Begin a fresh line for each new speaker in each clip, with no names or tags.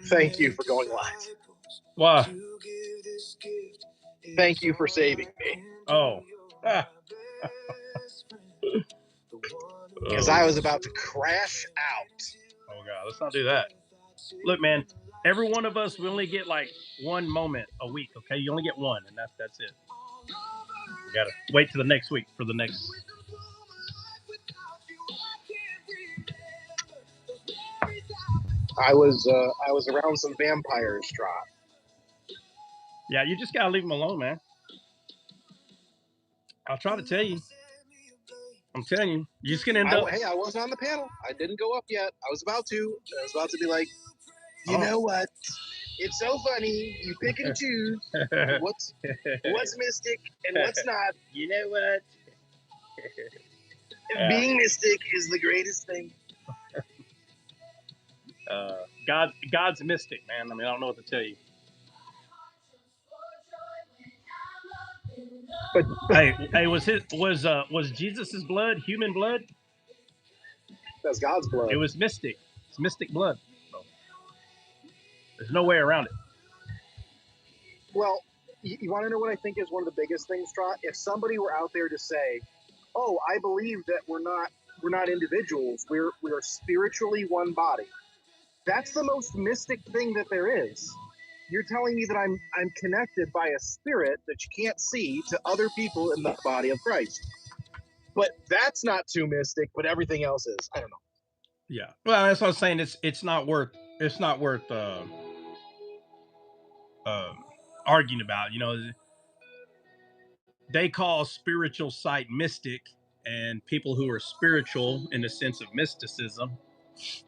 Thank you for going live.
Wow.
Thank you for saving me.
Oh.
Because I was about to crash out.
Oh, God. Let's not do that. Look, man, every one of us, we only get like one moment a week, okay? You only get one, and that's it. You got to wait till the next week for the next.
I was around some vampires, Trot.
Yeah, you just got to leave them alone, man. I'll try to tell you. I'm telling you, you're just going to end up.
Hey, I wasn't on the panel. I didn't go up yet. I was about to. I was about to be like, you know what? It's so funny. You pick and choose what's mystic and what's not.
You know what?
Being mystic is the greatest thing.
God's mystic, man. I mean, I don't know what to tell you.
But
hey, was Jesus's blood human blood?
That's God's blood.
It was mystic. It's mystic blood. So, there's no way around it.
Well, you want to know what I think is one of the biggest things, Trot? If somebody were out there to say, "Oh, I believe that we're not individuals. We're spiritually one body." That's the most mystic thing that there is. You're telling me that I'm connected by a spirit that you can't see to other people in the body of Christ. But that's not too mystic, but everything else is. I don't know.
Yeah. Well, that's what I was saying. It's not worth arguing about. You know, they call spiritual sight mystic, and people who are spiritual in the sense of mysticism,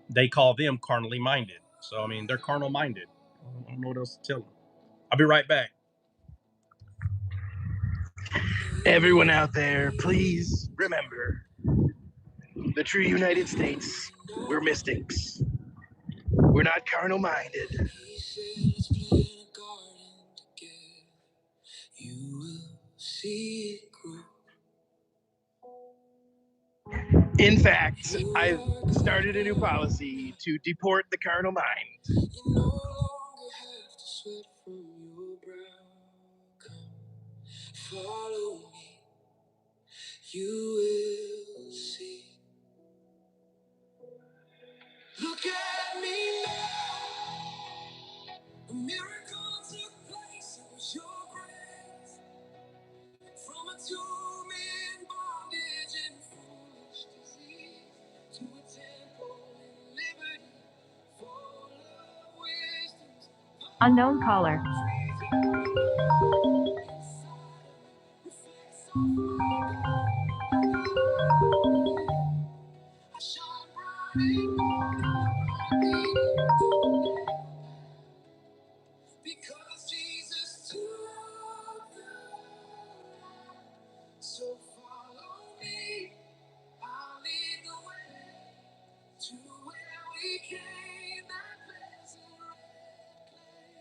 they call them carnally minded. So I mean, they're carnal minded. I don't know what else to tell them. I'll be right back.
Everyone out there, please remember, the true United States, we're mystics. We're not carnal minded. In fact, I've started a new policy to deport the carnal mind. Follow me, you will see. Look at me now. A miracle took place. It was your grace. From a tomb in bondage and foolish disease to a temple in liberty, full of wisdom.
Unknown caller.
Because Jesus took the light. So follow me, I'll lead the way to where we came, that pleasant red clay.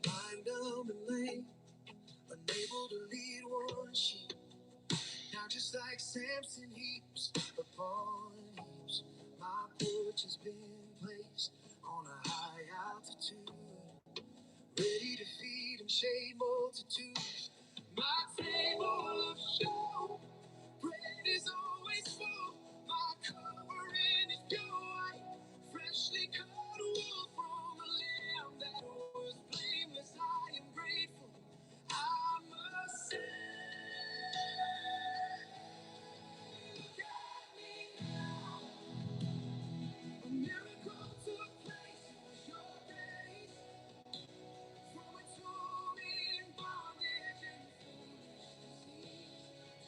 Blind, dumb, and lame, unable to lead one sheep. Now just like Samson, heaps upon heaps, my porch has been placed on a high altitude, ready to feed and shade multitudes. My table of show, bread is always full. My covering is pure white, freshly cut wool from a lamb that was blameless. I am grateful, I must say. Look at me now. A miracle took place. It was your grace. From a tomb in bondage and foolish disease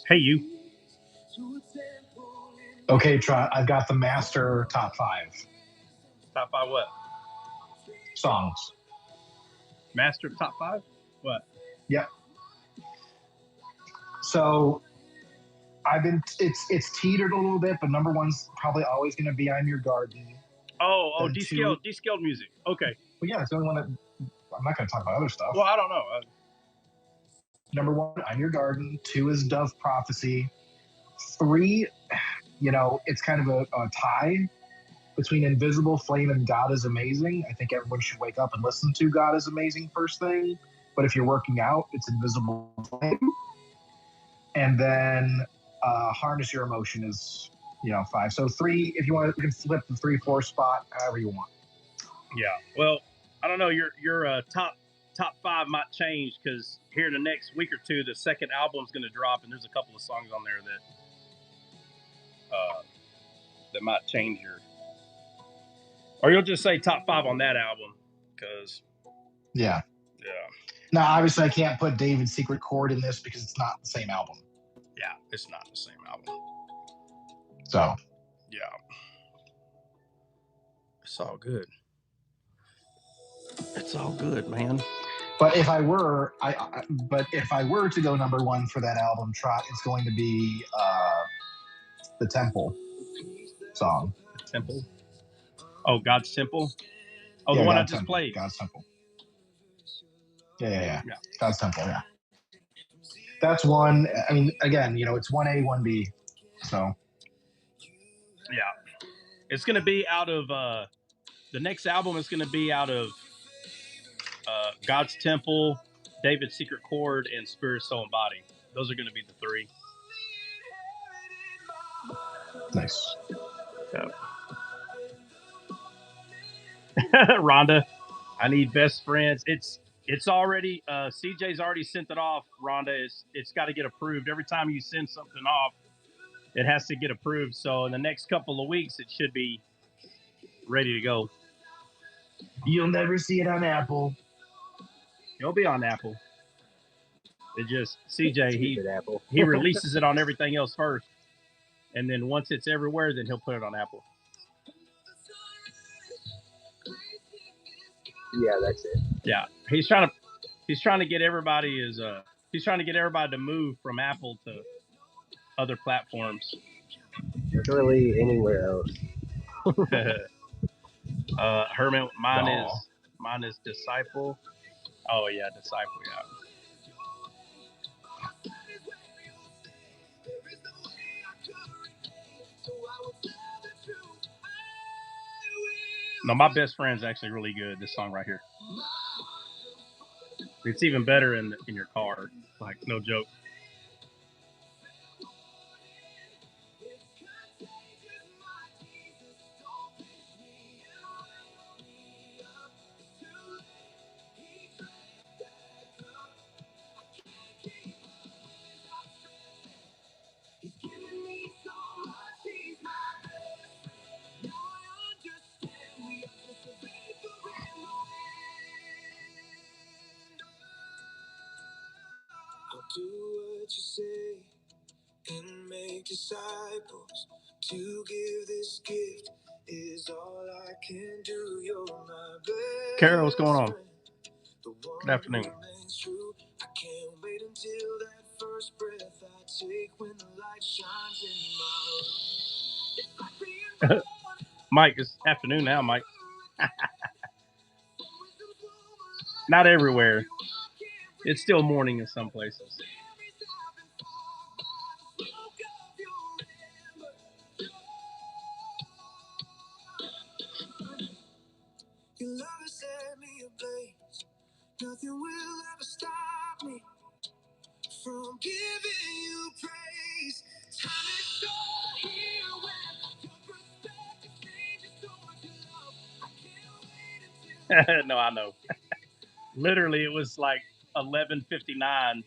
Hey, you.
Okay, Trot, I've got the master top 5
Top 5 what?
songs.
Master top 5? What?
Yep. So it's teetered a little bit, but number one's probably always going to be "I'm Your Garden."
Oh, descaled music. Okay.
Well, yeah, it's the only one that I'm not going to talk about other stuff.
Well, I don't know.
Number 1, "I'm Your Garden." 2 is "Dove Prophecy." 3, it's kind of a tie between "Invisible Flame" and "God is Amazing." I think everyone should wake up and listen to "God is Amazing" first thing. But if you're working out, it's "Invisible Flame." And then "Harness Your Emotion" is 5. So 3, if you want, you can flip the 3, 4 spot however you want.
Yeah. Well, I don't know. Your top 5 might change because here in the next week or two, the second album's going to drop, and there's a couple of songs on there that might change your. Or you'll just say top 5 on that album, because.
Yeah. Now, obviously, I can't put David's Secret Chord in this because it's not the same album.
Yeah, it's not the same album.
So.
Yeah. It's all good. It's all good, man.
But if I were, to go number 1 for that album, Trot, it's going to be the Temple song.
The Temple. Oh, God's Temple. Oh,
yeah,
the one
God's
I just
Temple.
played.
God's Temple. Yeah. God's Temple. Yeah. That's one. I mean, again, it's 1A, 1B. So.
Yeah, it's gonna be out of the next album is gonna be out of God's Temple, David's Secret Chord, and Spirit, Soul, and Body. Those are gonna be the 3.
Nice.
Yeah. Rhonda, I need best friends. It's already CJ's already sent it off. Rhonda, it's got to get approved. Every time you send something off, it has to get approved. So in the next couple of weeks, it should be ready to go.
You'll never see it on Apple.
It'll be on Apple. It just CJ he releases it on everything else first, and then once it's everywhere, then he'll put it on Apple.
Yeah, that's it.
Yeah, he's trying to get everybody he's trying to get everybody to move from Apple to other platforms.
Literally anywhere else.
Herman, mine is Disciple. Oh yeah, Disciple. Yeah. No, my best friend's actually really good. This song right here. It's even better in your car. Like, no joke.
Do what you say and make disciples. To give this gift is all I can do. You're my best.
Kara, what's going on? Good afternoon.
I can't wait until that first breath I take when the light shines in my room.
Mike, it's afternoon now, Mike. Not everywhere. It's still morning in some places.
Your love has set me ablaze. Nothing will ever stop me from giving you praise. Time is short here when your perspective changes towards your love. I can't wait until
No, I know. Literally, it was like 11:59.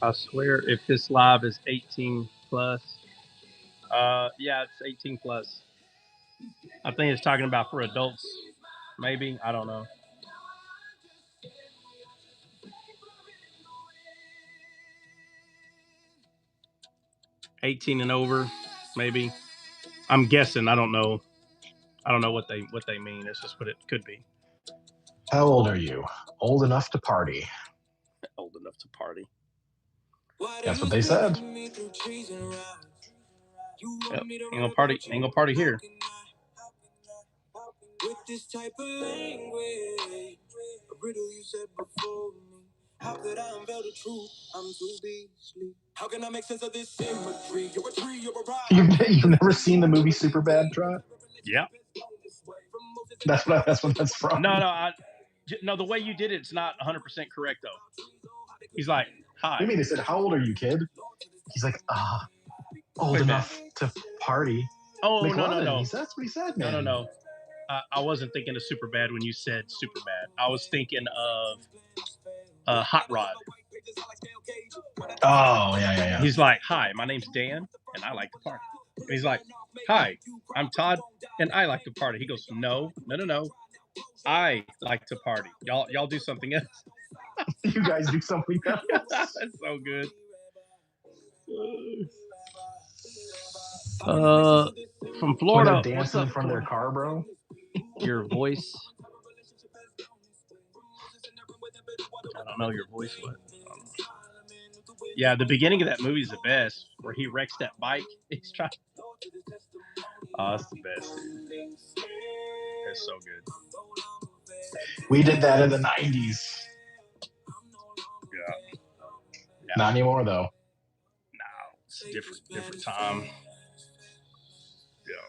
I swear, if this live is 18 plus, yeah, it's 18 plus. I think it's talking about for adults, maybe. I don't know. 18 and over, maybe. I'm guessing. I don't know. I don't know what they mean. It's just what it could be.
How old are you? Old enough to party.
Old enough to party.
That's what they said.
Yep. Ain't gonna party. Ain't gonna party here.
With this type of language, a riddle you said before me. How could I unveil the truth? I'm too beastly. How can I make sense of this symmetry? You're a tree, you're a ride.
You've never seen the movie Superbad, Trot?
Yeah.
That's what that's from.
No, the way you did it's not 100% correct though. He's like, hi.
What do you mean? They said, how old are you, kid? He's like, old enough to party.
Oh,
like,
no.
That's what he said, man.
No. I wasn't thinking of Superbad when you said Superbad. I was thinking of Hot Rod.
Oh, yeah.
He's like, hi, my name's Dan, and I like to party. And he's like, hi, I'm Todd, and I like to party. He goes, no. I like to party. Y'all do something else.
You guys do something else.
That's so good. From Florida.
When they're dancing in front of their car, bro.
Your voice. I don't know your voice. What? Yeah, the beginning of that movie is the best, where he wrecks that bike. He's trying. Oh, that's the best, dude. It's so good.
We did that in the 90s.
Yeah.
Not anymore, though.
No, it's a different time. Yeah.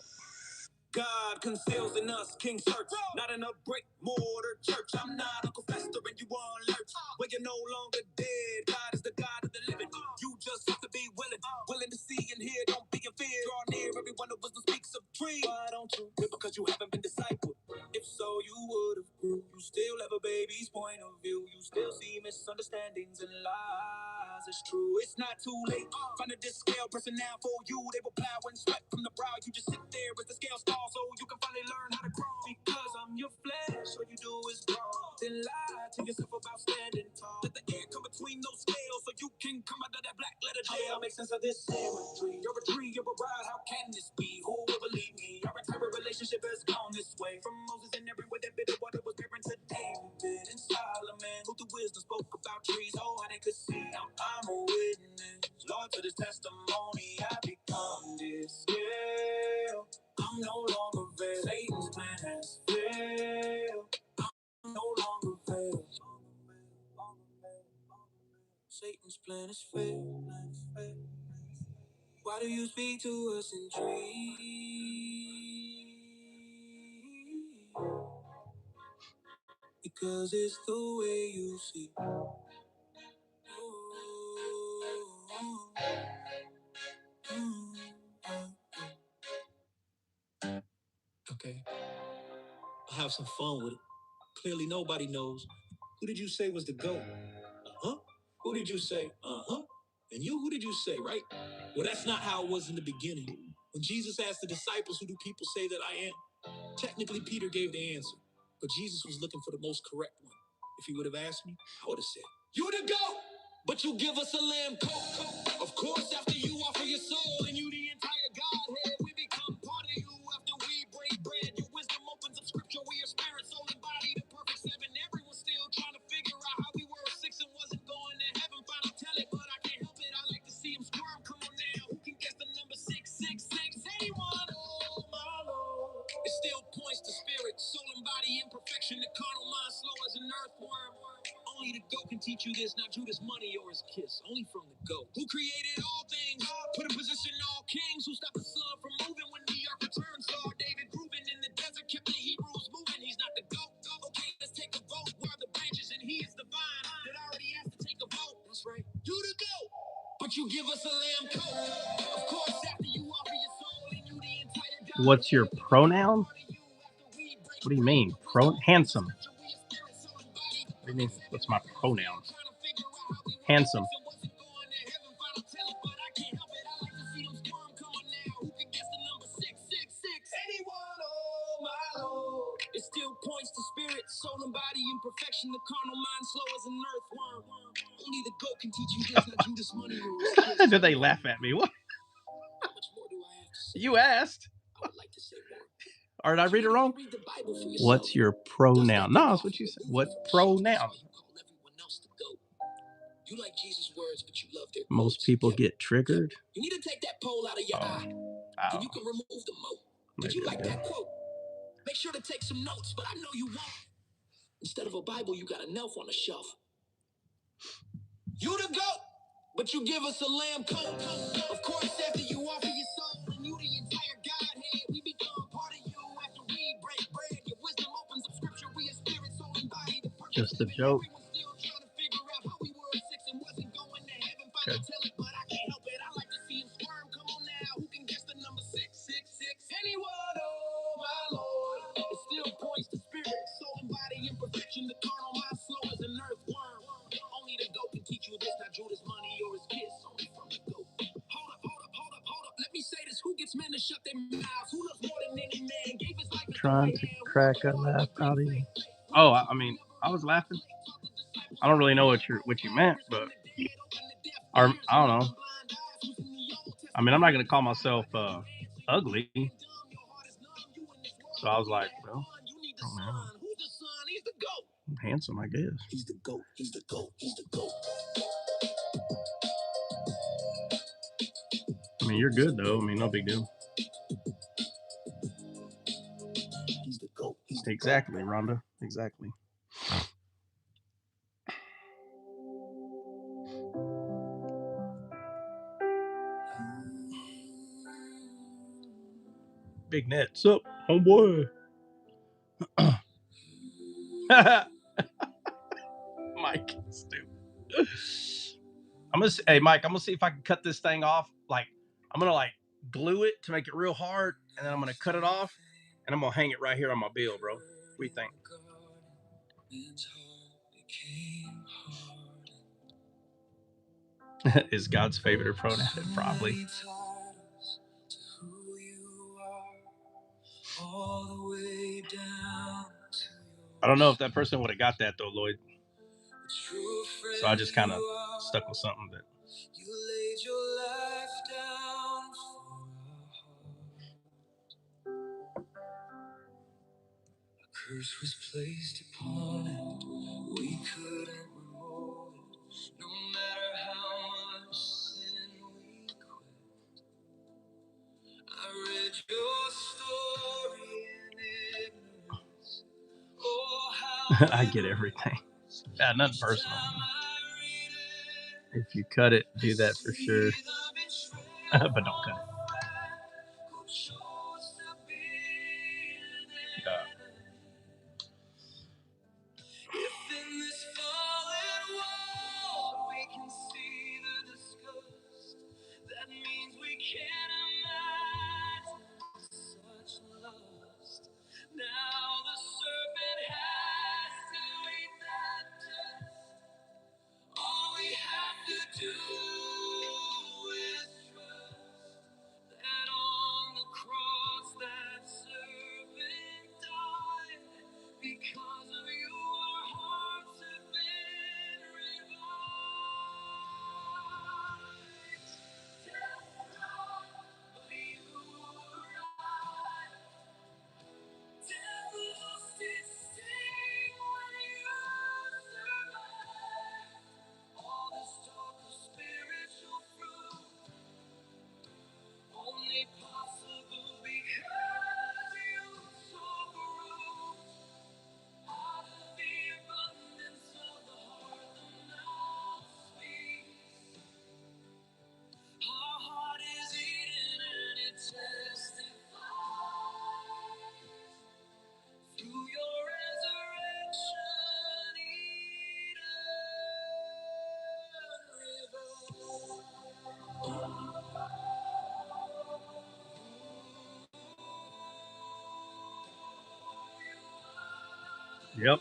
God conceals in us King Church, not in a brick mortar church. I'm not Uncle Fester and you on lurch. When you're no longer dead, God is the God of the living. You just have to be willing to see and hear. Don't be in fear. Draw near everyone who wisdom speaks of tree. Why don't you? Because you haven't been discipled. If so, you would have grew. You still have a baby's point of view. You still see misunderstandings and lies. It's true. It's not too late. Find a disc scale person now for you. They will plow and sweat from the brow. You just sit there as the scale falls, so you can finally learn how to crawl. Because I'm your flesh, all you do is wrong. Then lie to yourself about standing tall. Let the air come between those scales, so you can come out of that black letter jail. Make sense of this symmetry. You're a tree, you're a ride. How can this be? Who will believe me? Our entire relationship has gone this way. From Moses and everywhere that bitter water was bearing to David and Solomon, who through wisdom spoke about trees. Oh, how they could see. Now I'm a witness. Lord, to this testimony, I become this. Yeah, I'm no longer veiled. Satan's plan has failed. I'm no longer veiled. Satan's plan has failed. Why do you speak to us in dreams? Because it's the way you see. Okay, I'll have some fun with it. Clearly nobody knows. Who did you say was the GOAT? Uh-huh. Who did you say? Uh-huh. And you, who did you say, right? Well, that's not how it was in the beginning. When Jesus asked the disciples, who do people say that I am? Technically, Peter gave the answer, but Jesus was looking for the most correct one. If he would have asked me, I would have said, you the GOAT, but you give us a lamb coat. Of course, after you offer your soul and you the entire Godhead, we become part of you after we break bread. Your wisdom opens up scripture, we are spirit, soul, and body, the perfect seven. Everyone's still trying to figure out how we were six and wasn't going to heaven. Finally tell it, but I can't help it. I like to see him squirm. Come on now, who can guess the number 666? Anyone? Oh, my Lord. It still points to spirit, soul, and body imperfection. The carnal mind slow as an earthworm. Only the GOAT can teach you this, not Judas' money or his kiss. Only from the GOAT, who created all things, put in position all kings, who stopped the sun from moving when the ark returned. Saw David grooving in the desert, kept the Hebrews moving. He's not the GOAT. Okay, let's take a vote. Where are the branches and he is the vine that already has to take a vote. That's right, you the GOAT, but you give us a lamb coat. Of course, after you offer your soul and you the entire God.
What's your pronoun? What do you mean? Handsome. What do you mean? What's my pronoun? Handsome.
It still points to spirit, soul, and body in perfection. The carnal mind slow as an earthworm. Only the goat can teach you this, not Judas money or his kiss.
Did they laugh at me? What?
How much more do I have to say?
You asked.
I would like to say more.
Or did I read it wrong?
Read the Bible for yourself.
What's your pronoun? No, that's what you said. What pronoun?
You like Jesus' words, but you love their
Most
quotes.
people get triggered.
You need to take that pole out of your eye.
Oh.
And you can remove the moat. Did you like that quote? Make sure to take some notes, but I know you won't. Instead of a Bible, you got a Nelf on the shelf. You the goat, but you give us a lamb coat. Of course, after you offer your soul and you the entire Godhead, we become part of you after we break bread. Your wisdom opens up scripture, we are spirit, soul, and body.
Just a joke.
Everyone's still trying to figure out how we were six and wasn't going to heaven. Father, tell it, but I can't help it. I like to see him squirm. Come on now, who can guess the number 666? Anyone, oh my Lord. It still points to spirit, soul, and body in perfection. The carnal mind slow as an earthworm. Only the goat can teach you this, not Judas money or his kiss. Only from the goat. Hold up. Let me say this. Who gets men to shut their mouths? Who loves more than any man? Gave his life
Trying to crack a laugh out of you. Oh, I mean, I was laughing. I don't really know what you meant, but or I don't know. I mean, I'm not gonna call myself ugly. So I was like, well, I don't know. I'm handsome, I guess.
He's the goat. He's the goat. He's the goat.
I mean, you're good though. I mean, no big deal.
He's the goat. He's the
exactly, Rhonda. Exactly. Big net. What's up, homeboy? Mike, stupid. Hey Mike, I'm gonna see if I can cut this thing off. Like, I'm gonna like glue it to make it real hard, and then I'm gonna cut it off, and I'm gonna hang it right here on my bill, bro. What do you think? Is God's favorite pronoun? Probably. I don't know if that person would have got that though, Lloyd. So I just kind of stuck with something that. You laid your life down for a curse was placed upon it. We couldn't remove it, no matter how much sin we quit. I read your story in ignorance. Oh, how I get everything. Yeah, nothing personal. If you cut it, do that for sure. But don't cut it. If in this fallen world we can see the disgust, that means we can't imagine such lust. Now the serpent has to eat that dust. All we have to do is trust that on the cross that servant died. Because of you, our hearts have been revived. Death robbed, but you arrived. Death lost its sting when you survived. All this talk of spiritual fruit, only possible because you took root. Out of the abundance of the heart, the mouth speaks. Our heart is eaten and it testifies. Through your resurrection, Eden river. Yep.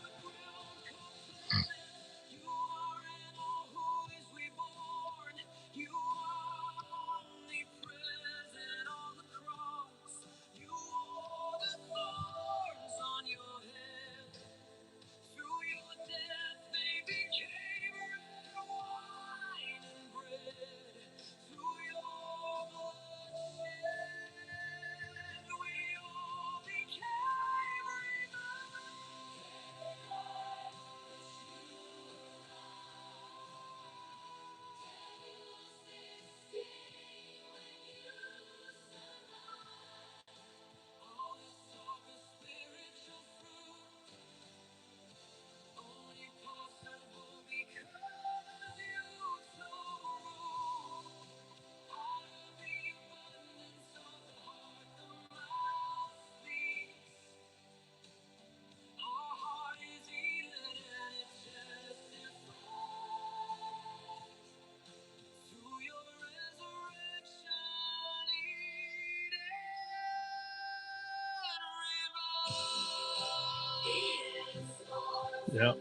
Yep.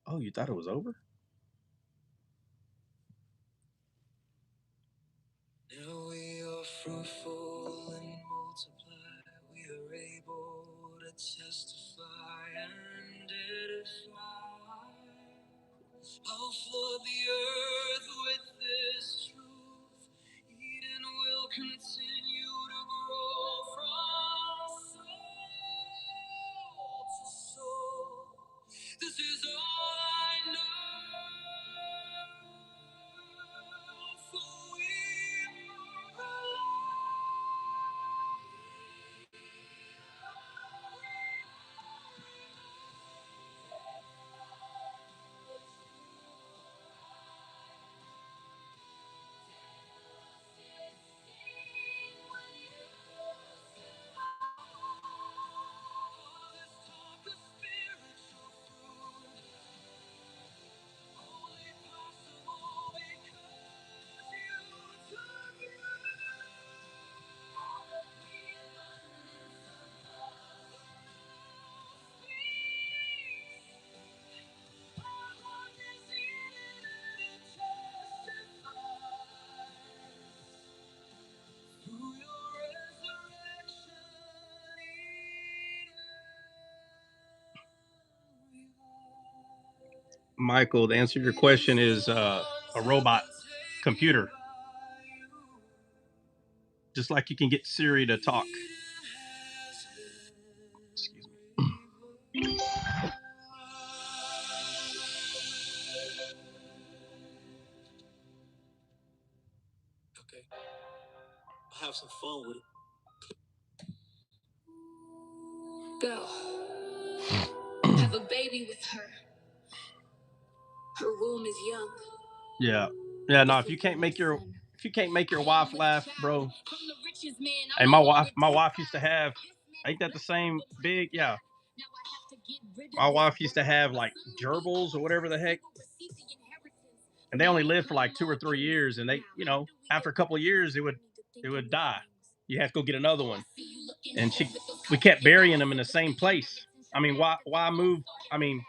Oh, you thought it was over?
Now we are fruitful and multiply. We are able to testify and edify. I'll flood the earth with this truth. Eden will continue to grow from soul to soul. This is all I know. For we
Michael, the answer to your question is a robot computer. Just like you can get Siri to talk. Excuse me.
Okay. I'll have some fun with it.
go have a baby with her. Her womb is young.
Yeah. Yeah, no, if you can't make your wife laugh, bro. Hey, my wife used to have, ain't that the same big? Yeah. My wife used to have like gerbils or whatever the heck. And they only lived for like 2 or 3 years, and they, after a couple of years it would die. You have to go get another one. And we kept burying them in the same place. I mean, why move? I mean,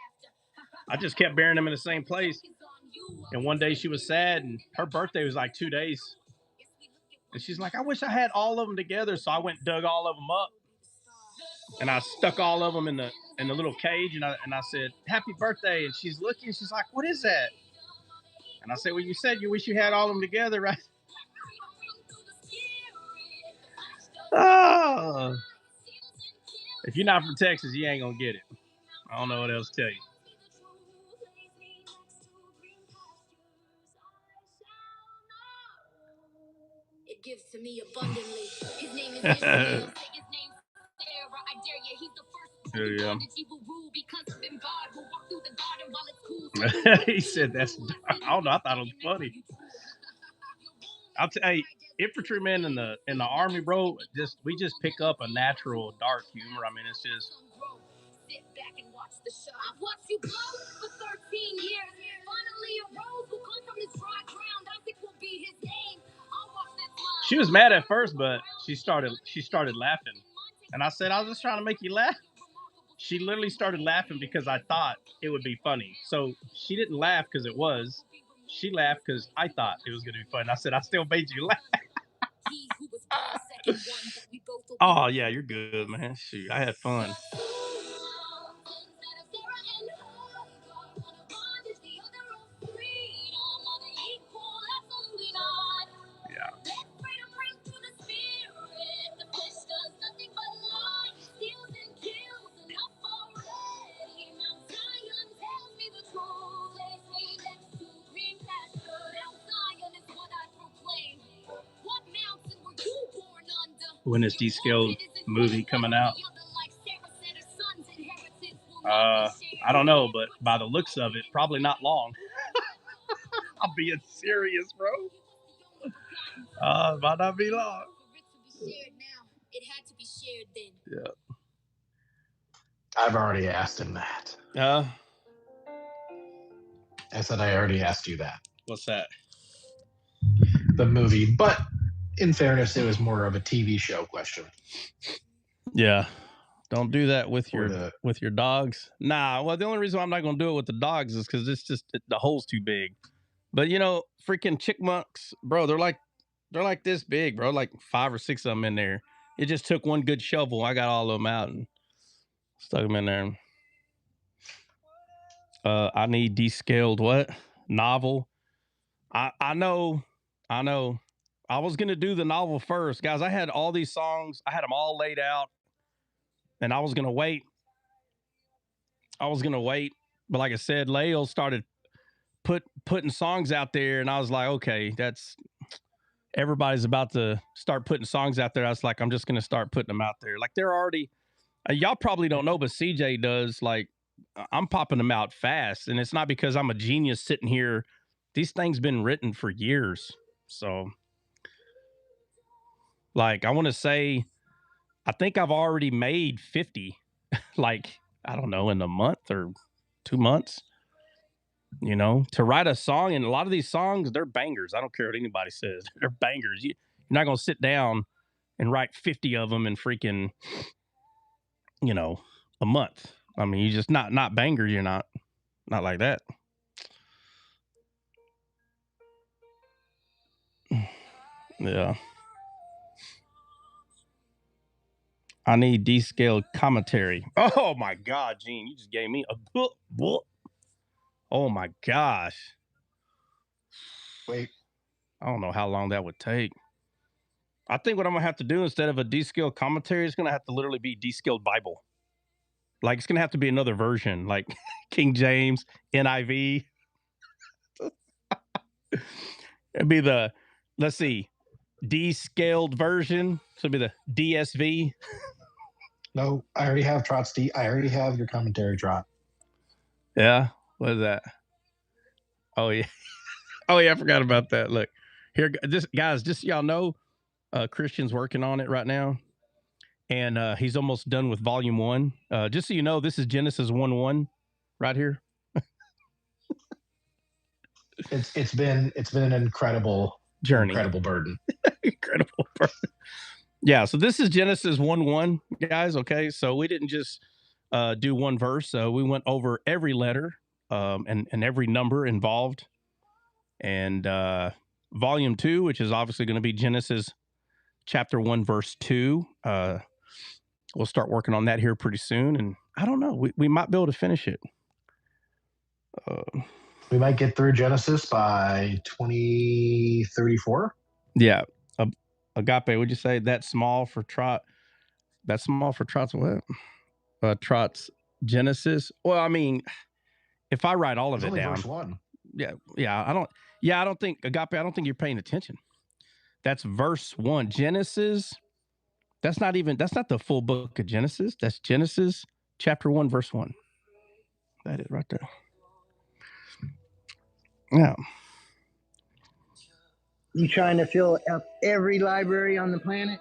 I just kept burying them in the same place. And one day she was sad, and her birthday was like 2 days. And she's like, I wish I had all of them together. So I went and dug all of them up, and I stuck all of them in the little cage, and I said, happy birthday. And she's looking, she's like, what is that? And I said, well, you said you wish you had all of them together, right? Oh. If you're not from Texas, you ain't gonna get it. I don't know what else to tell you.
It gives to me abundantly. His name is Ishmael. Say his name Sarah. I dare you. He's the first that he will rule because of him. God will walk through the garden while it's cool.
He said that's. I don't know. I thought it was funny. I'll tell you, infantrymen in the army, bro. We just pick up a natural dark humor. I mean, it's just.
Sit back and watch the show. I've watched you grow for 13 years. Finally, a rose will come from this dry ground. Isaac will be his name. I'll watch that smile.
She was mad at first, but she started laughing, and I said, I was just trying to make you laugh. She literally started laughing because I thought it would be funny. So she didn't laugh because it was. She laughed because I thought it was going to be fun. I said, I still made you laugh. Oh, yeah, you're good, man. Shoot, I had fun. Yeah. When is D-Scale movie coming out? I don't know, but by the looks of it, probably not long. I'm being serious, bro. Might not be long. Yeah.
I've already asked him that. I said I already asked you that.
What's that?
The movie, but in fairness, it was more of a TV show question.
Yeah. Don't do that with your dogs. Nah, well, the only reason why I'm not going to do it with the dogs is because the hole's too big. But you know, freaking chickmunks, bro, they're like this big, bro. Like 5 or 6 of them in there. It just took one good shovel. I got all of them out and stuck them in there. I need descaled what? Novel. I know. I was gonna do the novel first, guys. I had all these songs. I had them all laid out, and I was gonna wait. But like I said, Lael started putting songs out there, and I was like, okay, everybody's about to start putting songs out there. I was like, I'm just gonna start putting them out there. Like they're already. Y'all probably don't know, but CJ does. Like I'm popping them out fast, and it's not because I'm a genius sitting here. These things been written for years, so. Like, I want to say, I think I've already made 50, like, I don't know, in a month or 2 months, you know, to write a song. And a lot of these songs, they're bangers. I don't care what anybody says. They're bangers. You're not going to sit down and write 50 of them in freaking, you know, a month. I mean, you just not bangers. You're not like that. Yeah. I need descaled commentary. Oh my God, Gene, you just gave me a book. Oh my gosh.
Wait.
I don't know how long that would take. I think what I'm gonna have to do instead of a descaled commentary is gonna have to literally be descaled Bible. Like it's gonna have to be another version, like King James, NIV. It'd be the, let's see, descaled version. So it'd be the DSV.
No, I already have Trot's I already have your commentary, Trot.
Yeah, what is that? Oh yeah, oh yeah, I forgot about that. Look, here, just guys, just so y'all know, Christian's working on it right now, and he's almost done with volume 1. Just so you know, this is Genesis 1:1, right here.
It's been an incredible journey, incredible burden,
incredible burden. Yeah, so this is Genesis 1:1, guys. Okay, so we didn't just do one verse. We went over every letter and every number involved. And volume 2, which is obviously going to be Genesis chapter 1, verse 2. We'll start working on that here pretty soon. And I don't know, we might be able to finish it.
We might get through Genesis by 2034.
Yeah. Agape, would you say that's small for Trot? That's small for Trot's what? Trot's Genesis? Well, I mean, if I write all of it down.
Verse 1.
Yeah. I don't think, Agape, I don't think you're paying attention. That's verse 1. Genesis, that's not the full book of Genesis. That's Genesis chapter 1, verse 1. That is right there. Yeah.
You trying to fill up every library on the planet?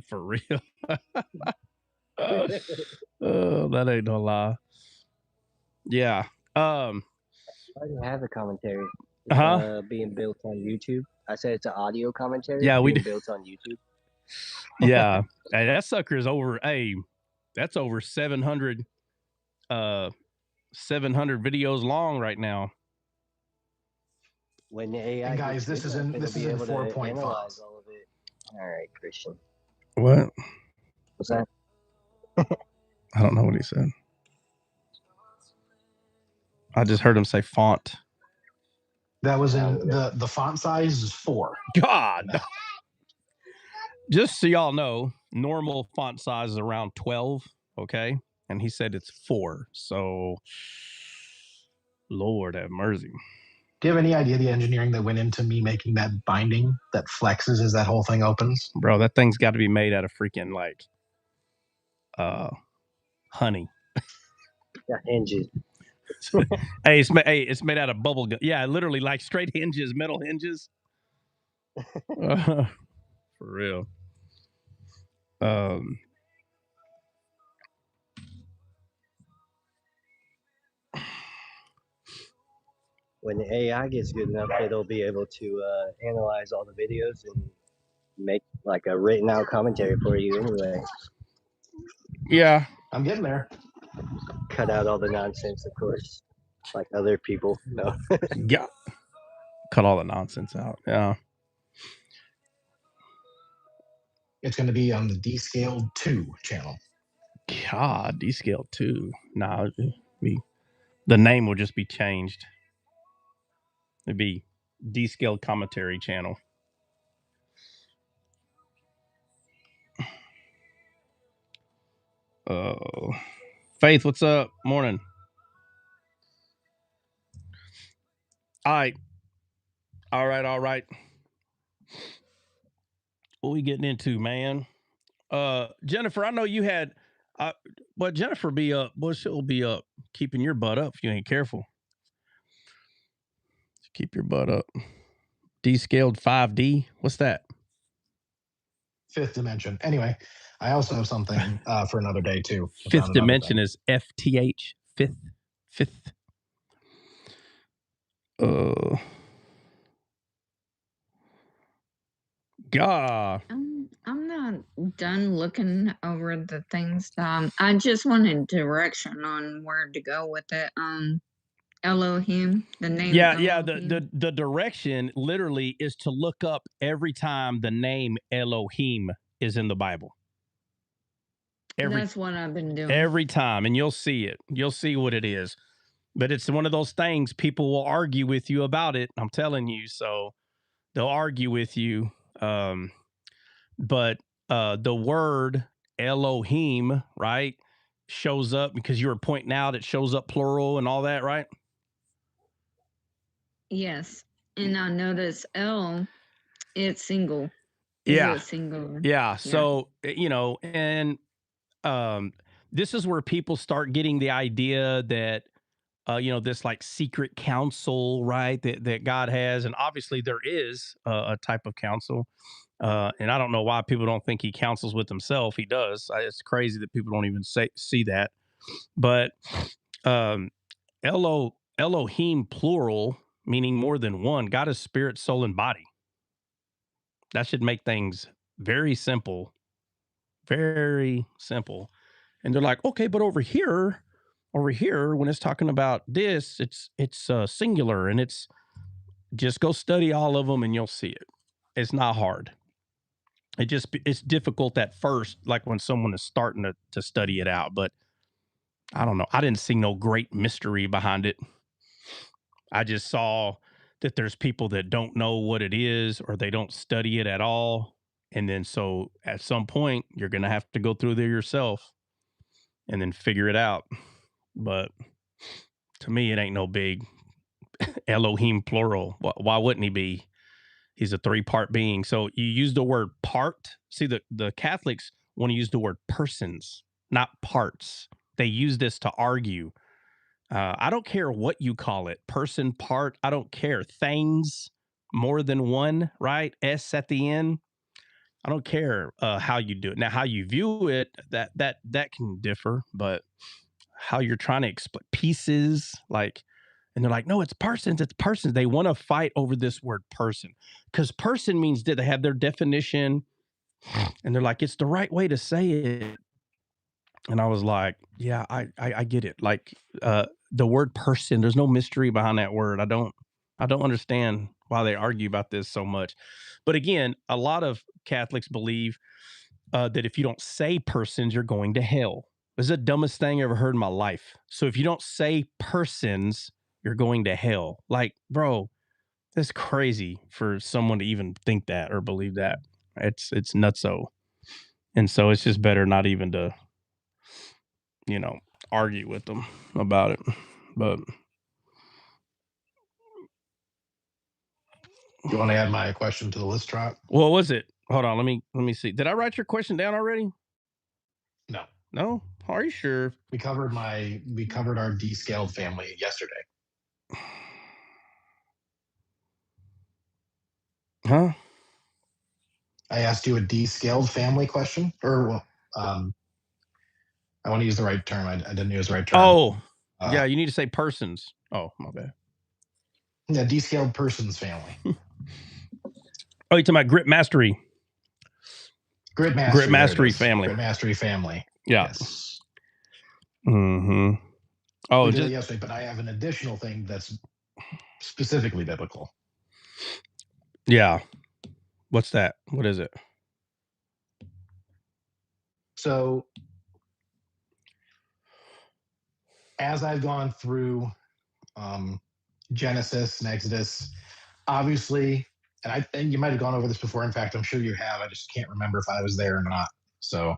For real. Oh, that ain't no lie. Yeah.
I already have a commentary. It's being built on YouTube. I said it's an audio commentary.
Yeah, we
built on YouTube.
Yeah. Hey, that sucker is over. Hey, that's over 700 videos long right now.
When the AI,
and guys, this is in 4.5.
All right, Christian.
What?
What's that?
I don't know what he said. I just heard him say font.
That was in the font size is 4.
God. Just so y'all know, normal font size is around 12. Okay. And he said it's 4. So, Lord have mercy.
Do you have any idea the engineering that went into me making that binding that flexes as that whole thing opens?
Bro, that thing's got to be made out of freaking like honey.
Yeah, hinges.
Hey, it's made out of bubble gum. Yeah, literally like straight hinges, metal hinges. For real.
When the AI gets good enough, it'll be able to analyze all the videos and make like a written out commentary for you anyway.
Yeah.
I'm getting there.
Cut out all the nonsense, of course, like other people. No.
Yeah. Cut all the nonsense out. Yeah.
It's going to be on the Descaled 2 channel.
God, Descaled 2. Nah, the name will just be changed. It'd be Descaled Commentary Channel. Oh, Faith, what's up? Morning. All right. What we getting into, man? Jennifer, I know you had. But Jennifer be up. Well, she'll be up keeping your butt up if you ain't careful. Keep your butt up. Descaled 5D. What's that?
Fifth dimension. Anyway, I also have something for another day too.
Fifth dimension is FTH. Fifth. God.
I'm not done looking over the things. I just wanted direction on where to go with it. Elohim, the name.
Yeah.
Elohim.
The direction literally is to look up every time the name Elohim is in the Bible.
That's what I've been doing.
Every time, and you'll see it. You'll see what it is. But it's one of those things people will argue with you about it. I'm telling you. So they'll argue with you. But the word Elohim, right, shows up because you were pointing out it shows up plural and all that, right?
Yes. And I notice L, it's single.
Yeah.
Is it single?
Yeah. So, and this is where people start getting the idea that, this like secret council, right, that God has. And obviously there is a type of council. And I don't know why people don't think he counsels with himself. He does. It's crazy that people don't even see that. But Elohim plural, meaning more than one. God is spirit, soul, and body. That should make things very simple. Very simple. And they're like, okay, but over here, when it's talking about this, it's singular, and it's just go study all of them and you'll see it. It's not hard. It's difficult at first, like when someone is starting to study it out, but I don't know. I didn't see no great mystery behind it. I just saw that there's people that don't know what it is or they don't study it at all. And then so at some point you're going to have to go through there yourself and then figure it out. But to me, it ain't no big Elohim plural. Why wouldn't he be? He's a 3-part being. So you use the word part. See, the Catholics want to use the word persons, not parts. They use this to argue. I don't care what you call it, person, part. I don't care. Things, more than one, right? S at the end. I don't care how you do it. Now, how you view it, that can differ, but how you're trying to explain pieces, like, and they're like, no, it's persons. It's persons. They want to fight over this word person because person means that they have their definition, and they're like, it's the right way to say it. And I was like, yeah, I get it. Like the word person, there's no mystery behind that word. I don't understand why they argue about this so much. But again, a lot of Catholics believe that if you don't say persons, you're going to hell. This is the dumbest thing I ever heard in my life. So if you don't say persons, you're going to hell. Like, bro, that's crazy for someone to even think that or believe that. It's nutso. And so it's just better not even to, argue with them about it. But
You want to add my question to the list, Trot?
what was it? Hold on, let me see. Did I write your question down already?
No.
No? Are you sure?
We covered our descaled family yesterday.
Huh?
I asked you a descaled family question, or I want to use the right term. I didn't use the right term.
Oh, yeah. You need to say persons. Oh, my bad.
Yeah, descaled person's family.
Oh, you're talking about Grit Mastery.
Grit Mastery
family.
Grit Mastery family.
Yeah.
Yes.
Mm-hmm. Oh,
we did it yesterday, but I have an additional thing that's specifically biblical.
Yeah. What's that? What is it?
So, as I've gone through Genesis and Exodus, obviously, and you might have gone over this before. In fact, I'm sure you have. I just can't remember if I was there or not. So,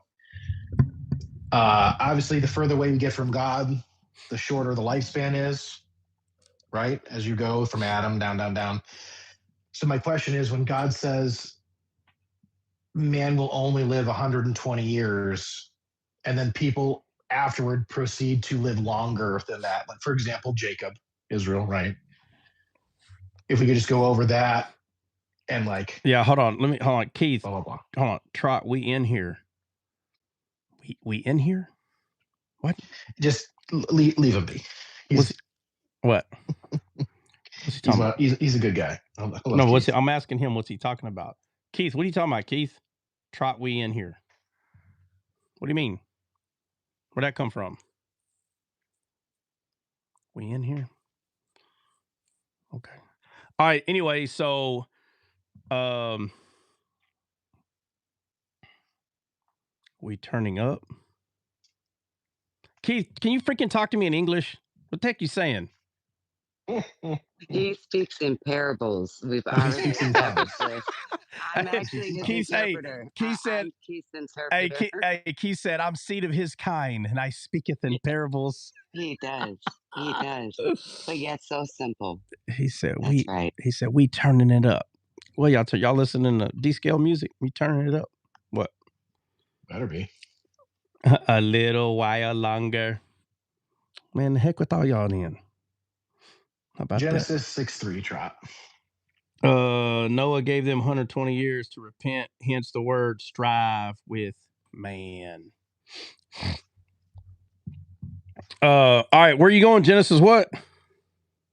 obviously, the further away we get from God, the shorter the lifespan is, right? As you go from Adam down. So my question is, when God says man will only live 120 years, and then people afterward proceed to live longer than that, like for example, Jacob, Israel, right? If we could just go over that and
hold on, Keith,
blah, blah, blah.
hold on, Trot, we in here. We in here? What?
Just leave him be.
What? What's he talking about?
He's a good guy.
No, I'm asking him, what's he talking about? Keith, what are you talking about, Keith? Trot, we in here. What do you mean? Where'd that come from? We in here? Okay. All right. Anyway, so we turning up. Keith, can you freaking talk to me in English? What the heck you saying?
He speaks in parables. We've already established this. I'm actually his interpreter.
Keith said,
I'm Keith's interpreter.
Keith said, I'm seed of his kind, and I speaketh in parables.
He does. He does. But yet so simple.
He said,
That's right.
He said, we turning it up. Well, y'all listening to D-scale music? We turning it up. What?
Better be.
A little while longer. Man, the heck with all y'all then. How about
Genesis 6:3, Trot.
Noah gave them 120 years to repent, hence the word strive with man. All right, where are you going? Genesis what?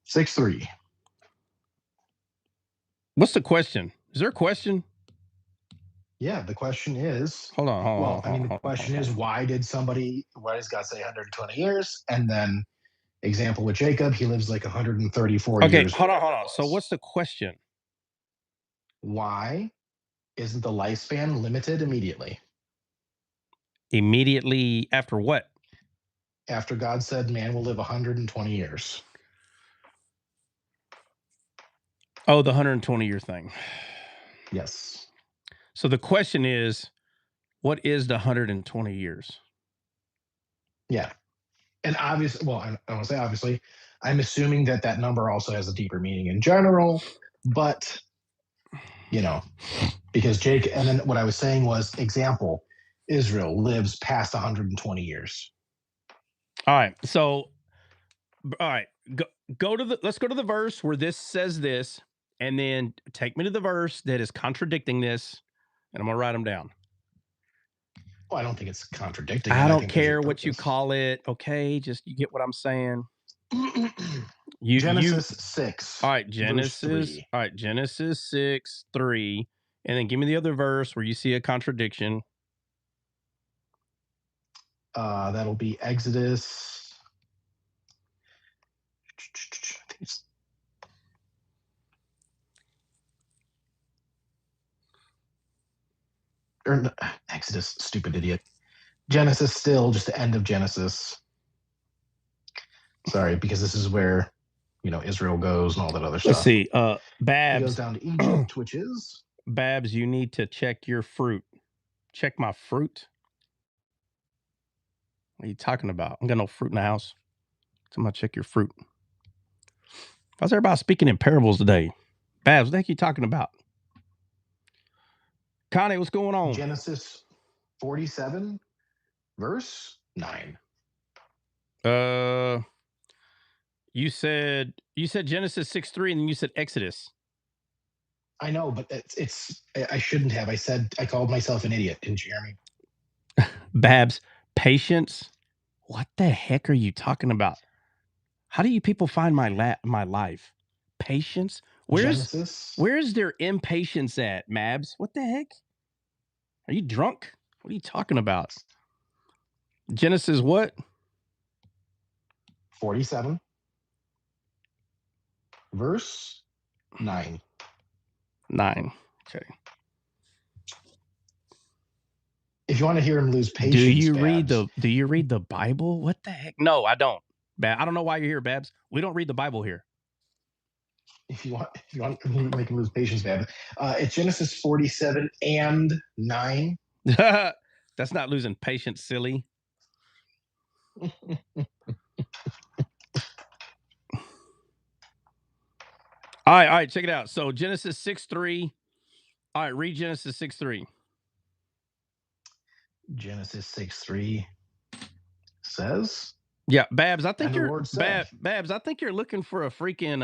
6:3.
What's the question? Is there a question?
Yeah, the question is.
Hold on.
The question is, why does God say 120 years? And then, example with Jacob, he lives like 134 years.
Okay, hold on. So what's the question?
Why isn't the lifespan limited immediately?
Immediately after what?
After God said man will live 120 years.
Oh, the 120-year thing.
Yes.
So the question is, what is the 120 years?
Yeah. And obviously, well, I don't want to say obviously, I'm assuming that number also has a deeper meaning in general, but, because Jake, and then what I was saying was, example, Israel lives past 120 years.
All right. So, all right, let's go to the verse where this says this, and then take me to the verse that is contradicting this, and I'm going to write them down.
Well, I don't think it's contradicting.
I don't care what you call it. Okay. Just, you get what I'm saying.
Genesis 6.
All right. Genesis 6:3. And then give me the other verse where you see a contradiction.
That'll be Exodus. Exodus, stupid idiot. Genesis still, just the end of Genesis. Sorry, because this is where, Israel goes and all that other stuff.
Let's see. Babs.
He goes down to Egypt, which is?
Babs, you need to check your fruit. Check my fruit? What are you talking about? I got no fruit in the house. Somebody check your fruit. How's everybody speaking in parables today? Babs, what the heck are you talking about? Connie, what's going on?
Genesis 47, verse 9.
You said Genesis 6:3, and then you said Exodus.
I know, but it's I shouldn't have. I called myself an idiot. Didn't you hear me?
Babs, patience. What the heck are you talking about? How do you people find my life? Patience? Where's their impatience at, Mabs? What the heck? Are you drunk? What are you talking about? Genesis what?
47. Verse 9.
9. Okay.
If you want to hear him lose patience,
do you read the Bible? What the heck? No, I don't. I don't know why you're here, Babs. We don't read the Bible here.
If you want to make him lose patience, Babs. It's Genesis 47 and 9.
That's not losing patience, silly. All right, check it out. So Genesis 6:3. All right, read Genesis 6:3.
Genesis 6:3 says,
yeah, Babs, I think you're
Babs,
I think you're looking for a freaking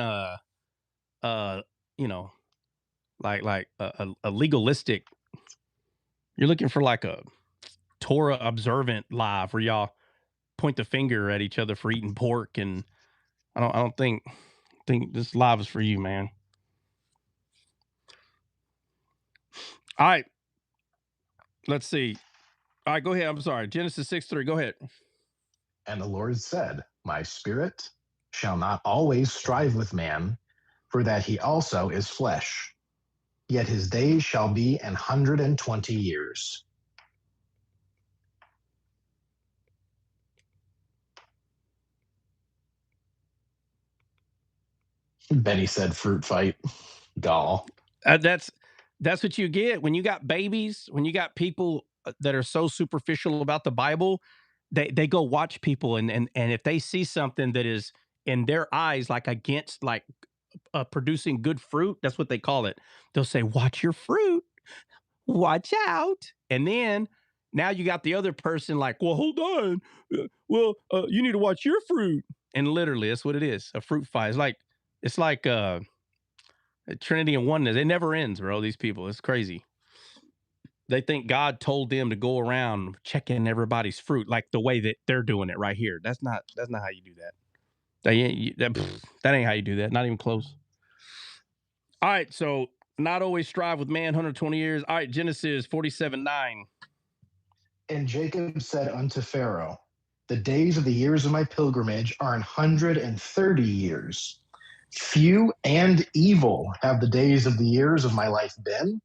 like a legalistic. You're looking for like a Torah observant live where y'all point the finger at each other for eating pork, and I don't think this live is for you, man. All right. Let's see. All right, go ahead. I'm sorry. Genesis 6:3. Go ahead.
And the Lord said, my spirit shall not always strive with man, for that he also is flesh. Yet his days shall be 120 years. Benny said fruit fight. Doll.
That's what you get when you got babies, when you got people that are so superficial about the Bible. They go watch people, and if they see something that is in their eyes like against like producing good fruit, that's what they call it. They'll say, watch your fruit, watch out. And then now you got the other person like, well, hold on. You need to watch your fruit. And literally, that's what it is. A fruit fight. It's like Trinity and oneness. It never ends, bro. These people. It's crazy. They think God told them to go around checking everybody's fruit like the way that they're doing it right here. That's not how you do that. That ain't how you do that. Not even close. All right, so not always strive with man, 120 years. All right, Genesis 47:9.
And Jacob said unto Pharaoh, the days of the years of my pilgrimage are 130 years. Few and evil have the days of the years of my life been,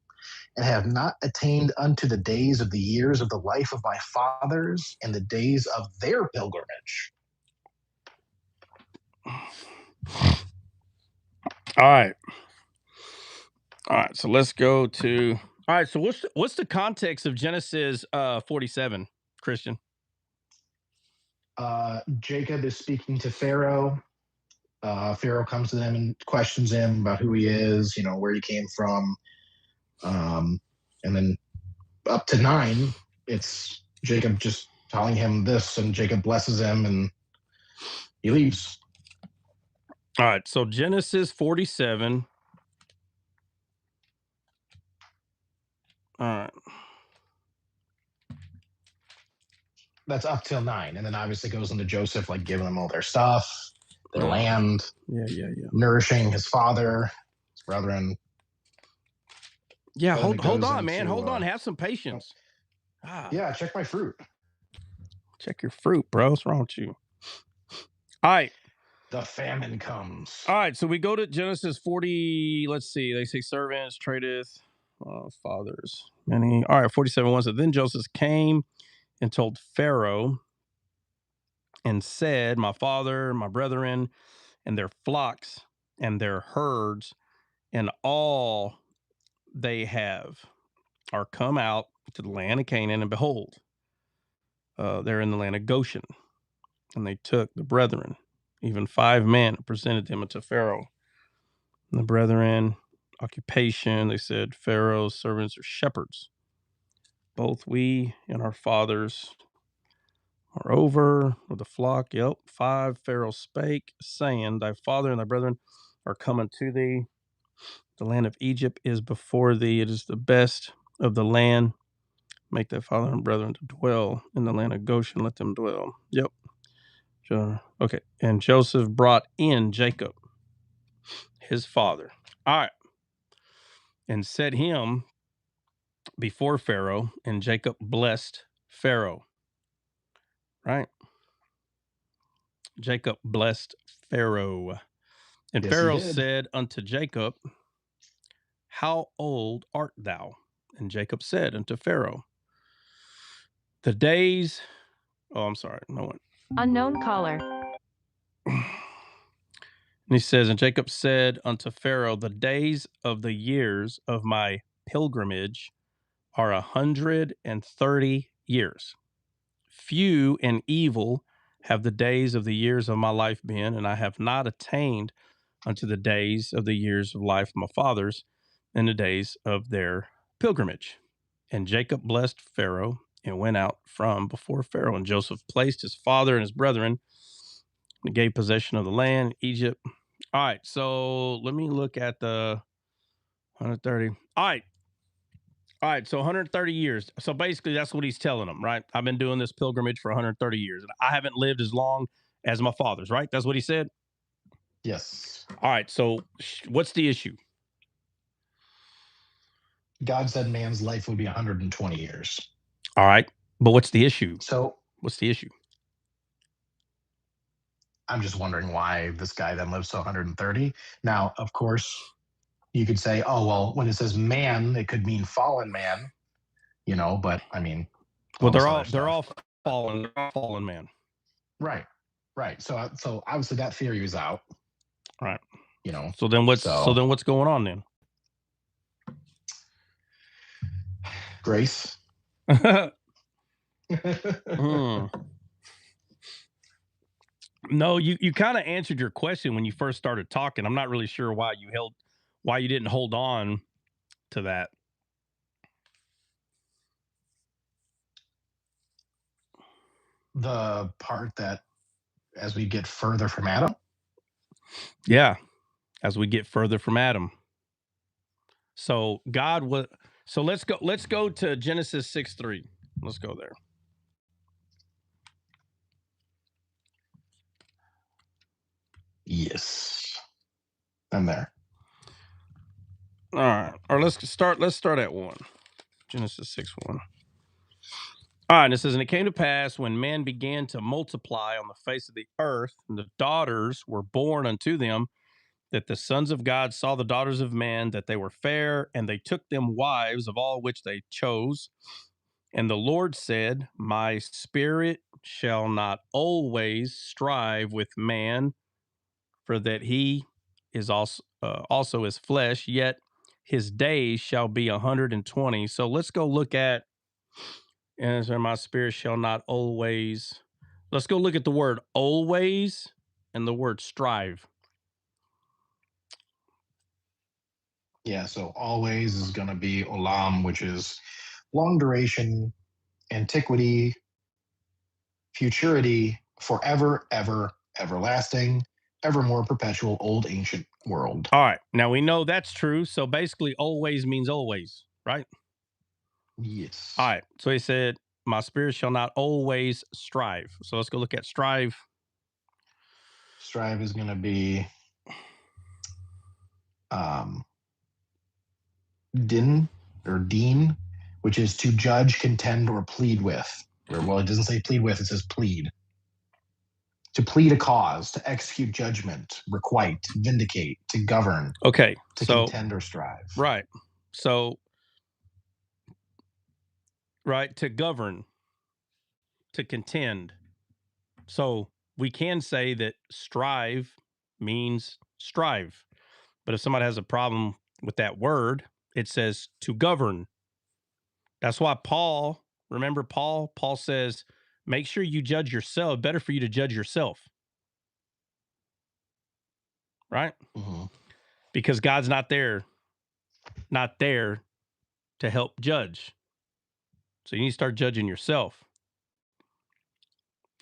and have not attained unto the days of the years of the life of my fathers and the days of their pilgrimage.
All right. So let's go to. All right. So what's the context of Genesis 47, Christian?
Jacob is speaking to Pharaoh. Pharaoh comes to them and questions him about who he is, where he came from. And then up to 9, it's Jacob just telling him this, and Jacob blesses him, and he leaves.
All right. So Genesis 47. All right.
That's up till 9, and then obviously goes into Joseph, like giving them all their stuff, their land, nourishing his father, his brethren.
Yeah, hold on, man. Hold on. Have some patience.
Yeah, check my fruit.
Check your fruit, bro. What's wrong with you? All right.
The famine comes.
All right, so we go to Genesis 40. Let's see. They say servants, tradeth, fathers, many. All right, 47:1. So then Joseph came and told Pharaoh and said, my father, my brethren, and their flocks and their herds and all they have are come out to the land of Canaan, and behold, they're in the land of Goshen. And they took the brethren, even 5 men, and presented them unto Pharaoh. And the brethren, occupation, they said, Pharaoh's servants are shepherds, both we and our fathers. Moreover, with the flock, 5, Pharaoh spake, saying, Thy father and thy brethren are coming to thee. The land of Egypt is before thee. It is the best of the land. Make thy father and brethren to dwell in the land of Goshen. Let them dwell. Okay. And Joseph brought in Jacob, his father. All right. And set him before Pharaoh, and Jacob blessed Pharaoh. Right? Jacob blessed Pharaoh. And
Yes, he
Pharaoh
did.
said unto Jacob, How old art thou? And Jacob said unto Pharaoh, The days. Oh, I'm sorry. No one.
Unknown caller.
And he says, And Jacob said unto Pharaoh, The days of the years of my pilgrimage are 130 years. Few and evil have the days of the years of my life been, and I have not attained unto the days of the years of life of my fathers in the days of their pilgrimage. And Jacob blessed Pharaoh and went out from before Pharaoh. And Joseph placed his father and his brethren and gave possession of the land, Egypt. All right, so let me look at the 130. All right, so 130 years. So basically, that's what he's telling them, right? I've been doing this pilgrimage for 130 years, and I haven't lived as long as my fathers, right? That's what he said?
Yes.
All right, so what's the issue?
God said man's life would be 120 years.
All right, but what's the issue?
So
what's the issue?
I'm just wondering why this guy then lives to 130. Now, of course, you could say, oh, well, when it says man, it could mean fallen man, but I mean,
well, they're all fallen man.
Right. So obviously that theory was out.
Right. So then what's going on then?
Grace.
No, you kind of answered your question when you first started talking. I'm not really sure why you didn't hold on to that.
The part that as we get further from Adam?
Yeah, as we get further from Adam. So God was. So let's go to Genesis 6:3. Let's go there.
Yes, I'm there.
All right, or let's start at 1. Genesis 6:1. All right, and it says, and it came to pass when men began to multiply on the face of the earth, and the daughters were born unto them, that the sons of God saw the daughters of men, that they were fair, and they took them wives of all which they chose. And the Lord said, My spirit shall not always strive with man, for that he is also his flesh, yet his days shall be 120. So let's go look at, and so my spirit shall not always. Let's go look at the word always and the word strive.
Yeah, so always is going to be olam, which is long duration, antiquity, futurity, forever, ever, everlasting, evermore, perpetual, old, ancient world.
All right. Now we know that's true. So basically, always means always, right?
Yes.
All right. So he said, My spirit shall not always strive. So let's go look at strive.
Strive is going to be din or dean, which is to judge, contend, or plead with. Well, it doesn't say plead with, it says plead. To plead a cause, to execute judgment, requite, vindicate, to govern.
Okay.
To contend or strive.
Right. So, right, to govern, to contend. So we can say that strive means strive. But if somebody has a problem with that word, it says to govern. That's why Paul says, make sure you judge yourself. Better for you to judge yourself. Right?
Mm-hmm.
Because God's not there to help judge. So you need to start judging yourself.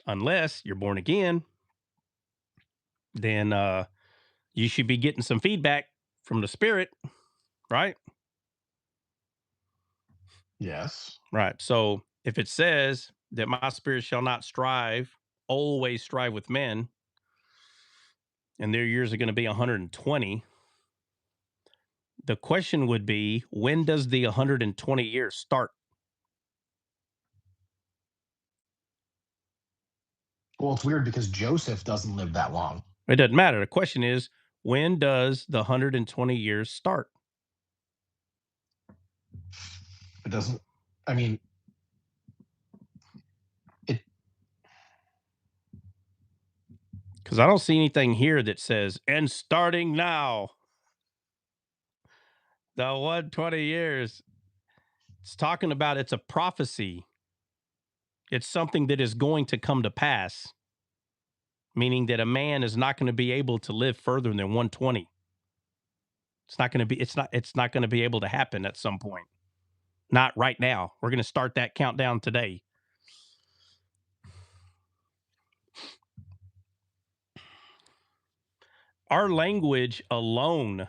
unless you're born again, then you should be getting some feedback from the Spirit, right?
Yes.
Right. So if it says that my spirit shall not always strive with men, and their years are going to be 120, the question would be, when does the 120 years start?
Well, it's weird because Joseph doesn't live that long.
It doesn't matter. The question is, when does the 120 years start?
It doesn't, I mean,
because I don't see anything here that says, and starting now, the 120 years. It's talking about, it's a prophecy. It's something that is going to come to pass, meaning that a man is not going to be able to live further than 120. It's not going to be able to happen at some point. Not right now. We're going to start that countdown today. Our language alone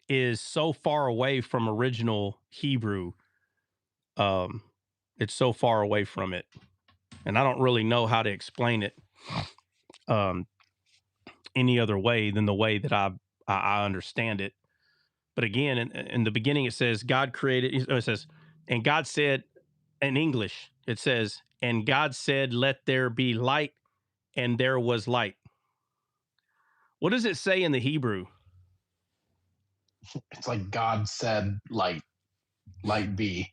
is so far away from original Hebrew. It's so far away from it. And I don't really know how to explain it any other way than the way that I understand it. But again, in the beginning, it says God created, it says, and God said, in English, it says, and God said, let there be light, and there was light. What does it say in the Hebrew?
It's like God said, light be.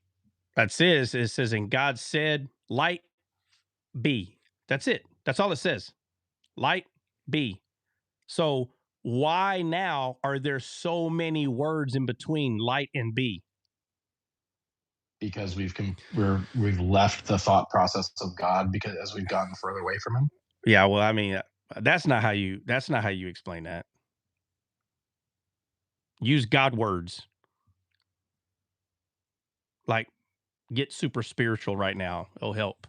It says, and God said, light be. That's it. That's all it says. Light be. So why now are there so many words in between light and be?
Because we've left the thought process of God because as we've gotten further away from him.
Yeah, well, I mean, that's not how you explain that. Use God words. Like, get super spiritual right now. It'll help.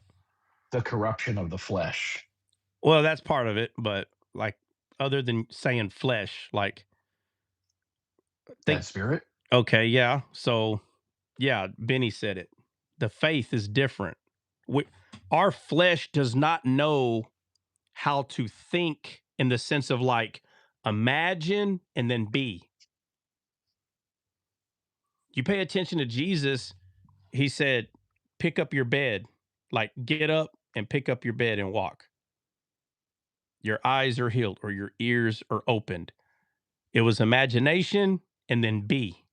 The corruption of the flesh.
Well, that's part of it, but like, other than saying flesh, like,
that spirit.
Okay, yeah. So, yeah, Benny said it. The faith is different. Our flesh does not know how to think in the sense of like imagine and then be. You pay attention to Jesus, he said, pick up your bed, like get up and pick up your bed and walk. Your eyes are healed or your ears are opened. It was imagination and then be.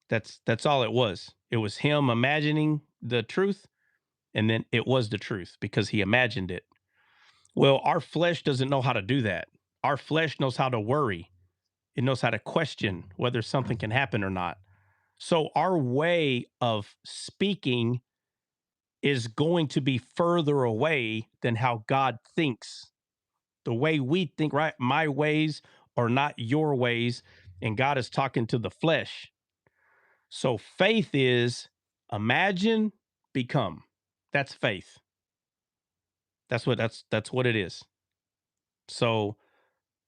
That's all it was. It was him imagining the truth, and then it was the truth because he imagined it. Well, our flesh doesn't know how to do that. Our flesh knows how to worry. It knows how to question whether something can happen or not. So our way of speaking is going to be further away than how God thinks. The way we think, right? My ways are not your ways, and God is talking to the flesh. So faith is imagine, become. That's faith. That's what it is. So,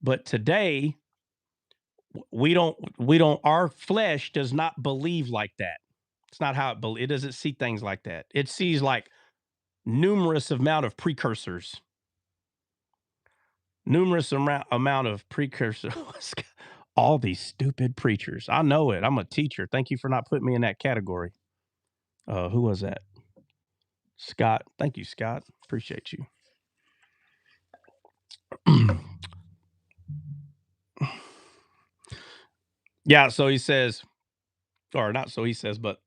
but today our flesh does not believe like that. It's not how it doesn't see things like that. It sees like numerous amount of precursors. All these stupid preachers. I know it. I'm a teacher. Thank you for not putting me in that category. Who was that? Scott. Thank you, Scott. Appreciate you. Yeah, so he says, or not so he says, but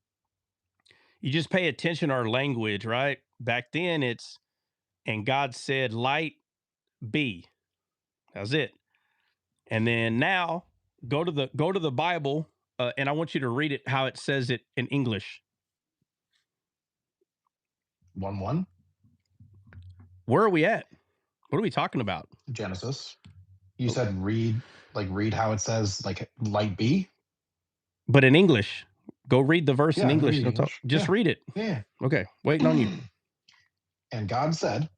you just pay attention to our language, right? Back then it's, and God said, light be. That's it. And then now go to the Bible, and I want you to read it how it says it in English.
1:1.
Where are we at? What are we talking about?
Genesis. You said read how it says like light be.
But in English. Go read the verse in English.
English.
Just read it.
Yeah.
Okay. Waiting on you.
And God said,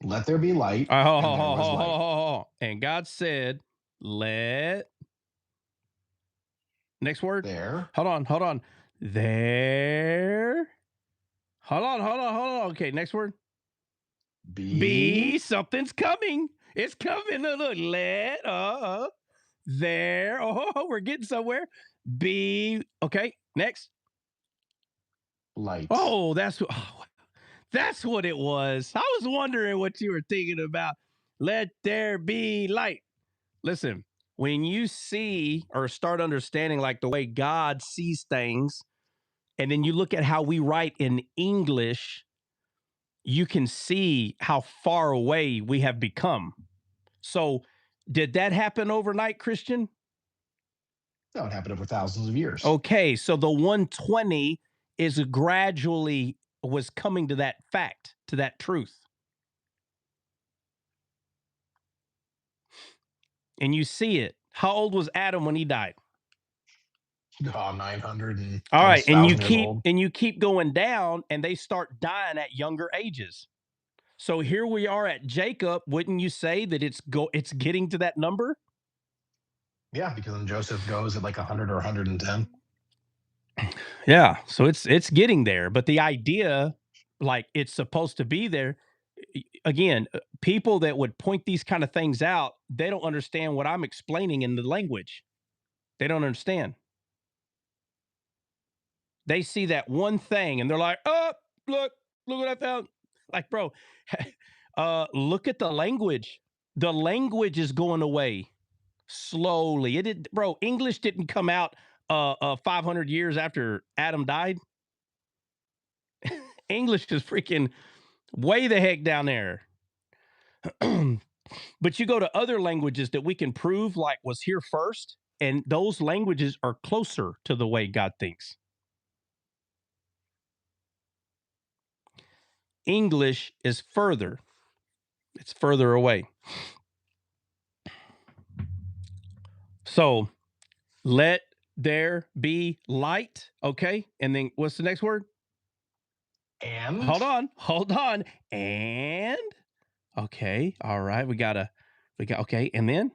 let there be light. And there was light.
And God said, let. Next word.
There.
Hold on. There. Hold on. Okay, next word. Be. Something's coming. It's coming. Look. Let. There. Oh, we're getting somewhere. Be. Okay, next.
Light.
Oh, that's what it was. I was wondering what you were thinking about. Let there be light. Listen, when you see or start understanding like the way God sees things, and then you look at how we write in English, you can see how far away we have become. So, did that happen overnight, Christian?
No, it happened over thousands of years.
Okay, so the 120 is gradually was coming to that fact, to that truth. And you see it. How old was Adam when he died?
900 and
all right, and you keep going down, and they start dying at younger ages. So here we are at Jacob. Wouldn't you say that it's getting to that number?
Yeah, because then Joseph goes at like 100 or 110.
Yeah, so it's getting there, but the idea, like it's supposed to be there. Again, people that would point these kind of things out, they don't understand what I'm explaining in the language. They don't understand. They see that one thing and they're like, "Oh, look what I found." Like, bro, look at the language. The language is going away slowly. Bro, English didn't come out 500 years after Adam died. English is freaking way the heck down there. But you go to other languages that we can prove like was here first, and those languages are closer to the way God thinks. English is further. It's further away. So, let there be light. Okay. And then what's the next word?
And
hold on. And okay. All right. We got okay. And then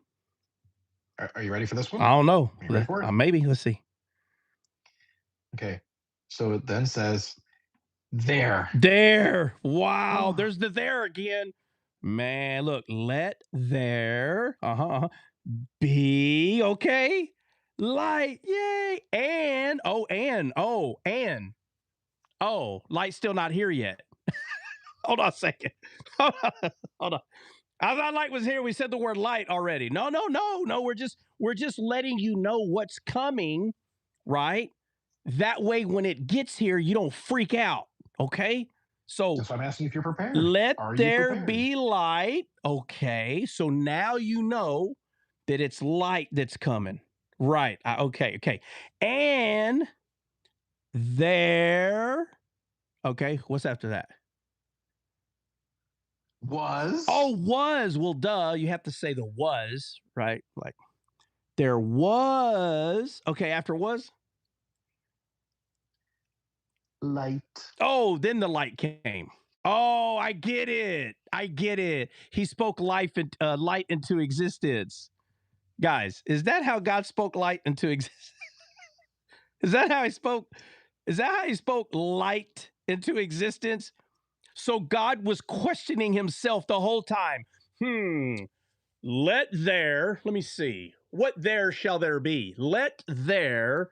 are you ready for this one?
I don't know.
Are you ready for it?
Maybe. Let's see.
Okay. So it then says there.
Wow. Oh. There's the there again. Man, look, let there be okay. Light. Yay. And light's still not here yet. Hold on a second. Hold on. I thought light was here. We said the word light already. No. We're just letting you know what's coming, right? That way, when it gets here, you don't freak out. Okay. So
that's why I'm asking if you're prepared.
Let there be light. Okay. So now you know that it's light that's coming. Right. Okay. And there. Okay. What's after that?
Was.
Oh, was. Well, duh. You have to say the was, right? Like there was. Okay. After was?
Light.
Oh, then the light came. Oh, I get it. He spoke light into existence. Guys, is that how God spoke light into existence? Is that how he spoke light into existence? So God was questioning himself the whole time. Let me see. What there shall there be? Let there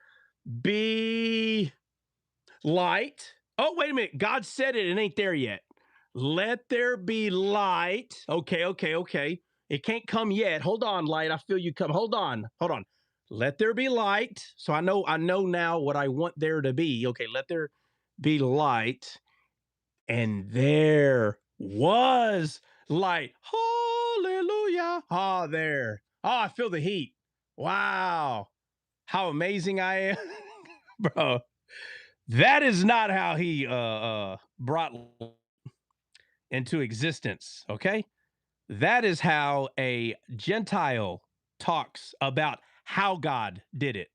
be light. Oh, wait a minute. God said it. It ain't there yet. Let there be light. Okay. It can't come yet. Hold on, light. I feel you come. Hold on. Let there be light. So I know now what I want there to be. Okay, let there be light. And there was light. Hallelujah. There. I feel the heat. Wow. How amazing I am. Bro. That is not how he brought into existence, okay? That is how a Gentile talks about how God did it.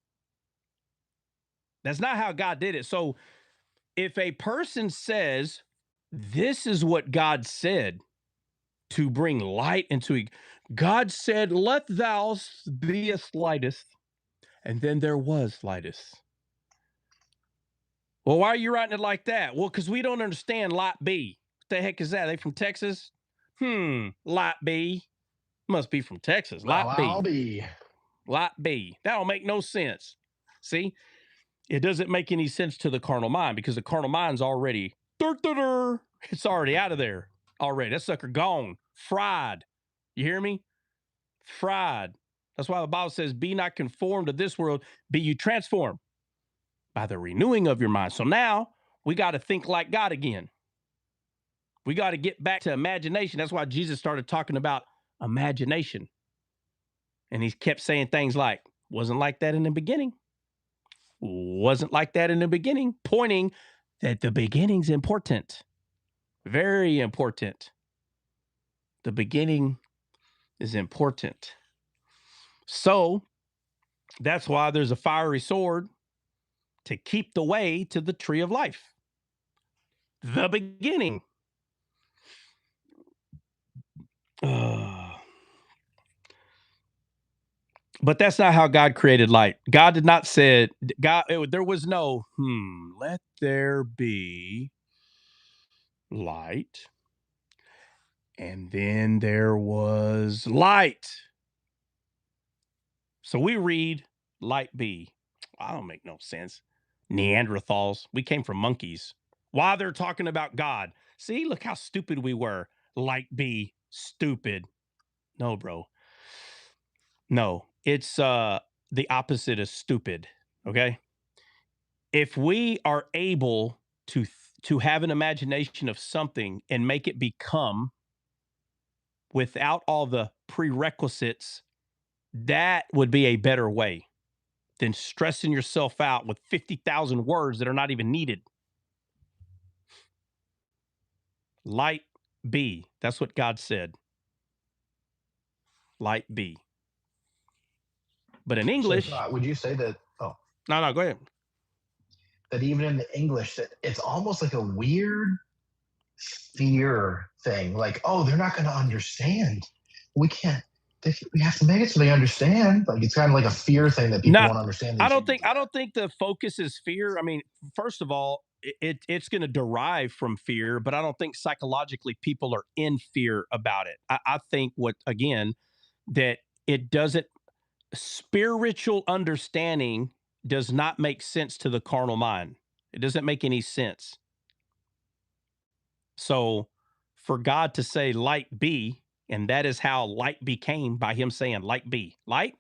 That's not how God did it. So if a person says This is what God said to bring light into it. God said, let thou be as lightest. And then there was lightest. Well, why are you writing it like that? Well, because we don't understand light B. What the heck is that? Are they from Texas? Light B. Must be from Texas. Light
Well,
B.
I'll be.
Light B. That don't make no sense. See? It doesn't make any sense to the carnal mind because the carnal mind's already, it's already out of there already. That sucker gone. Fried. You hear me? Fried. That's why the Bible says, be not conformed to this world, be you transformed by the renewing of your mind. So now we got to think like God again. We got to get back to imagination. That's why Jesus started talking about imagination. And he kept saying things like, wasn't like that in the beginning. Wasn't like that in the beginning, pointing that the beginning's important. Very important. The beginning is important. So that's why there's a fiery sword to keep the way to the tree of life. The beginning. But that's not how God created light. God did not say, there was no, let there be light. And then there was light. So we read light be. I don't make no sense. Neanderthals. We came from monkeys. While they're talking about God. See, look how stupid we were. Light be. Stupid. No, bro. No. It's the opposite of stupid. Okay? If we are able to have an imagination of something and make it become without all the prerequisites, that would be a better way than stressing yourself out with 50,000 words that are not even needed. Light be. That's what God said. Light be. But in English.
So, would you say that? Oh.
No, go ahead.
That even in the English, that it's almost like a weird fear thing. Like, oh, they're not going to understand. We can't. We have to make it so they understand. Like it's kind of like a fear thing that people won't understand.
I don't think the focus is fear. I mean, first of all, it's going to derive from fear, but I don't think psychologically people are in fear about it. I think that it doesn't. Spiritual understanding does not make sense to the carnal mind. It doesn't make any sense. So for God to say light be, and that is how light became by him saying light be. Light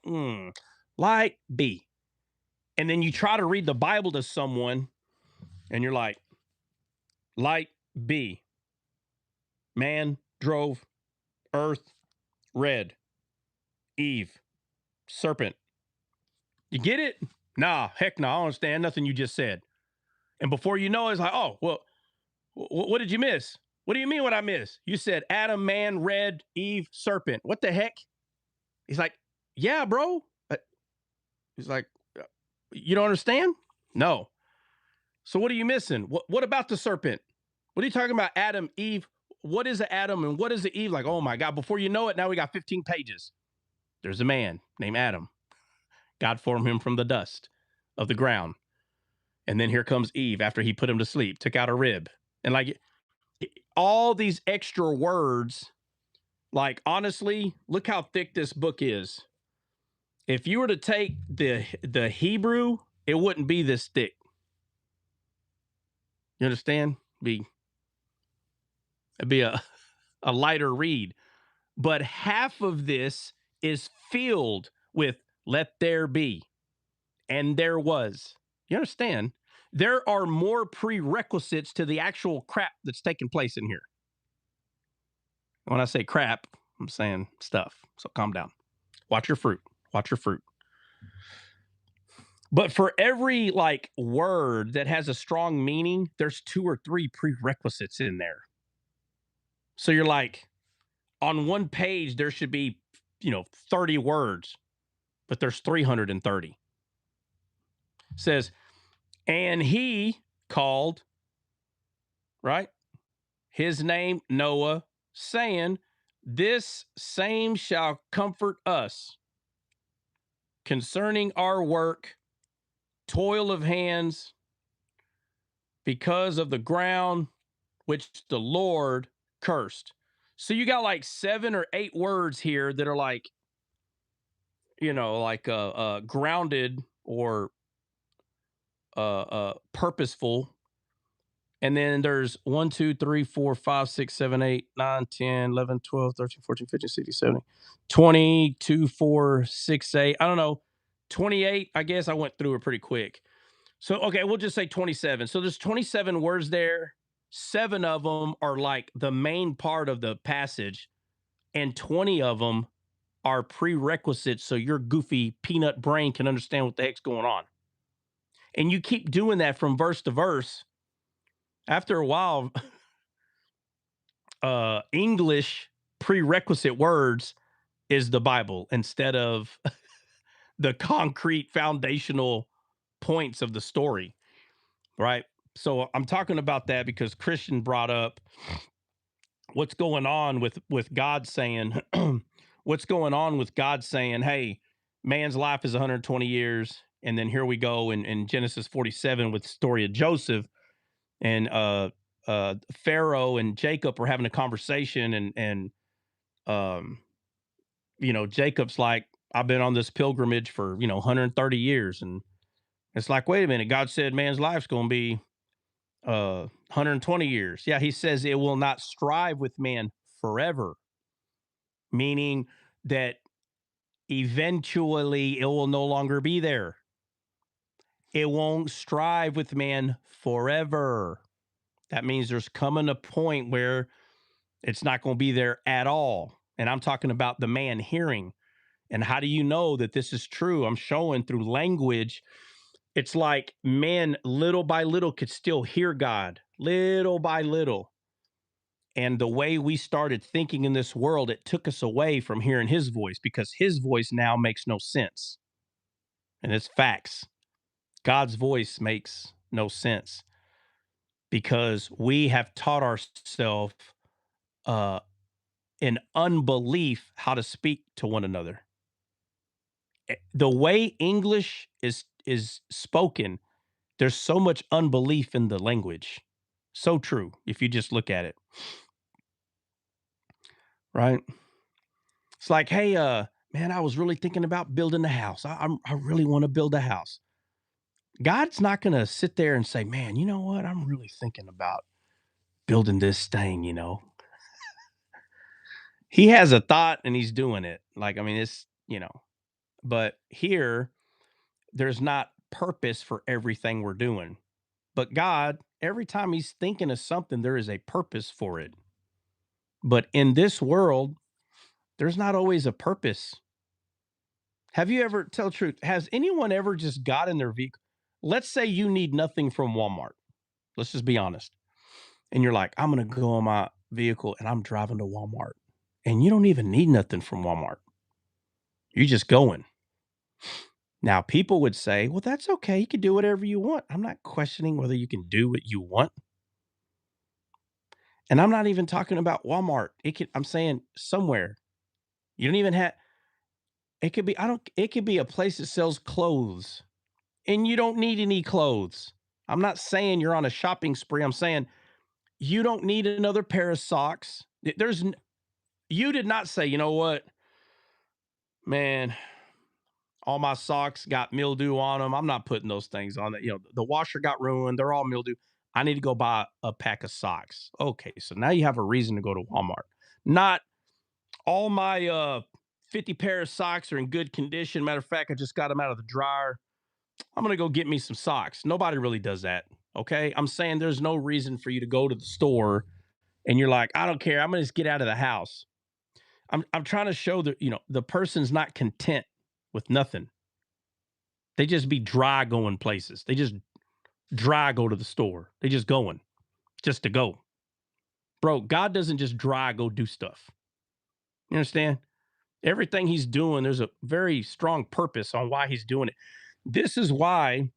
be. And then you try to read the Bible to someone and you're like, light be. Man drove, earth, red, Eve, serpent. You get it? Nah, heck no, I don't understand nothing you just said. And before you know it, it's like, oh, well, what did you miss? What do you mean what I missed? You said Adam, man, red, Eve, serpent. What the heck? He's like, yeah, bro. He's like, you don't understand? No. So what are you missing? What about the serpent? What are you talking about? Adam, Eve. What is an Adam and what is an Eve? Like, oh my God, before you know it, now we got 15 pages. There's a man named Adam. God formed him from the dust of the ground. And then here comes Eve after he put him to sleep, took out a rib. And like all these extra words, like honestly, look how thick this book is. If you were to take the Hebrew, it wouldn't be this thick. You understand? It'd be a lighter read. But half of this is filled with let there be. And there was. You understand? There are more prerequisites to the actual crap that's taking place in here. When I say crap, I'm saying stuff. So calm down. Watch your fruit. Watch your fruit. But for every like word that has a strong meaning, there's 2 or 3 prerequisites in there. So you're like, on one page, there should be, 30 words, but there's 330. It says, and he called, right? his name Noah, saying, this same shall comfort us concerning our work, toil of hands, because of the ground which the Lord cursed. So you got like 7 or 8 words here that are like, like grounded or purposeful. And then there's 1, 2, 3, 4, 5, 6, 7, 8, 9, 10, 11, 12, 13, 14, 15, 16, 17, 20, 2, 4, 6, 8. I don't know. 28, I guess I went through it pretty quick. So, okay, we'll just say 27. So there's 27 words there. 7 of them are like the main part of the passage, and 20 of them are prerequisites so your goofy peanut brain can understand what the heck's going on. And you keep doing that from verse to verse. After a while, English prerequisite words is the Bible instead of the concrete foundational points of the story, right? So I'm talking about that because Christian brought up what's going on with God saying, what's going on with God saying, hey, man's life is 120 years. And then here we go in Genesis 47 with the story of Joseph, and Pharaoh and Jacob are having a conversation, and Jacob's like, I've been on this pilgrimage for 130 years, and it's like, wait a minute, God said man's life's going to be 120 years. Yeah, he says it will not strive with man forever, meaning that eventually it will no longer be there. It won't strive with man forever. That means there's coming a point where it's not going to be there at all. And I'm talking about the man hearing. And how do you know that this is true? I'm showing through language. It's like man, little by little, could still hear God, little by little. And the way we started thinking in this world, it took us away from hearing his voice, because his voice now makes no sense. And it's facts. God's voice makes no sense because we have taught ourselves in unbelief how to speak to one another. The way English is spoken, there's so much unbelief in the language. So true if you just look at it. Right? It's like, hey, man, I was really thinking about building a house. I really want to build a house. God's not going to sit there and say, man, you know what? I'm really thinking about building this thing, He has a thought and he's doing it. Like, I mean, it's, but here there's not purpose for everything we're doing. But God, every time he's thinking of something, there is a purpose for it. But in this world, there's not always a purpose. Have you ever, tell the truth, has anyone ever just got in their vehicle? Let's say you need nothing from Walmart. Let's just be honest. And you're like, I'm going to go on my vehicle and I'm driving to Walmart. And you don't even need nothing from Walmart. You're just going. Now, people would say, well, that's okay. You can do whatever you want. I'm not questioning whether you can do what you want. And I'm not even talking about Walmart. I'm saying somewhere. You don't even have, it could be a place that sells clothes and you don't need any clothes. I'm not saying you're on a shopping spree. I'm saying you don't need another pair of socks. You did not say, you know what, man, all my socks got mildew on them. I'm not putting those things on. The washer got ruined. They're all mildew. I need to go buy a pack of socks. Okay, so now you have a reason to go to Walmart. Not all my 50 pair of socks are in good condition. Matter of fact, I just got them out of the dryer. I'm going to go get me some socks. Nobody really does that. Okay, I'm saying there's no reason for you to go to the store and you're like, I don't care. I'm going to just get out of the house. I'm trying to show that, the person's not content with nothing. They just be dry going places. They just dry go to the store. They just going just to go. Bro, God doesn't just dry go do stuff. You understand? Everything he's doing, there's a very strong purpose on why he's doing it. This is why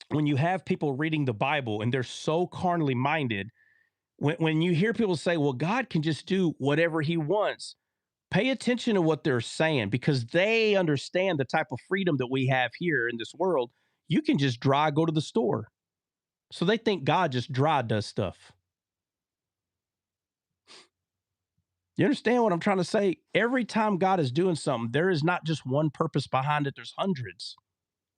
when you have people reading the Bible and they're so carnally minded, when you hear people say, well, God can just do whatever he wants, pay attention to what they're saying, because they understand the type of freedom that we have here in this world. You can just go to the store. So they think God just does stuff. You understand what I'm trying to say? Every time God is doing something, there is not just one purpose behind it. There's hundreds.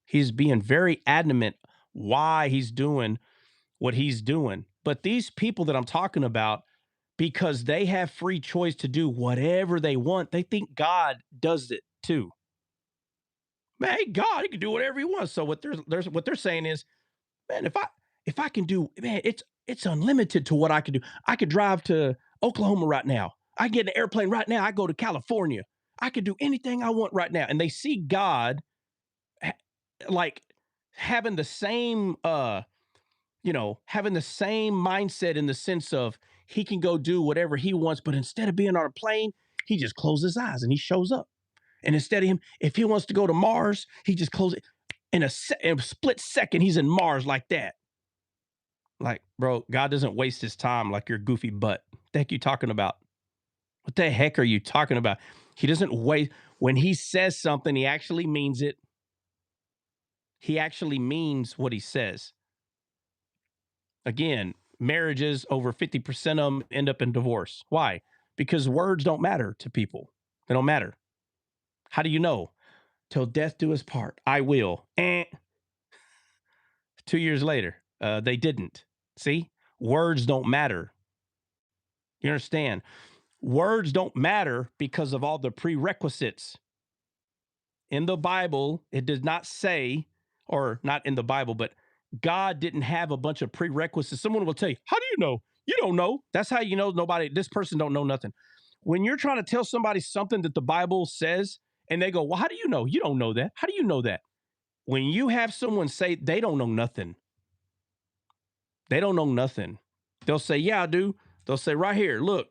He's being very adamant why he's doing what he's doing. But these people that I'm talking about, because they have free choice to do whatever they want, they think God does it too. Man, God, he can do whatever he wants. So what they're saying is, man, if I can do, man, it's unlimited to what I can do. I could drive to Oklahoma right now. I get in an airplane right now. I go to California. I could do anything I want right now. And they see God like having the same having the same mindset, in the sense of he can go do whatever he wants, but instead of being on a plane, he just closes his eyes and he shows up. And instead of him, if he wants to go to Mars, he just closes it. In a split second, he's in Mars like that. Like, bro, God doesn't waste his time like your goofy butt. What the heck are you talking about? What the heck are you talking about? He doesn't waste. When he says something, he actually means it. He actually means what he says. Again, marriages, over 50% of them end up in divorce. Why? Because words don't matter to people. They don't matter. How do you know? Till death do us part. I will. 2 years later, they didn't. See? Words don't matter. You understand? Words don't matter because of all the prerequisites. In the Bible, it does not say, or not in the Bible, but God didn't have a bunch of prerequisites. Someone will tell you, how do you know? You don't know. That's how you know this person don't know nothing. When you're trying to tell somebody something that the Bible says, and they go, well, how do you know? You don't know that. How do you know that? When you have someone say they don't know nothing, they don't know nothing. They'll say, yeah, I do. They'll say, right here, look,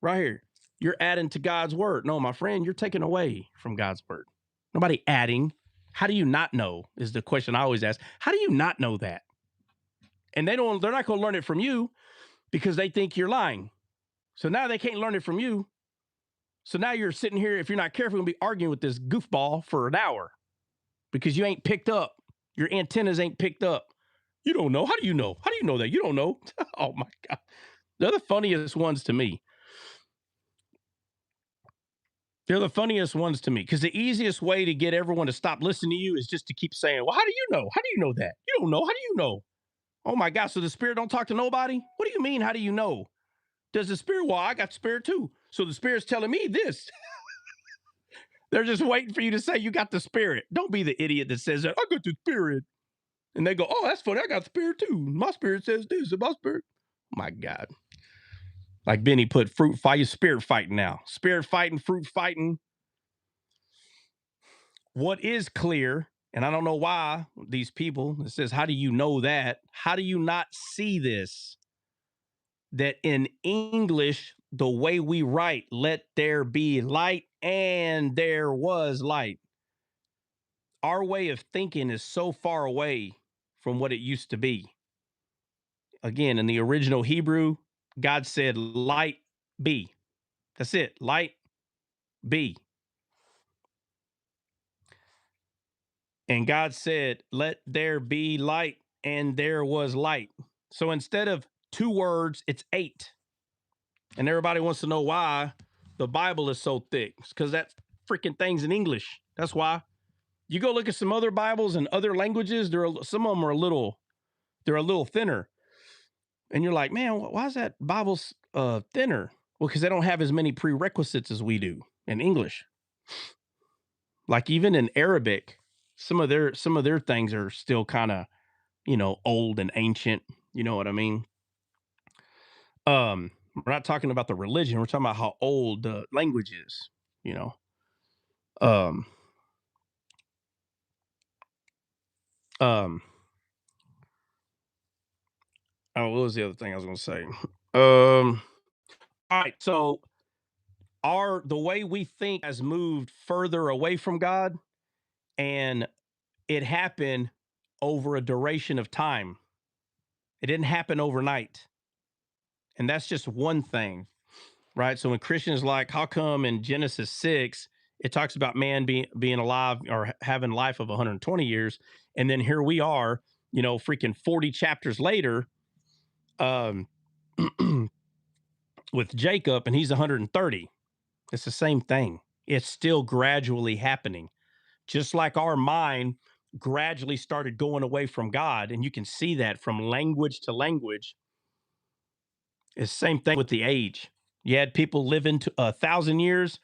right here. You're adding to God's word. No, my friend, you're taking away from God's word. Nobody adding. How do you not know is the question I always ask. How do you not know that? And they're not going to learn it from you because they think you're lying. So now they can't learn it from you. So now you're sitting here, if you're not careful, going to be arguing with this goofball for an hour because you ain't picked up. Your antennas ain't picked up. You don't know. How do you know? How do you know that? You don't know. Oh, my God. They're the funniest ones to me. They're the funniest ones to me because the easiest way to get everyone to stop listening to you is just to keep saying, well, how do you know? How do you know that? You don't know. How do you know? Oh, my God. So the spirit don't talk to nobody? What do you mean? How do you know? Does the spirit? Well, I got spirit too. So the spirit's telling me this. They're just waiting for you to say you got the spirit. Don't be the idiot that says that. I got the spirit. And they go, oh, that's funny. I got the spirit too. My spirit says this. My spirit. My God. Like Benny put, fruit fight, spirit fighting now. Spirit fighting, fruit fighting. What is clear, and I don't know why these people, it says, how do you know that? How do you not see this? That in English, the way we write, let there be light, and there was light. Our way of thinking is so far away from what it used to be. Again, in the original Hebrew, God said, light be. That's it. Light be. And God said, let there be light, and there was light. So instead of 2 words, it's 8. And everybody wants to know why the Bible is so thick. It's because that freaking thing's in English. That's why. You go look at some other Bibles in other languages, some of them are a little thinner. And you're like, man, why is that Bible thinner? Well, because they don't have as many prerequisites as we do in English. Like even in Arabic, some of their things are still kind of, old and ancient. You know what I mean? We're not talking about the religion. We're talking about how old the language is, you know? Um, um, oh, what was the other thing I was going to say? All right. So the way we think has moved further away from God, and it happened over a duration of time. It didn't happen overnight. And that's just one thing, right? So when Christians like, how come in Genesis 6, it talks about man being alive or having life of 120 years. And then here we are, freaking 40 chapters later, with Jacob, and he's 130. It's the same thing. It's still gradually happening. Just like our mind gradually started going away from God, and you can see that from language to language. It's the same thing with the age. You had people living to 1,000 years,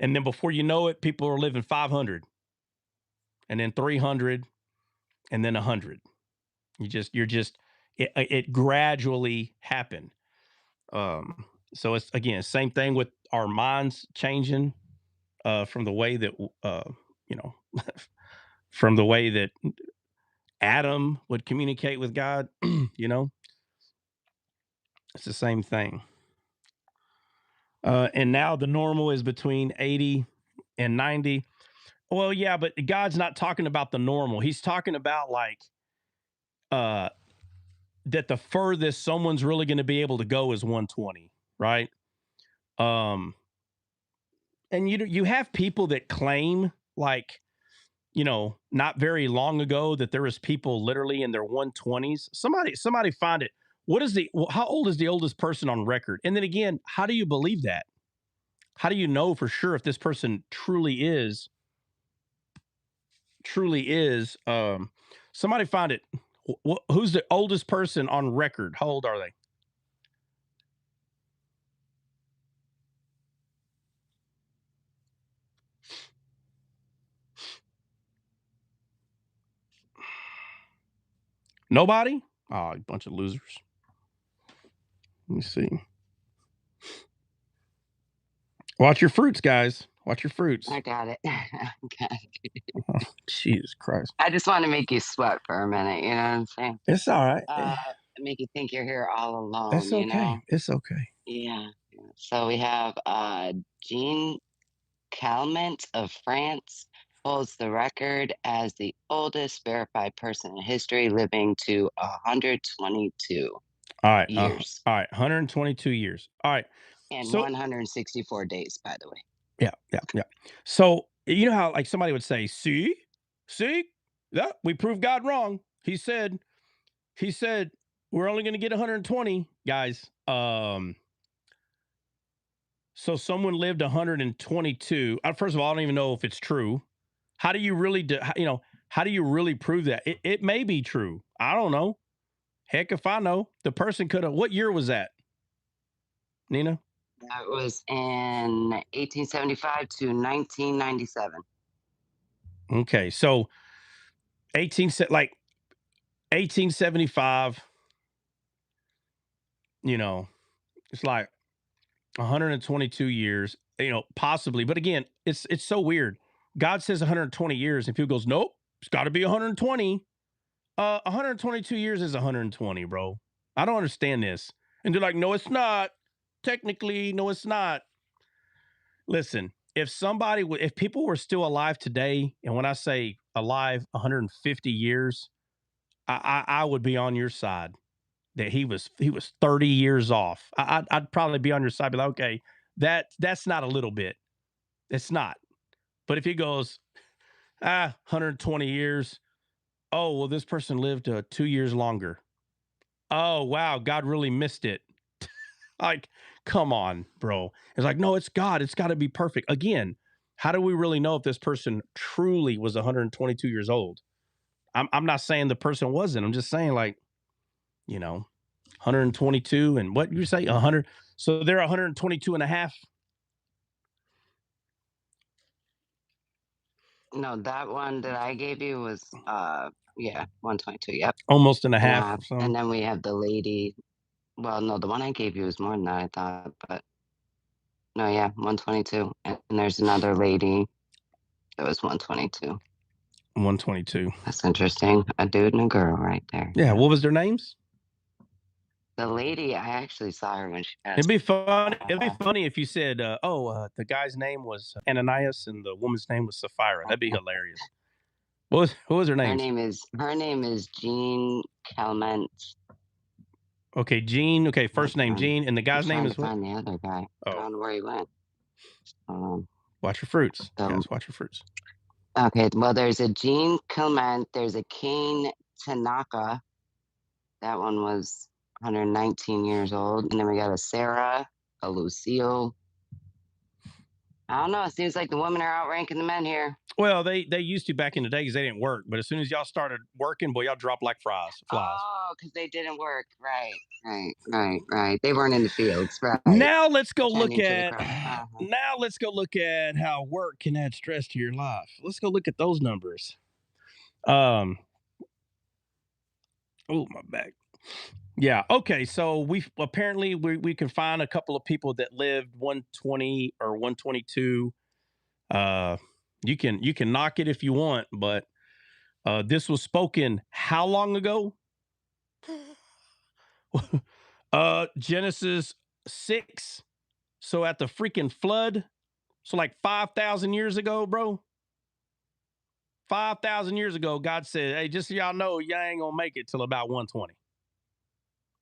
and then before you know it, people are living 500, and then 300, and then 100. It gradually happened. So it's, again, same thing with our minds changing from the way that from the way that Adam would communicate with God. It's the same thing. And now the normal is between 80 and 90. Well, yeah, but God's not talking about the normal. He's talking about like that the furthest someone's really going to be able to go is 120, right? And you have people that claim, like, not very long ago, that there was people literally in their 120s. Somebody find it. How old is the oldest person on record? And then again, how do you believe that? How do you know for sure if this person truly is? Somebody find it. Who's the oldest person on record? How old are they? Nobody? Oh, a bunch of losers. Let me see. Watch your fruits, guys. Watch your fruits.
I got it.
Oh, Jesus Christ.
I just want to make you sweat for a minute. You know what I'm saying?
It's all right.
Make you think you're here all alone.
It's okay. It's okay.
Yeah. So we have Jean Calment of France holds the record as the oldest verified person in history, living to 122 years.
All right. 122 years. All right.
And 164 days, by the way.
Yeah. So, you know how, like, somebody would say, see, yeah, we proved God wrong. He said, we're only going to get 120 guys. So someone lived 122. First of all, I don't even know if it's true. How do you really how do you really prove that? It may be true. I don't know. Heck, if I know. The person could have. What year was that, Nina?
That was in 1875 to 1997.
Okay, so 1875. It's like 122 years. Possibly, but again, it's so weird. God says 120 years, and people goes, nope, it's got to be 120. 122 years is 120, bro. I don't understand this. And they're like, no, it's not. Technically, no, it's not. Listen, if people were still alive today, and when I say alive 150 years, I would be on your side. That he was 30 years off. I'd probably be on your side, be like, okay, that's not a little bit. It's not. But if he goes, 120 years, oh, well, this person lived 2 years longer. Oh, wow, God really missed it. Like, come on, bro. It's like, no, it's God. It's got to be perfect. Again, how do we really know if this person truly was 122 years old? I'm not saying the person wasn't. I'm just saying, like, 122 and what you say, 100. So they're 122 and a half.
No, that one that I gave you was 122. Yep.
Almost and a half.
And then we have the lady. Well, no, the one I gave you was more than that, I thought, but no, yeah, 122. And there's another lady that was 122.
122.
That's interesting. A dude and a girl right there.
Yeah. What was their names?
The lady, I actually saw her when she passed.
It'd be funny if you said, the guy's name was Ananias and the woman's name was Sapphira. That'd be hilarious. What was her name?
Her name is Jean Calment.
Okay, Gene. Okay, first name Gene, and the guy's name is what?
Find the other guy. I don't know where he went.
Watch your fruits.
The-
Guys, watch your fruits.
Okay, well, there's a Gene Clement. There's a Kane Tanaka. That one was 119 years old. And then we got a Sarah, a Lucille. I don't know. It seems like the women are outranking the men here.
Well, they used to back in the day because they didn't work. But as soon as y'all started working, boy, y'all dropped like flies.
Oh, because they didn't work. Right. They weren't in the fields. Right.
Now let's go look
Tending to the
at.
crop.
Now let's go look at how work can add stress to your life. Let's go look at those numbers. Oh, my back. Yeah. Okay. So we apparently can find a couple of people that lived 120 or 122. You can knock it if you want, but this was spoken how long ago? Genesis 6. So at the freaking flood. So like 5,000 years ago, bro. 5,000 years ago, God said, "Hey, just so y'all know, y'all ain't gonna make it till about 120."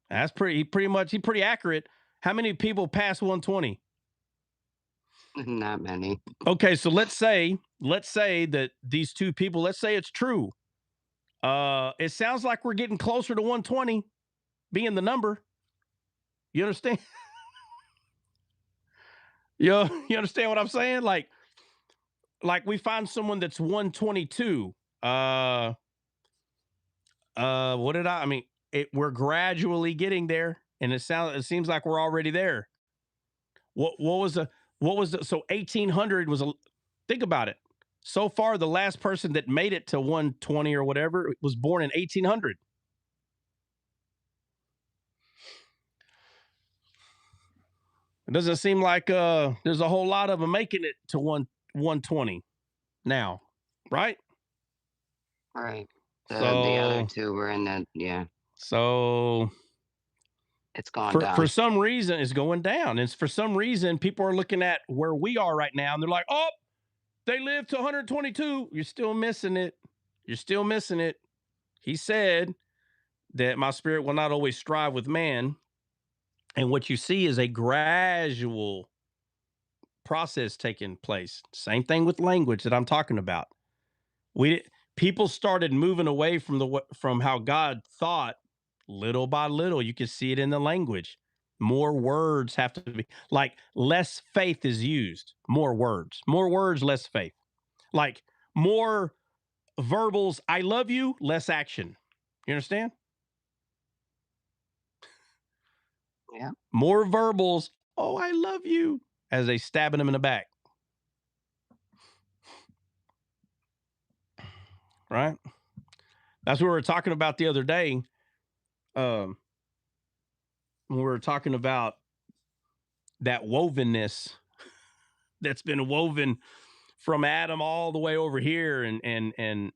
That's pretty accurate. How many people pass 120?
Not many.
Okay, so let's say that these two people, let's say it's true. It sounds like we're getting closer to 120 being the number. You understand? you understand what I'm saying? Like we find someone that's 122. What did I mean? We're gradually getting there, and it seems like we're already there. What was the so 1800 was think about it. So far, the last person that made it to 120 or whatever was born in 1800. It doesn't seem like there's a whole lot of them making it to 120 now, right?
Right. The
So
other two were in the
so
it's gone down.
For some reason, it's going down. And for some reason, people are looking at where we are right now, and they're like, "Oh, they lived to 122. You're still missing it. You're still missing it." He said that my spirit will not always strive with man. And what you see is a gradual process taking place. Same thing with language that I'm talking about. People started moving away from how God thought little by little. You can see it in the language. More words have to be like less faith is used. More words, less faith. Like more verbals, I love you, less action. You understand?
Yeah.
More verbals, oh, I love you, as they stabbing him in the back. Right? That's what we were talking about the other day. When we were talking about that wovenness that's been woven from Adam all the way over here, and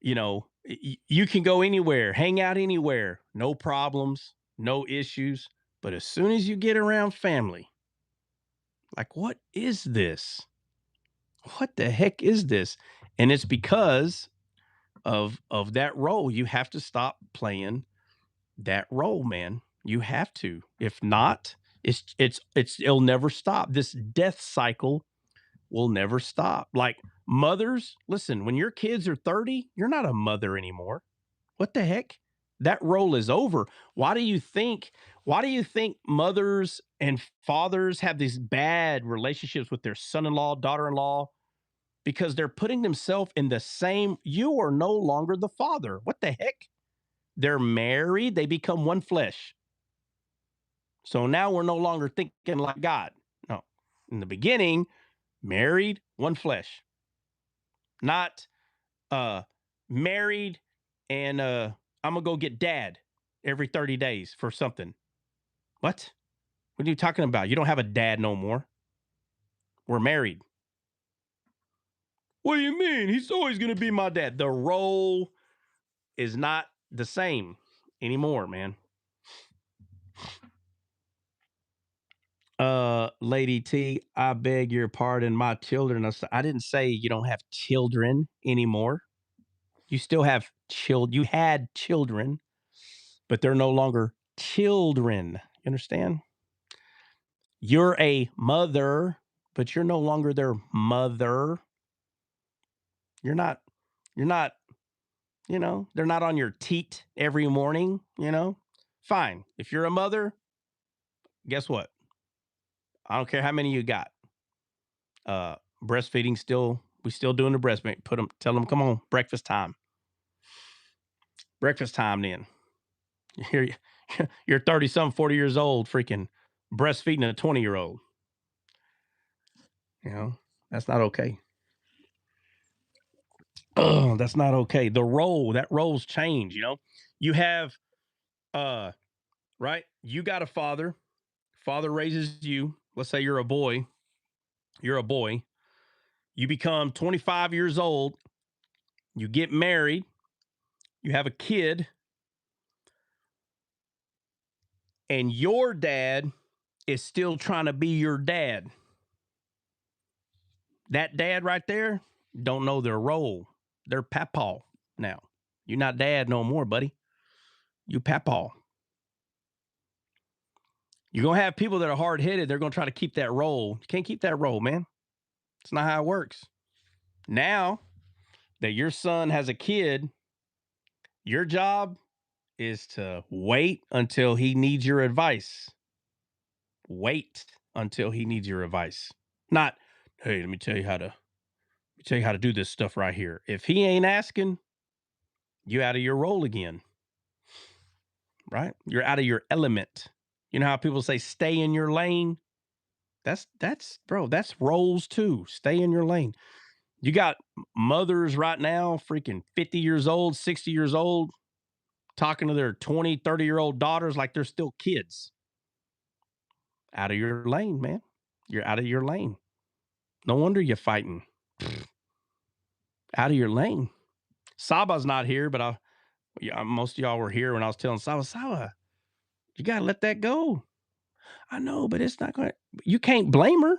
you can go anywhere, hang out anywhere, no problems, no issues. But as soon as you get around family, like, what is this? What the heck is this? And it's because of that role. You have to stop playing that role, man. You have to. If not, it'll never stop. This death cycle will never stop. Like mothers, listen, when your kids are 30, you're not a mother anymore. What the heck? That role is over. Why do you think mothers and fathers have these bad relationships with their son-in-law, daughter-in-law? Because they're putting themselves in the same, you are no longer the father. What the heck? They're married, they become one flesh. So now we're no longer thinking like God. No. In the beginning, married, one flesh. Not married and I'm gonna go get dad every 30 days for something. What? What are you talking about? You don't have a dad no more. We're married. What do you mean? He's always gonna be my dad. The role is not the same anymore, man. Lady T, I beg your pardon. My children. I didn't say you don't have children anymore. You still have children. You had children, but they're no longer children. You understand? You're a mother, but you're no longer their mother. You're not, they're not on your teat every morning, Fine. If you're a mother, guess what? I don't care how many you got. Breastfeeding we still doing the breastfeeding. Tell them, come on, breakfast time. Breakfast time then. You're 30-something, 40 years old, freaking breastfeeding a 20-year-old. That's not okay. Oh, that's not okay. That roles change, You have, right? You got a father. Father raises you. Let's say you're a boy. You're a boy. You become 25 years old. You get married. You have a kid. And your dad is still trying to be your dad. That dad right there don't know their role. They're papaw now. You're not dad no more, buddy. You papaw. You're going to have people that are hard-headed. They're going to try to keep that role. You can't keep that role, man. It's not how it works. Now that your son has a kid, your job is to wait until he needs your advice. Wait until he needs your advice. Not, hey, let me tell you how to do this stuff right here. If he ain't asking, you out of your role again. Right? You're out of your element. You know how people say stay in your lane? That's roles too. Stay in your lane. You got mothers right now, freaking 50 years old, 60 years old, talking to their 20, 30-year-old daughters like they're still kids. Out of your lane, man. You're out of your lane. No wonder you're fighting. Out of your lane. Saba's not here, but most of y'all were here when I was telling Saba, you got to let that go. I know, but it's not going to, you can't blame her.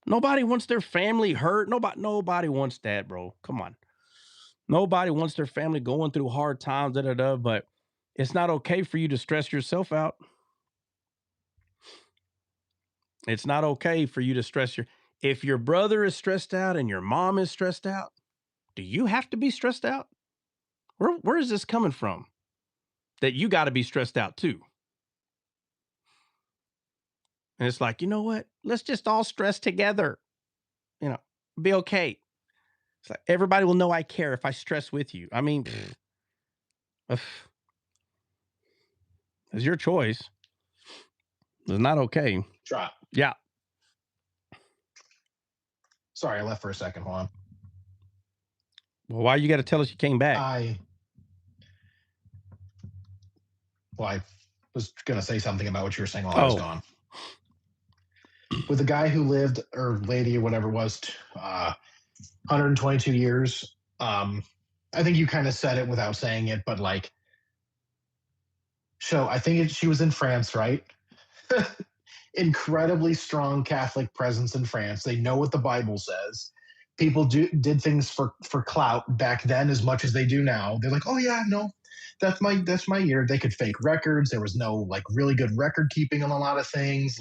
Nobody wants their family hurt. Nobody wants that, bro. Come on. Nobody wants their family going through hard times, but it's not okay for you to stress yourself out. It's not okay for you to stress if your brother is stressed out and your mom is stressed out, do you have to be stressed out? Where is this coming from? That you got to be stressed out too. And it's like, you know what? Let's just all stress together. Be okay. It's like everybody will know I care if I stress with you. I mean, it's your choice. It's not okay.
Drop.
Yeah.
Sorry, I left for a second. Hold on.
Well, why you got to tell us you came back?
I was going to say something about what you were saying while I was gone. With a guy who lived, or lady, or whatever it was, 122 years. I think you kind of said it without saying it, but so I think she was in France, right? Incredibly strong Catholic presence in France. They know what the Bible says. People did things for clout back then as much as they do now. They're like, oh yeah, no, that's my year. They could fake records. There was no really good record keeping on a lot of things.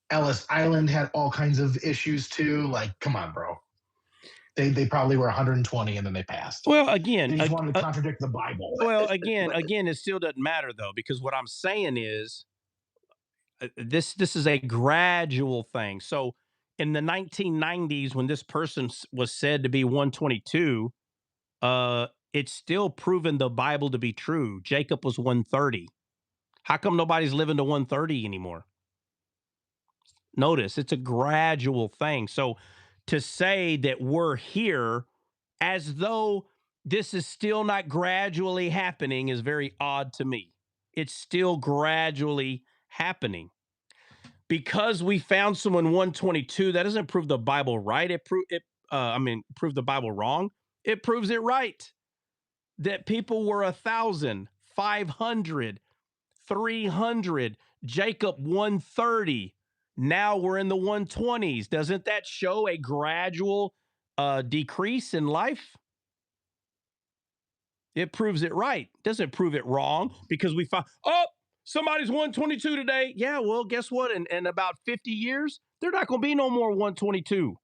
Ellis Island had all kinds of issues too. Come on, bro. They probably were 120 and then they passed.
Well, again,
they just wanted to contradict the Bible.
Well, again, it still doesn't matter though, because what I'm saying is this is a gradual thing. So in the 1990s, when this person was said to be 122, it's still proven the Bible to be true. Jacob was 130. How come nobody's living to 130 anymore? Notice it's a gradual thing. So to say that we're here as though this is still not gradually happening is very odd to me. It's still gradually happening. Because we found someone 122, that doesn't prove the Bible right. Prove the Bible wrong. It proves it right. That people were 1,000, 500, 300, Jacob 130. Now we're in the 120s. Doesn't that show a gradual decrease in life? It proves it right. Doesn't prove it wrong because we found, somebody's 122 today. Yeah, well, guess what? In about 50 years, they're not going to be no more 122.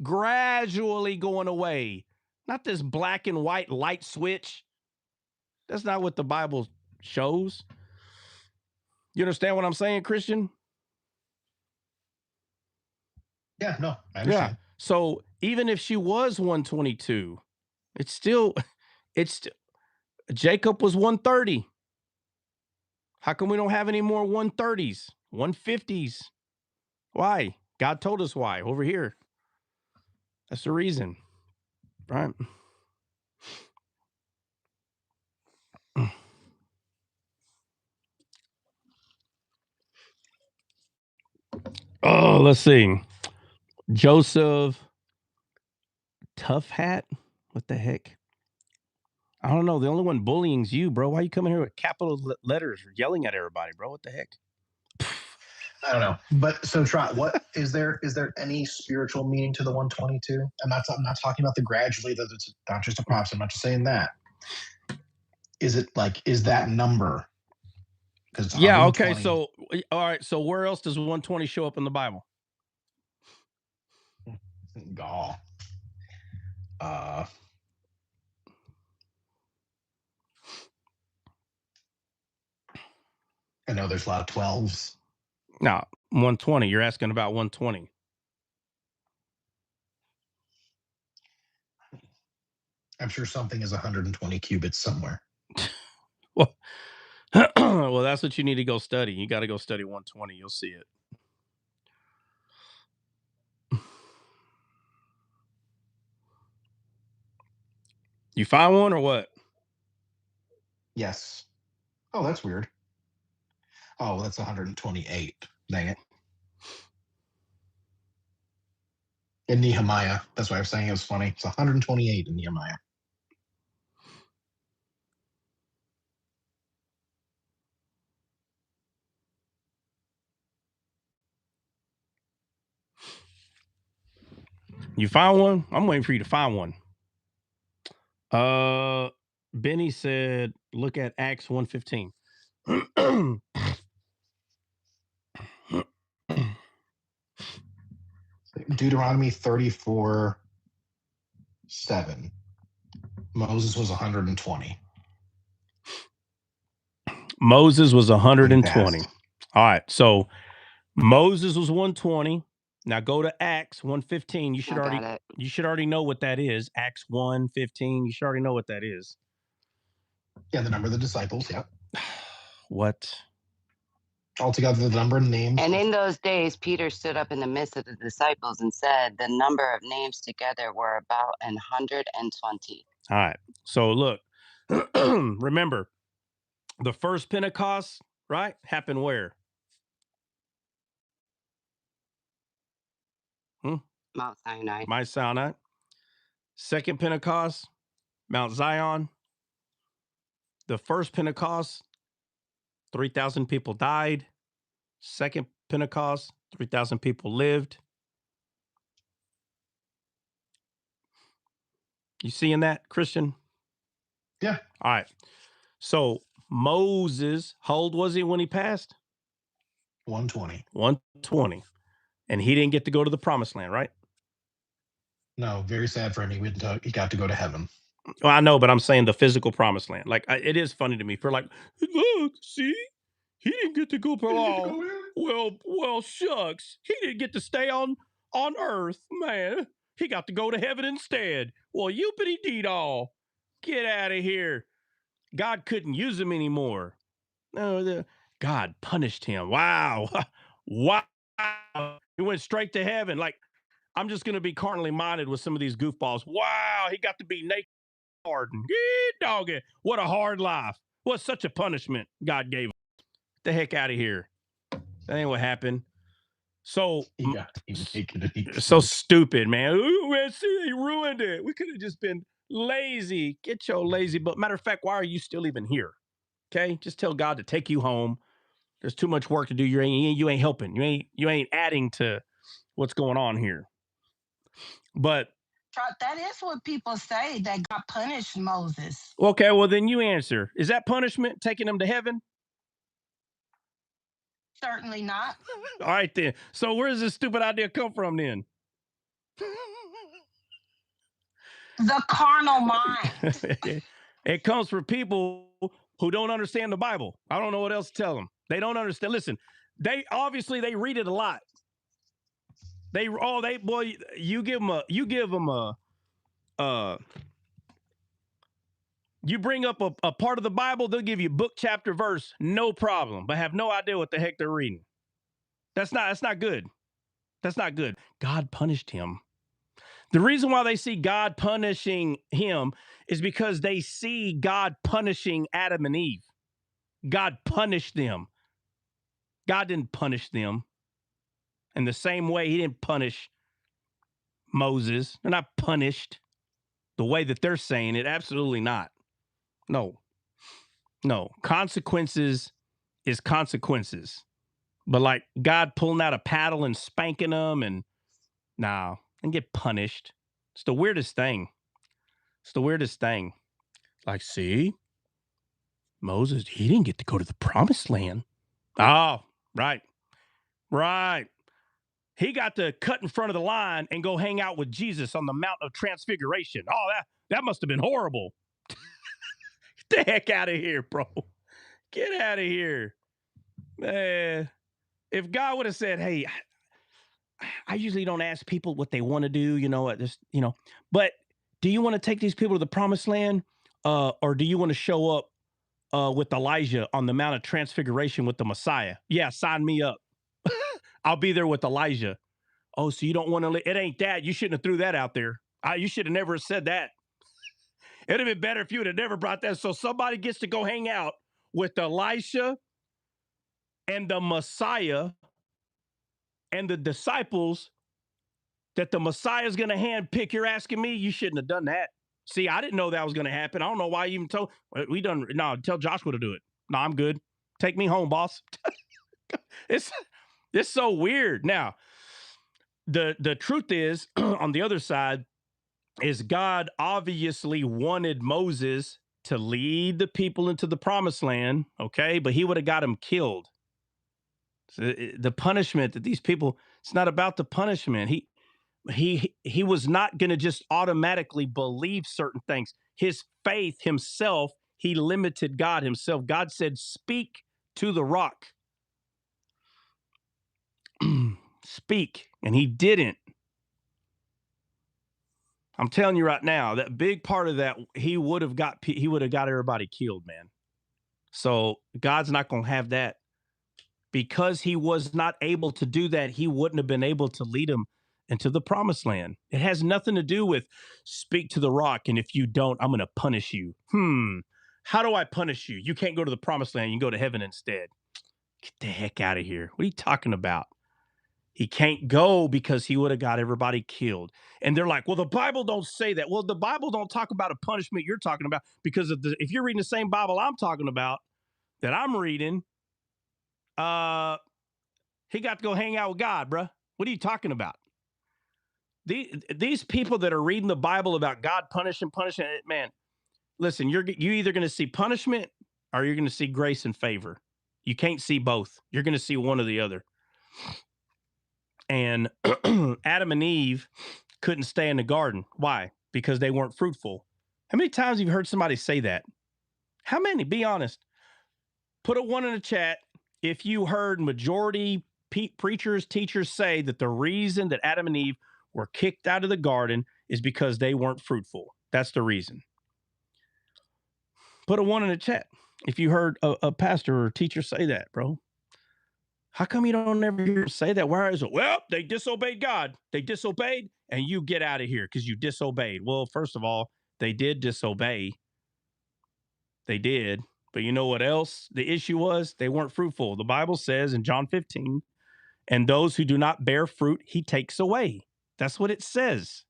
Gradually going away. Not this black and white light switch. That's not what the Bible shows. You understand what I'm saying, Christian?
Yeah, no, I understand.
Yeah. So even if she was 122, it's Jacob was 130. How come we don't have any more 130s, 150s? Why? God told us why over here. That's the reason, right? Oh, let's see. Joseph Tough Hat. What the heck? I don't know. The only one bullying's you, bro. Why are you coming here with capital letters yelling at everybody, bro? What the heck?
I don't know. But so Trot, what is there any spiritual meaning to the 122? I'm not talking about the gradually, that it's not just a props. I'm not just saying that. Is it like, is that number? Because
yeah, okay. So all right. So where else does 120 show up in the Bible?
Gaul. I know there's a lot of 12s.
No, 120. You're asking about 120.
I'm sure something is 120 cubits somewhere.
Well, well, that's what you need to go study. You got to go study 120. You'll see it. You find one or what?
Yes. Oh, that's weird. Oh, that's 128. Dang it. In Nehemiah. That's why I was saying it was funny. It's 128 in Nehemiah.
You find one? I'm waiting for you to find one. Benny said, look at Acts 1:15.
Deuteronomy 34:7. Moses was 120.
Moses was 120. All right. So Moses was 120. Now go to Acts 1:15. You should already know what that is. Acts 1:15. You should already know what that is.
Yeah, the number of the disciples. Yep.
What?
Altogether, the number of names.
And in those days, Peter stood up in the midst of the disciples and said, the number of names together were about 120.
All right. So look, remember, the first Pentecost, right, happened where?
Mount Sinai.
Mount Sinai. Second Pentecost, Mount Zion. The first Pentecost, 3,000 people died. Second Pentecost, 3,000 people lived. You seeing that, Christian?
Yeah.
All right. So Moses, how old was he when he passed?
120.
120. And he didn't get to go to the promised land, right?
No, very sad for him. He got to go to heaven.
Well, I know, but I'm saying the physical promised land. Like, it is funny to me. For like, look, see, he didn't get to go. Well, shucks, he didn't get to stay on Earth, man. He got to go to heaven instead. Well, youpity dee all. Get out of here. God couldn't use him anymore. No, God punished him. Wow, wow. He went straight to heaven. Like, I'm just gonna be carnally minded with some of these goofballs. Wow, he got to be naked. Doggy. What a hard life. What such a punishment God gave him. Get the heck out of here. That ain't what happened. So
he got to be naked.
So stupid, man. Ooh, man, see, he ruined it. We could have just been lazy. Get your lazy butt. Matter of fact, why are you still even here? Okay, just tell God to take you home. There's too much work to do. You ain't helping. You ain't adding to what's going on here. But
that is what people say, that God punished Moses.
Okay, well then you answer. Is that punishment taking him to heaven?
Certainly not.
All right, then. So where does this stupid idea come from then?
The carnal mind.
It comes from people who don't understand the Bible. I don't know what else to tell them. They don't understand. Listen, they read it a lot. You give them you bring up a part of the Bible, they'll give you book, chapter, verse, no problem, but have no idea what the heck they're reading. That's not good. That's not good. God punished him. The reason why they see God punishing him is because they see God punishing Adam and Eve. God punished them. God didn't punish them. In the same way, he didn't punish Moses. They're not punished the way that they're saying it. Absolutely not. No. Consequences is consequences. But like God pulling out a paddle and spanking them and get punished. It's the weirdest thing. Like, see, Moses, he didn't get to go to the promised land. Oh, right. He got to cut in front of the line and go hang out with Jesus on the Mount of Transfiguration. Oh, that must have been horrible. Get the heck out of here, bro. Get out of here. Man, if God would have said, hey, I usually don't ask people what they want to do, but do you want to take these people to the promised land? Or do you want to show up with Elijah on the Mount of Transfiguration with the Messiah? Yeah, sign me up. I'll be there with Elijah. Oh, so you don't want to? It ain't that. You shouldn't have threw that out there. You should have never said that. It'd have been better if you would have never brought that. So somebody gets to go hang out with Elisha and the Messiah and the disciples that the Messiah is going to handpick. You're asking me? You shouldn't have done that. See, I didn't know that was going to happen. I don't know why you even told. Tell Joshua to do it. No, I'm good. Take me home, boss. It's so weird. Now, the truth is, on the other side, is God obviously wanted Moses to lead the people into the promised land, okay? But he would have got him killed. So the punishment that these people, it's not about the punishment. He was not going to just automatically believe certain things. His faith himself, he limited God himself. God said, speak to the rock. Speak. And he didn't. I'm telling you right now, that big part of that, he would have got everybody killed, man. So God's not going to have that. Because he was not able to do that, he wouldn't have been able to lead him into the promised land. It has nothing to do with speak to the rock, and if you don't, I'm going to punish you. How do I punish you? You can't go to the promised land. You can go to heaven instead. Get the heck out of here. What are you talking about? He can't go because he would have got everybody killed. And they're like, well, the Bible don't say that. Well, the Bible don't talk about a punishment you're talking about, because if you're reading the same Bible I'm talking about, that I'm reading, he got to go hang out with God, bruh. What are you talking about? These people that are reading the Bible about God punishing, man, listen, you're either going to see punishment or you're going to see grace and favor. You can't see both. You're going to see one or the other. And Adam and Eve couldn't stay in the garden. Why? Because they weren't fruitful. How many times have you heard somebody say that? How many? Be honest. Put a 1 in the chat if you heard majority preachers, teachers say that the reason that Adam and Eve were kicked out of the garden is because they weren't fruitful. That's the reason. Put a 1 in the chat if you heard a pastor or a teacher say that, bro. How come you don't ever hear them say that? Why is it? Well, they disobeyed God. They disobeyed, and you get out of here because you disobeyed. Well, first of all, they did disobey. They did. But you know what else? The issue was they weren't fruitful. The Bible says in John 15, and those who do not bear fruit, he takes away. That's what it says.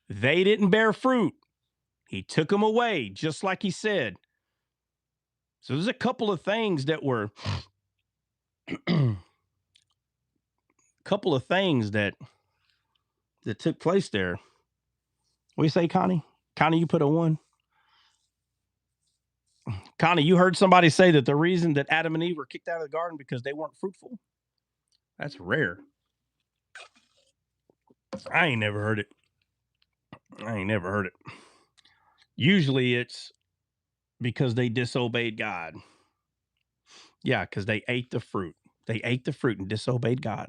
They didn't bear fruit. He took them away, just like he said. So there's a couple of things that were that took place there. What do you say, Connie? Connie, you put a 1. Connie, you heard somebody say that the reason that Adam and Eve were kicked out of the garden because they weren't fruitful? That's rare. I ain't never heard it. Usually it's because they disobeyed God. Yeah, because they ate the fruit. They ate the fruit and disobeyed God.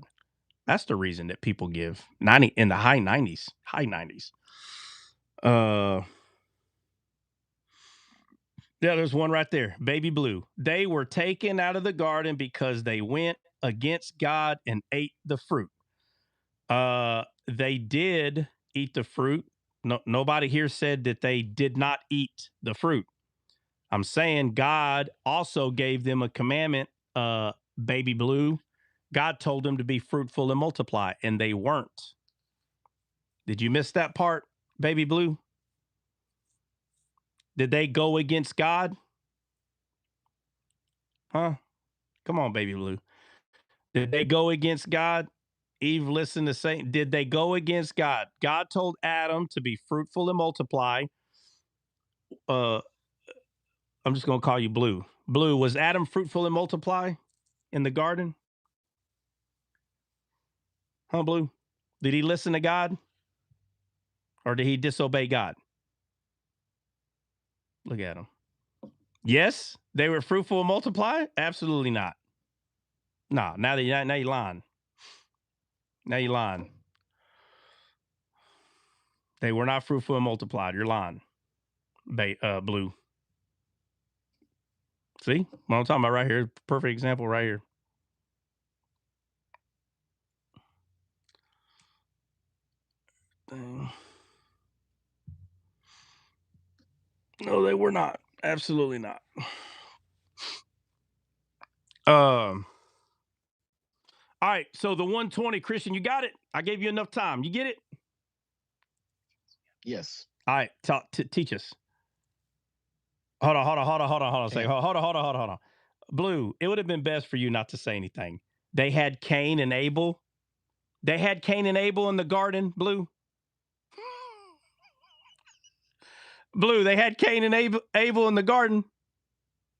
That's the reason that people give 90 in the high 90s. Yeah, there's one right there. Baby Blue. They were taken out of the garden because they went against God and ate the fruit. They did eat the fruit. No, nobody here said that they did not eat the fruit. I'm saying God also gave them a commandment, Baby Blue. God told them to be fruitful and multiply, and they weren't. Did you miss that part, Baby Blue? Did they go against God? Huh? Come on, Baby Blue. Did they go against God? Eve listened to Satan. Did they go against God? God told Adam to be fruitful and multiply. I'm just going to call you Blue. Blue, was Adam fruitful and multiply in the garden? Huh, Blue? Did he listen to God? Or did he disobey God? Look at him. Yes, they were fruitful and multiply? Absolutely not. No, now you're lying. Now you're lying. They were not fruitful and multiplied. You're lying. Blue. See what I'm talking about right here? Perfect example right here. No, they were not. Absolutely not. All right. So the 120, Christian, you got it. I gave you enough time. You get it?
Yes.
All right. Teach us. Hold on.
Okay.
Hold on. Blue, it would have been best for you not to say anything. They had Cain and Abel. They had Cain and Abel in the garden, Blue. Blue, they had Cain and Abel in the garden.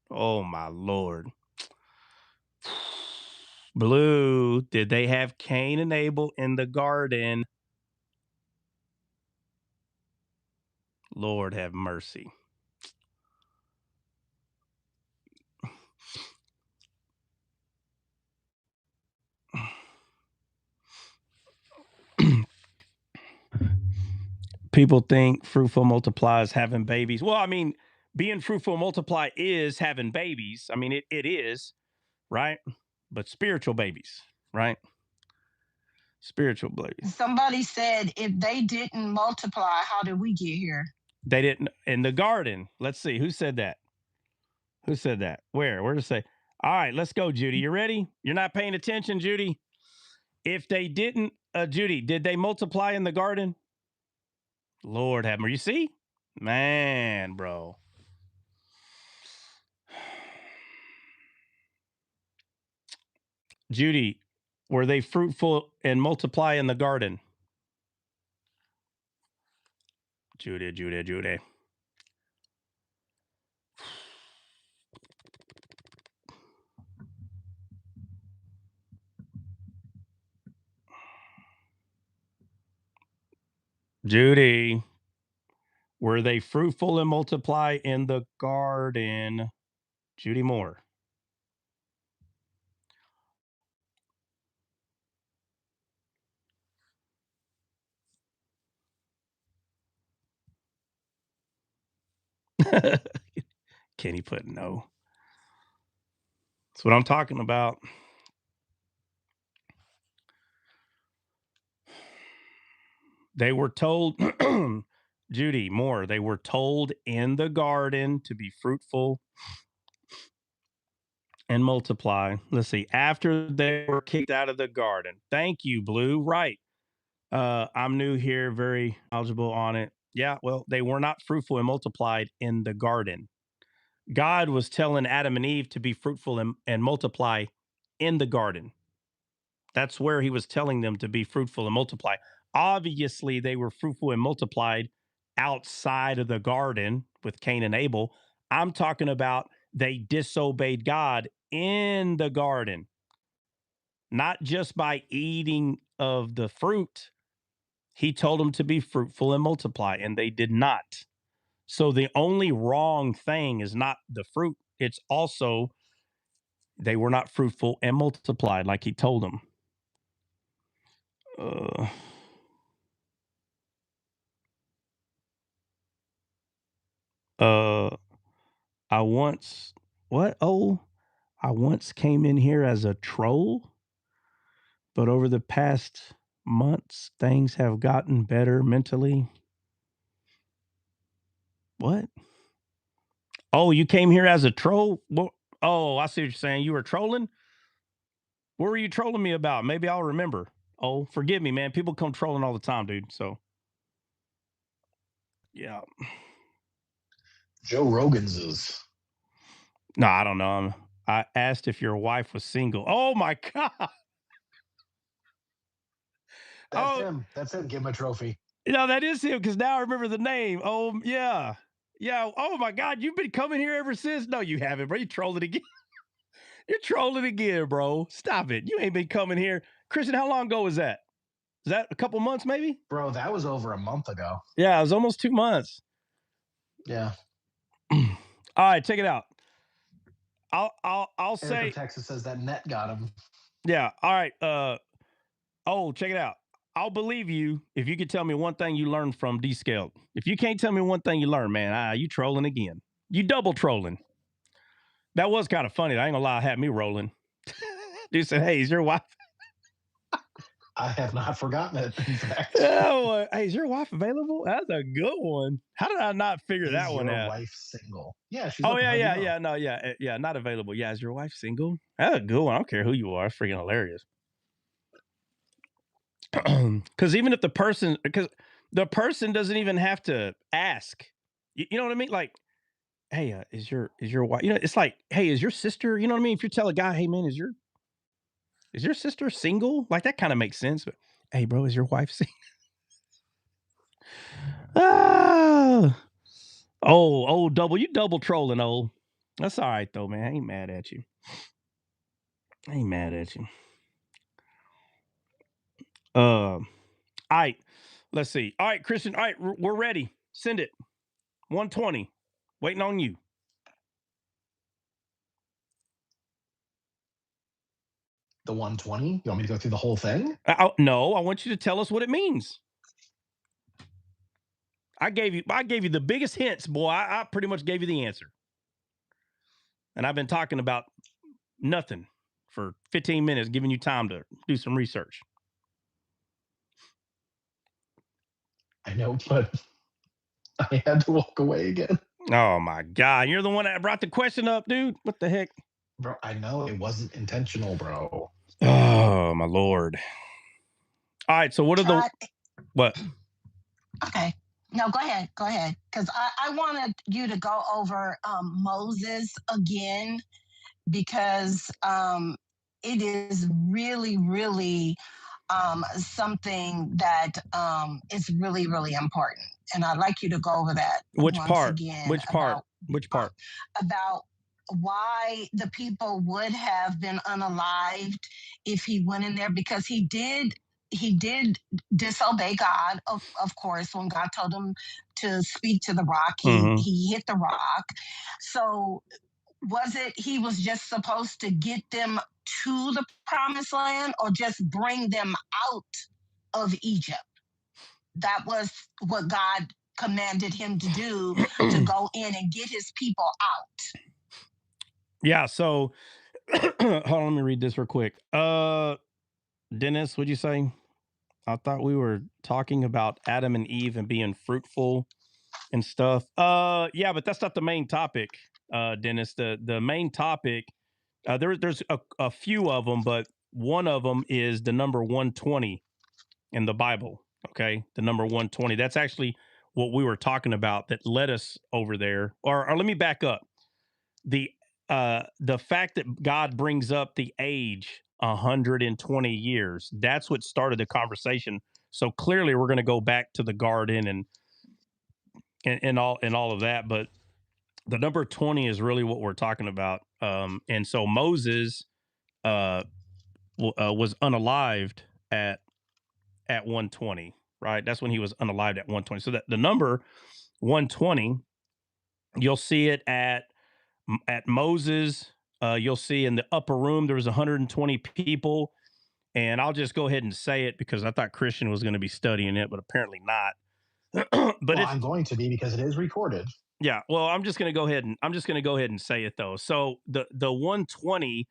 Oh, my Lord. Blue, did they have Cain and Abel in the garden? Lord have mercy. People think fruitful multiply is having babies. Well, I mean, being fruitful multiply is having babies. I mean, it is, right? But spiritual babies, right? Spiritual babies.
Somebody said if they didn't multiply, how did we get here?
They didn't in the garden. Let's see. Who said that? Who said that? Where to say? All right, let's go, Judy. You ready? You're not paying attention, Judy. If they didn't, Judy, did they multiply in the garden? Lord have mercy. You see? Man, bro. Judy, were they fruitful and multiply in the garden? Judy. Judy, were they fruitful and multiply in the garden? Judy Moore. Kenny put no. That's what I'm talking about. They were told, Judy Moore, they were told in the garden to be fruitful and multiply. Let's see. After they were kicked out of the garden. Thank you, Blue. Right. I'm new here, very knowledgeable on it. Yeah, well, they were not fruitful and multiplied in the garden. God was telling Adam and Eve to be fruitful and multiply in the garden. That's where he was telling them to be fruitful and multiply. Obviously, they were fruitful and multiplied outside of the garden with Cain and Abel. I'm talking about They disobeyed God in the garden, not just by eating of the fruit. He told them to be fruitful and multiply, and they did not. So the only wrong thing is not the fruit. It's also they were not fruitful and multiplied like he told them. I once I once came in here as a troll, but over the past months, things have gotten better mentally. What? Oh, you came here as a troll? Well, oh, I see what you're saying. You were trolling? What were you trolling me about? Maybe I'll remember. Oh, forgive me, man. People come trolling all the time, dude. So, yeah.
Joe Rogan's is.
No, I don't know. I asked if your wife was single. Oh, my God.
That's him. That's him. Give him a trophy.
That is him because now I remember the name. Oh, yeah. Yeah. Oh, my God. You've been coming here ever since? No, you haven't, bro. You trolling again. You're trolling again, bro. Stop it. You ain't been coming here. Christian, how long ago was that? Is that a couple months, maybe?
Bro, that was over a month ago.
Yeah, it was almost 2 months.
Yeah.
All right, check it out. I'll say.
Eric from Texas says that net got him.
Yeah. All right. Check it out. I'll believe you if you could tell me one thing you learned from Descaled. If you can't tell me one thing you learned, man, you trolling again. You double trolling. That was kind of funny. I ain't gonna lie, it had me rolling. Dude said, "Hey, is your wife?"
I have not forgotten it. In fact.
Oh, hey, is your wife available? That's a good one. How did I not figure that one out?
Is your wife single? Yeah, she's.
Oh yeah. No, yeah, not available. Yeah, is your wife single? That's a good one. I don't care who you are. It's freaking hilarious. Because even if the person doesn't even have to ask. You know what I mean? Like, hey, is your wife? It's like, hey, is your sister? You know what I mean? If you tell a guy, hey man, is your sister single? Like that kind of makes sense. But hey, bro, is your wife single? Double, you double trolling, old. That's all right though, man. I ain't mad at you. All right, let's see. All right, Christian. All right, we're ready. Send it. 120. Waiting on you.
The 120? You want me to go through the whole thing?
No, I want you to tell us what it means. I gave you the biggest hints, boy. I pretty much gave you the answer. And I've been talking about nothing for 15 minutes, giving you time to do some research.
I know, but I had to walk away again.
Oh my God. You're the one that brought the question up, dude. What the heck?
Bro, I know it wasn't intentional, bro.
Oh my Lord. All right. So what what?
Okay. No, go ahead. Because I wanted you to go over Moses again because it is really, really something that is really, really important. And I'd like you to go over that
Which
once
part?
again.
Which part?
About why the people would have been unalived if he went in there, because he did disobey God, of course, when God told him to speak to the rock. He hit the rock. So was it he was just supposed to get them to the promised land or just bring them out of Egypt? That was what God commanded him to do, to go in and get his people out.
Yeah, so hold on, let me read this real quick. Dennis, what'd you say? I thought we were talking about Adam and Eve and being fruitful and stuff. Yeah, but that's not the main topic, Dennis. The main topic, there's a few of them, but one of them is the number 120 in the Bible. Okay, the number 120. That's actually what we were talking about that led us over there. Or let me back up. The fact that God brings up the age 120 years, that's what started the conversation. So clearly we're going to go back to the garden and all of that. But The number 20 is really what we're talking about. And so Moses was unalived at 120, right? That's when he was unalived at 120. So that the number 120, you'll see it at Moses. You'll see in the upper room there was 120 people, and I'll just go ahead and say it because I thought Christian was going to be studying it, but apparently not. But
I'm going to be because it is recorded.
Yeah, well, I'm just going to go ahead and say it though. So the 120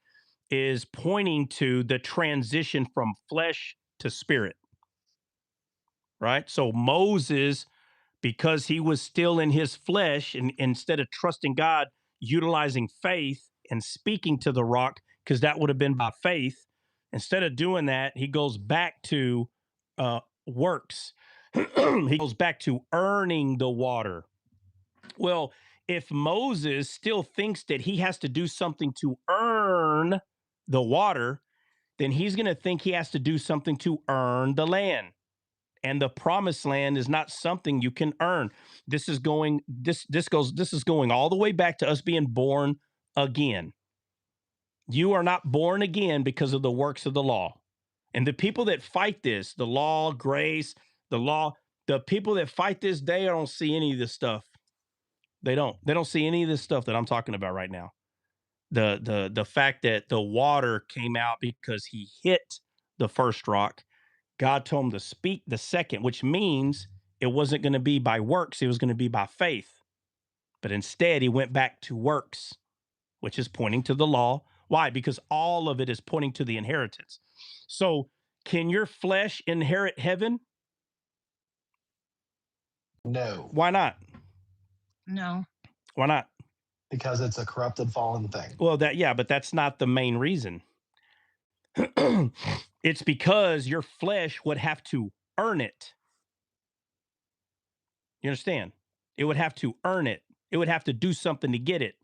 is pointing to the transition from flesh to spirit, right? So Moses, because he was still in his flesh, and instead of trusting God, utilizing faith and speaking to the rock, because that would have been by faith, instead of doing that, he goes back to works. He goes back to earning the water. Well, if Moses still thinks that he has to do something to earn the water, then he's going to think he has to do something to earn the land. And the promised land is not something you can earn. This is going all the way back to us being born again. You are not born again because of the works of the law. And the people that fight this, the law, grace, the law, the people that fight this, they don't see any of this stuff. They don't see any of this stuff that I'm talking about right now. The fact that the water came out because he hit the first rock. God told him to speak the second, which means it wasn't going to be by works, it was going to be by faith. But instead, he went back to works, which is pointing to the law. Why? Because all of it is pointing to the inheritance. So, can your flesh inherit heaven?
No.
Why not?
No.
Why not?
Because it's a corrupted, fallen thing.
Well, but that's not the main reason. It's because your flesh would have to earn it. You understand? It would have to earn it. It would have to do something to get it.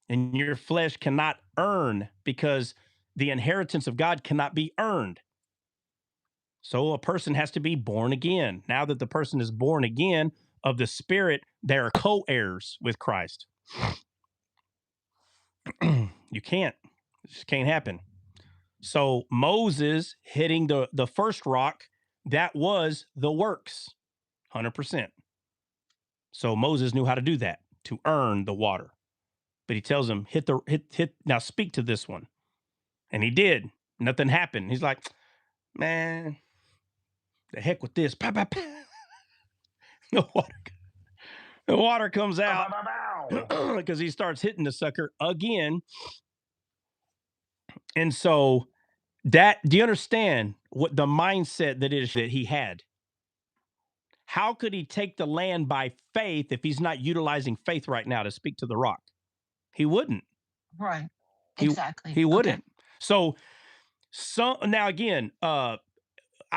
And your flesh cannot earn because the inheritance of God cannot be earned. So a person has to be born again. Now that the person is born again of the Spirit, they're co-heirs with Christ. You can't. It just can't happen. So Moses hitting the first rock, that was the works, 100%. So Moses knew how to do that, to earn the water. But he tells him, hit now speak to this one. And he did. Nothing happened. He's like, man, the heck with this. Pow, pow, pow. The water comes out because he starts hitting the sucker again. And so do you understand what the mindset that he had? How could he take the land by faith if he's not utilizing faith right now to speak to the rock? He wouldn't.
Right. Exactly.
He wouldn't. Okay. So now again,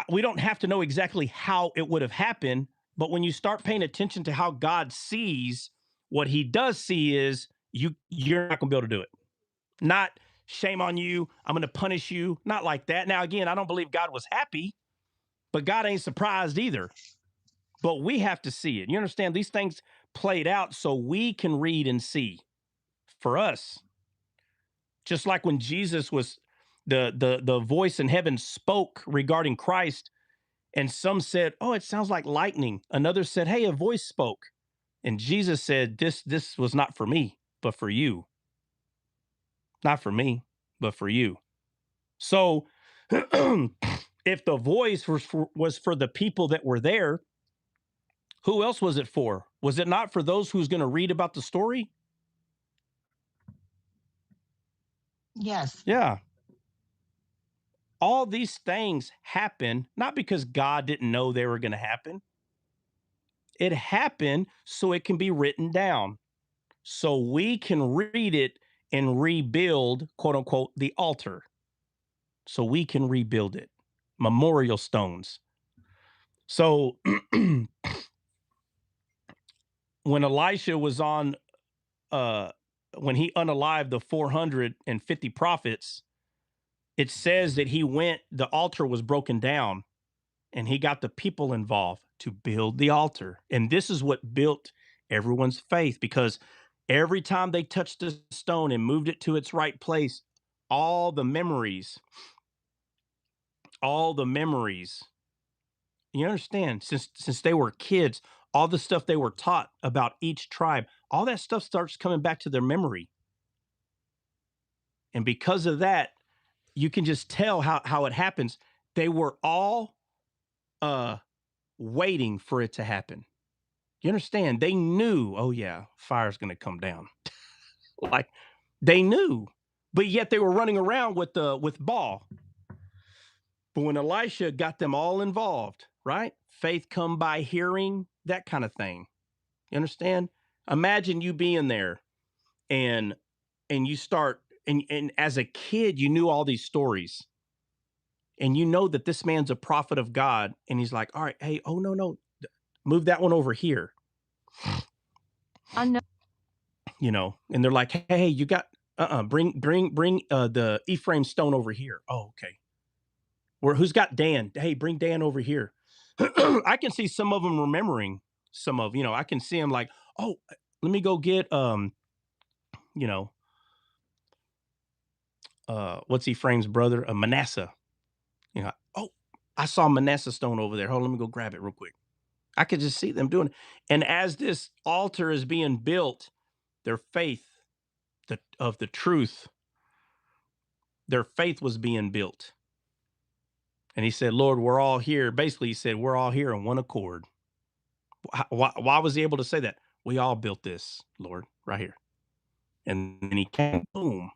we don't have to know exactly how it would have happened, but when you start paying attention to how God sees, what he does see is you're not going to be able to do it. Not shame on you, I'm going to punish you, not like that. Now again, I don't believe God was happy, but God ain't surprised either. But we have to see it. You understand? These things played out so we can read and see for us. Just like when Jesus was the voice in heaven spoke regarding Christ, and some said, "Oh, it sounds like lightning." Another said, "Hey, a voice spoke." And Jesus said, "This was not for me, but for you. Not for me, but for you." So, if the voice was for the people that were there, who else was it for? Was it not for those who's going to read about the story?
Yes.
Yeah. All these things happen not because God didn't know they were going to happen. It happened so it can be written down, so we can read it and rebuild, quote unquote, the altar. So we can rebuild it. Memorial stones. So when Elisha was on, when he unalived the 450 prophets, it says that the altar was broken down. and he got the people involved to build the altar. And this is what built everyone's faith, because every time they touched the stone and moved it to its right place, all the memories, you understand, since they were kids, all the stuff they were taught about each tribe, all that stuff starts coming back to their memory. And because of that, you can just tell how it happens. They were all waiting for it to happen. You understand? They knew, oh yeah, fire's going to come down. Like they knew, but yet they were running around with Baal. But when Elisha got them all involved, right? Faith come by hearing, that kind of thing. You understand? Imagine you being there and you start, and as a kid, you knew all these stories. And you know that this man's a prophet of God. And he's like, all right, hey, oh no, move that one over here. I know. You know, and they're like, hey, you got bring the Ephraim stone over here. Oh, okay. Who's got Dan? Hey, bring Dan over here. I can see some of them remembering some of, I can see them like, oh, let me go get what's Ephraim's brother? Manasseh. Oh, I saw Manasseh stone over there. Hold on, let me go grab it real quick. I could just see them doing it. And as this altar is being built, their faith of the truth, their faith was being built. And he said, Lord, we're all here. Basically, he said, we're all here in one accord. Why was he able to say that? We all built this, Lord, right here. And then he came, boom,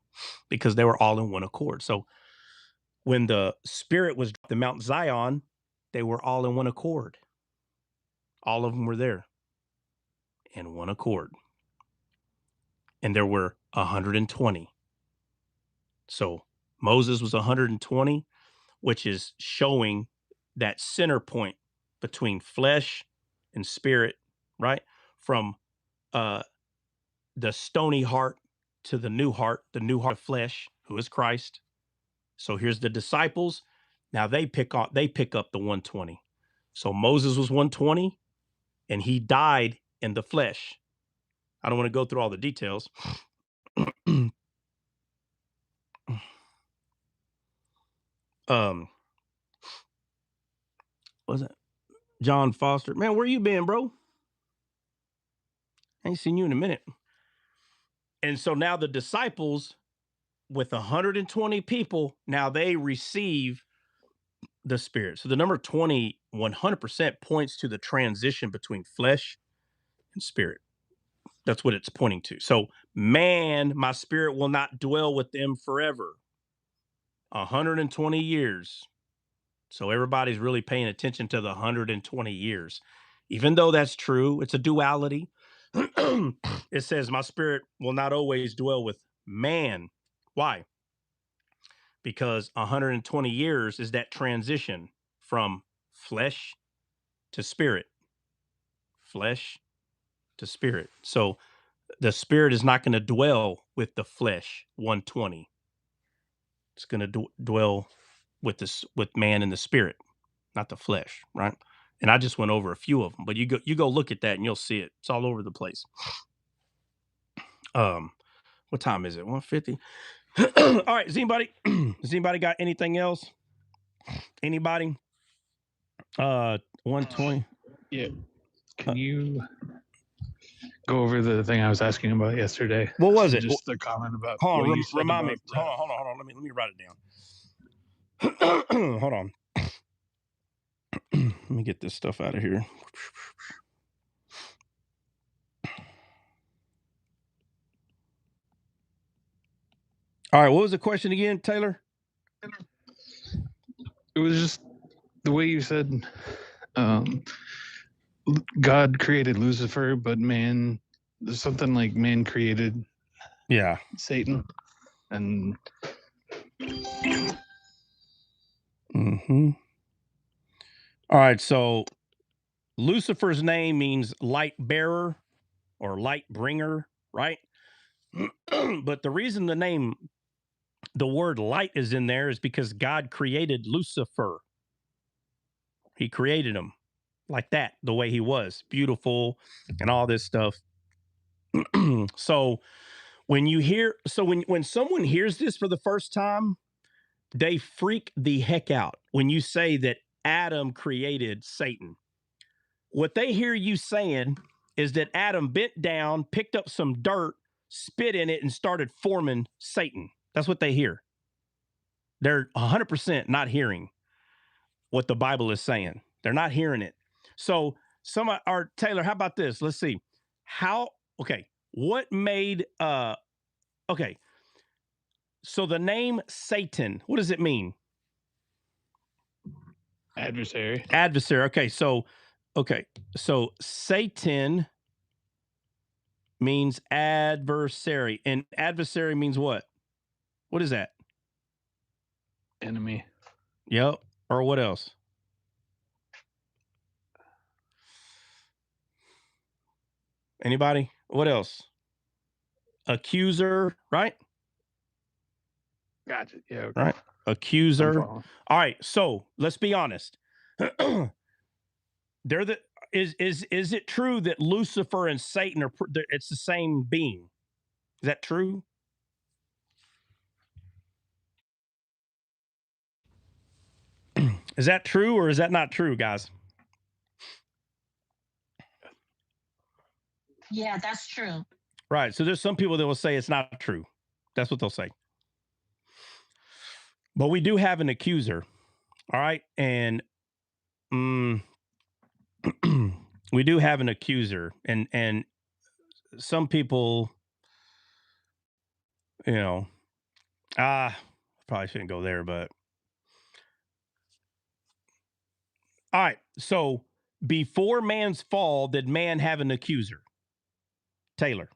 because they were all in one accord. So when the Spirit was dropped in Mount Zion, they were all in one accord. All of them were there in one accord. And there were 120. So Moses was 120, which is showing that center point between flesh and spirit, right? From the stony heart to the new heart of flesh, who is Christ. So here's the disciples. Now they pick up the 120. So Moses was 120 and he died in the flesh. I don't want to go through all the details. Was it John Foster? Man, where you been, bro? I ain't seen you in a minute. And so now the disciples, with 120 people, now they receive the Spirit. So the number 20, 100% points to the transition between flesh and spirit. That's what it's pointing to. So, man, my spirit will not dwell with them forever. 120 years. So everybody's really paying attention to the 120 years. Even though that's true, it's a duality. It says, my spirit will not always dwell with man. Why? Because 120 years is that transition from flesh to spirit. Flesh to spirit. So the spirit is not going to dwell with the flesh 120. It's going to dwell with man in the spirit, not the flesh, right? And I just went over a few of them, but you go look at that and you'll see it. It's all over the place. What time is it? 1:50. All right, has anybody got anything else? Anybody? 120.
Yeah. Can you go over the thing I was asking about yesterday?
What was it?
Just the comment about
hold
what
on,
you said
remind
about,
me. Hold on. Let me write it down. Hold on. Let me get this stuff out of here. All right, what was the question again, Taylor?
It was just the way you said God created Lucifer, but man, there's something like man created Satan. And
all right, so Lucifer's name means light bearer or light bringer, right? But the reason the word light is in there is because God created Lucifer. He created him like that, the way he was, beautiful and all this stuff. So when you hear, so when someone hears this for the first time, they freak the heck out when you say that Adam created Satan. What they hear you saying is that Adam bent down, picked up some dirt, spit in it, and started forming Satan. That's what they hear. They're 100% not hearing what the Bible is saying. They're not hearing it. So or Taylor, how about this? Let's see. What made okay. So the name Satan, what does it mean?
Adversary.
Adversary. Okay, so Satan means adversary, and adversary means what? What is that?
Enemy.
Yep. Or what else? Anybody? What else? Accuser, right?
Gotcha. Yeah. Okay.
Right. Accuser. All right. So let's be honest. Is it true that Lucifer and Satan are it's the same being? Is that true? Is that true or is that not true, guys?
Yeah, that's true.
Right. So there's some people that will say it's not true. That's what they'll say. But we do have an accuser. All right. And we do have an accuser. And some people, you know, probably shouldn't go there, but all right. So before man's fall, did man have an accuser? Taylor.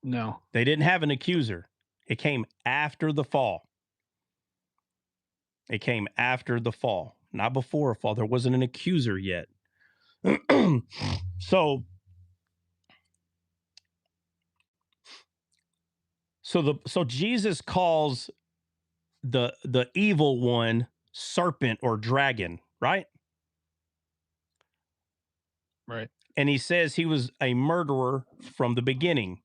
No.
They didn't have an accuser. It came after the fall. It came after the fall, not before a fall. There wasn't an accuser yet. So Jesus calls the evil one serpent or dragon, right?
Right.
And he says he was a murderer from the beginning.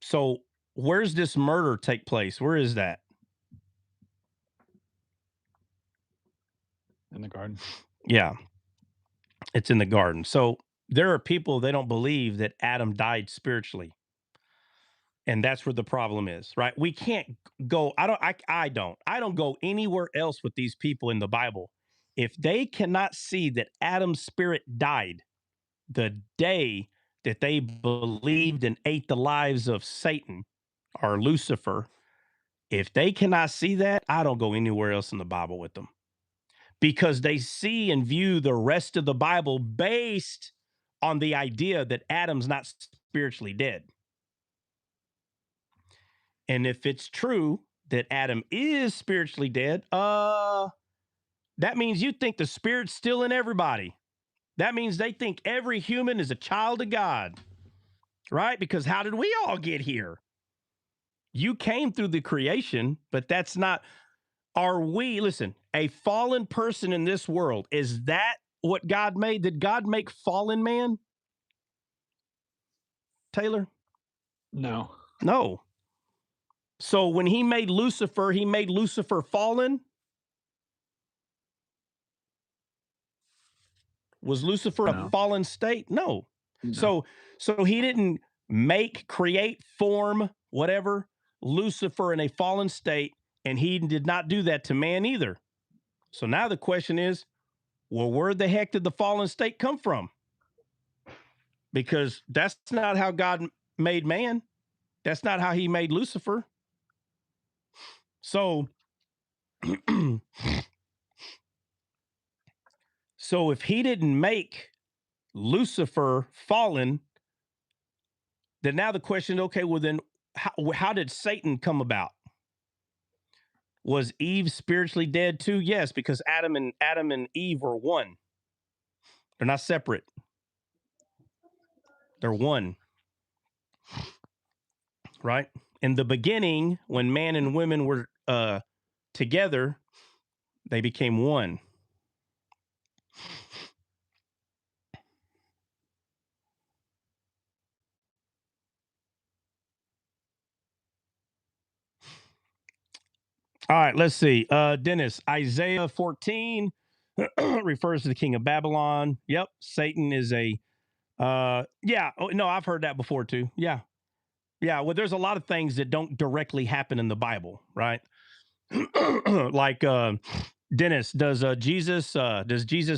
So where's this murder take place? Where is that?
In the garden.
Yeah. It's in the garden. So there are people, they don't believe that Adam died spiritually. And that's where the problem is, right? We can't go, I don't go anywhere else with these people in the Bible. If they cannot see that Adam's spirit died the day that they believed and ate the lives of Satan or Lucifer, if they cannot see that, I don't go anywhere else in the Bible with them. Because they see and view the rest of the Bible based on the idea that Adam's not spiritually dead. And if it's true that Adam is spiritually dead, that means you think the spirit's still in everybody. That means they think every human is a child of God, right? Because how did we all get here? You came through the creation, but that's not, listen, a fallen person in this world, is that what God made? Did God make fallen man? Taylor?
No.
No. So when he made Lucifer fallen? Was Lucifer a fallen state? No. So he didn't create, form, whatever, Lucifer in a fallen state, and he did not do that to man either. So now the question is, well, where the heck did the fallen state come from? Because that's not how God made man. That's not how he made Lucifer. So, so if he didn't make Lucifer fallen, then now the question, okay, well then how did Satan come about? Was Eve spiritually dead too? Yes, because Adam and Eve were one. They're not separate. They're one. Right? In the beginning, when man and women were together, They became one. All right, let's see. Dennis, Isaiah 14 refers to the king of Babylon. Yep. Satan is a, yeah. Oh, no, I've heard that before too. Yeah. Yeah. Well, there's a lot of things that don't directly happen in the Bible, right? Like, Dennis, does Jesus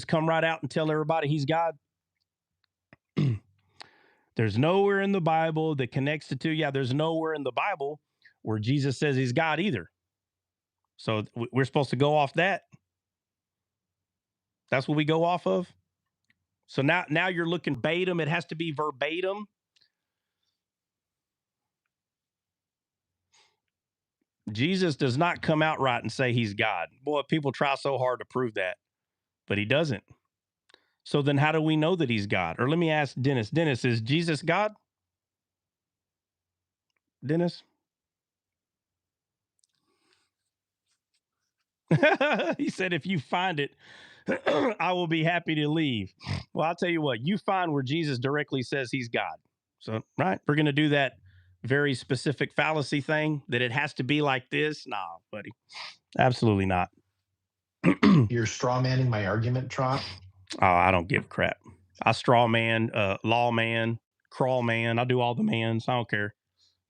come right out and tell everybody he's God? There's nowhere in the Bible that connects the two. Yeah, there's nowhere in the Bible where Jesus says he's God either. So we're supposed to go off that. That's what we go off of. So now you're looking verbatim. It has to be verbatim. Jesus does not come out right and say he's God. Boy, people try so hard to prove that, but he doesn't. So then how do we know that he's God? Or let me ask Dennis. Dennis, is Jesus God? Dennis? He said, if you find it, I will be happy to leave. Well, I'll tell you what, you find where Jesus directly says he's God. So, right, we're going to do that very specific fallacy thing that it has to be like this. Nah, buddy, absolutely not.
You're straw manning my argument, Trot.
Oh, I don't give a crap. I straw man, law man, crawl man. I do all the mans. I don't care.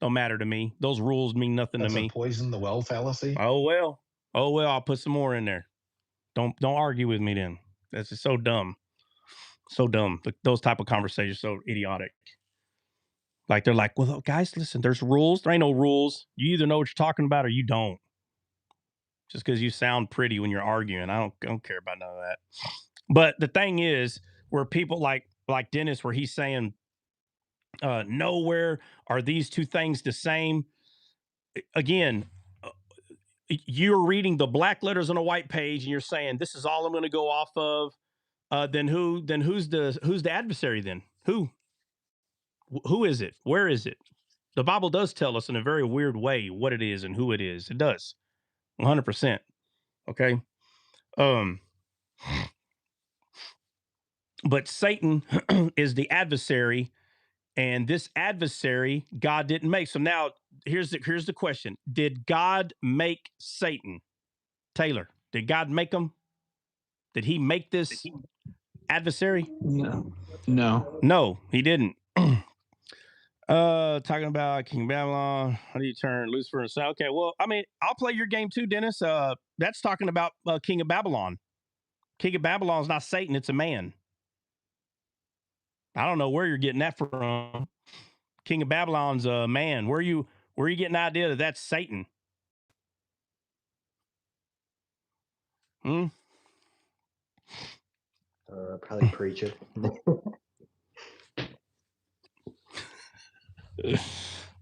Don't matter to me. Those rules mean nothing to me.
That's a poison the well fallacy.
Oh well. I'll put some more in there. Don't argue with me then. That's just so dumb. So dumb. Those type of conversations are so idiotic. Like they're like, well, guys, listen, there's rules. There ain't no rules. You either know what you're talking about or you don't. Just because you sound pretty when you're arguing. I don't care about none of that. But the thing is, where people like Dennis, where he's saying, nowhere are these two things the same. Again, you're reading the black letters on a white page and you're saying, this is all I'm going to go off of. Then who's the adversary then? Who is it? Where is it? The Bible does tell us in a very weird way what it is and who it is. It does. 100%. Okay. But Satan is the adversary, and this adversary God didn't make. So now here's the question. Did God make Satan? Taylor, did God make him? Did he make this adversary? No, he didn't. Talking about King Babylon. How do you turn Lucifer and South? Okay, well, I mean, I'll play your game too, Dennis. That's talking about King of Babylon. King of Babylon is not Satan; it's a man. I don't know where you're getting that from. King of Babylon's a man. Where are you getting the idea that that's Satan?
Probably preacher.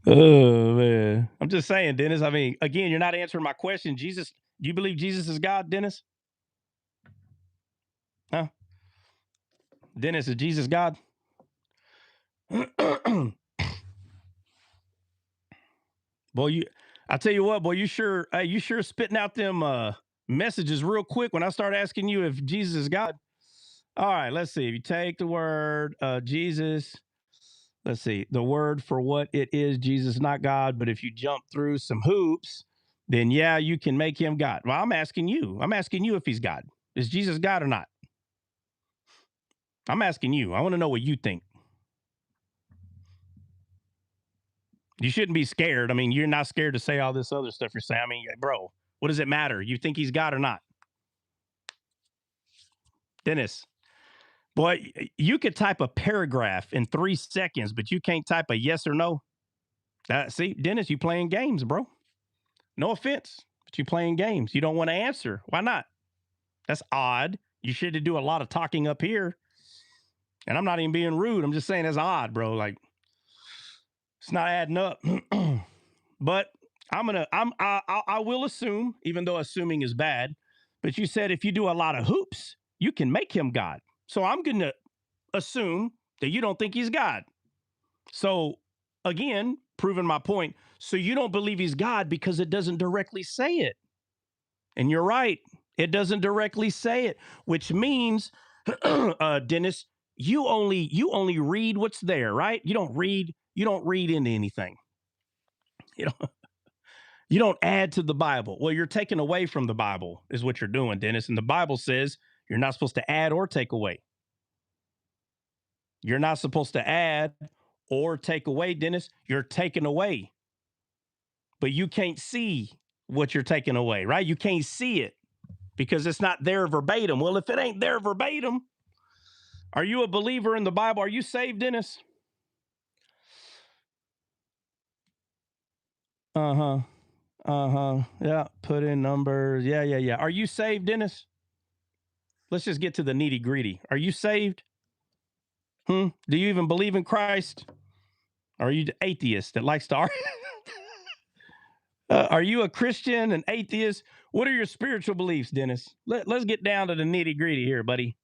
Oh man, I'm just saying, Dennis. I mean, again, you're not answering my question. Jesus, do you believe Jesus is God, Dennis? Huh? Dennis, is Jesus God? Boy, I tell you what, boy, you sure spitting out them messages real quick when I start asking you if Jesus is God. All right, let's see. If you take the word Jesus, let's see, the word for what it is, Jesus, not God. But if you jump through some hoops, then yeah, you can make him God. Well, I'm asking you if he's God. Is Jesus God or not? I'm asking you. I want to know what you think. You shouldn't be scared. I mean, you're not scared to say all this other stuff you're saying. I mean, bro, what does it matter? You think he's God or not? Dennis, boy, you could type a paragraph in 3 seconds, but you can't type a yes or no. See, Dennis, you playing games, bro. No offense, but you playing games. You don't want to answer. Why not? That's odd. You should do a lot of talking up here. And I'm not even being rude. I'm just saying that's odd, bro. Like, it's not adding up. But I will assume, even though assuming is bad, but you said if you do a lot of hoops, you can make him God. So I'm going to assume that you don't think he's God. So again, proving my point. So you don't believe he's God because it doesn't directly say it. And you're right. It doesn't directly say it, which means, Dennis, you only read what's there, right? You don't read into anything. You don't add to the Bible. Well, you're taking away from the Bible is what you're doing, Dennis. And the Bible says you're not supposed to add or take away. You're not supposed to add or take away, Dennis. You're taking away. But you can't see what you're taking away, right? You can't see it because it's not there verbatim. Well, if it ain't there verbatim, are you a believer in the Bible? Are you saved, Dennis? Uh-huh. Yeah, put in numbers. Yeah. Are you saved, Dennis? Let's just get to the nitty-gritty. Are you saved? Do you even believe in Christ? Are you the atheist that likes to argue? Are you a Christian, an atheist? What are your spiritual beliefs, Dennis? Let's get down to the nitty-gritty here, buddy.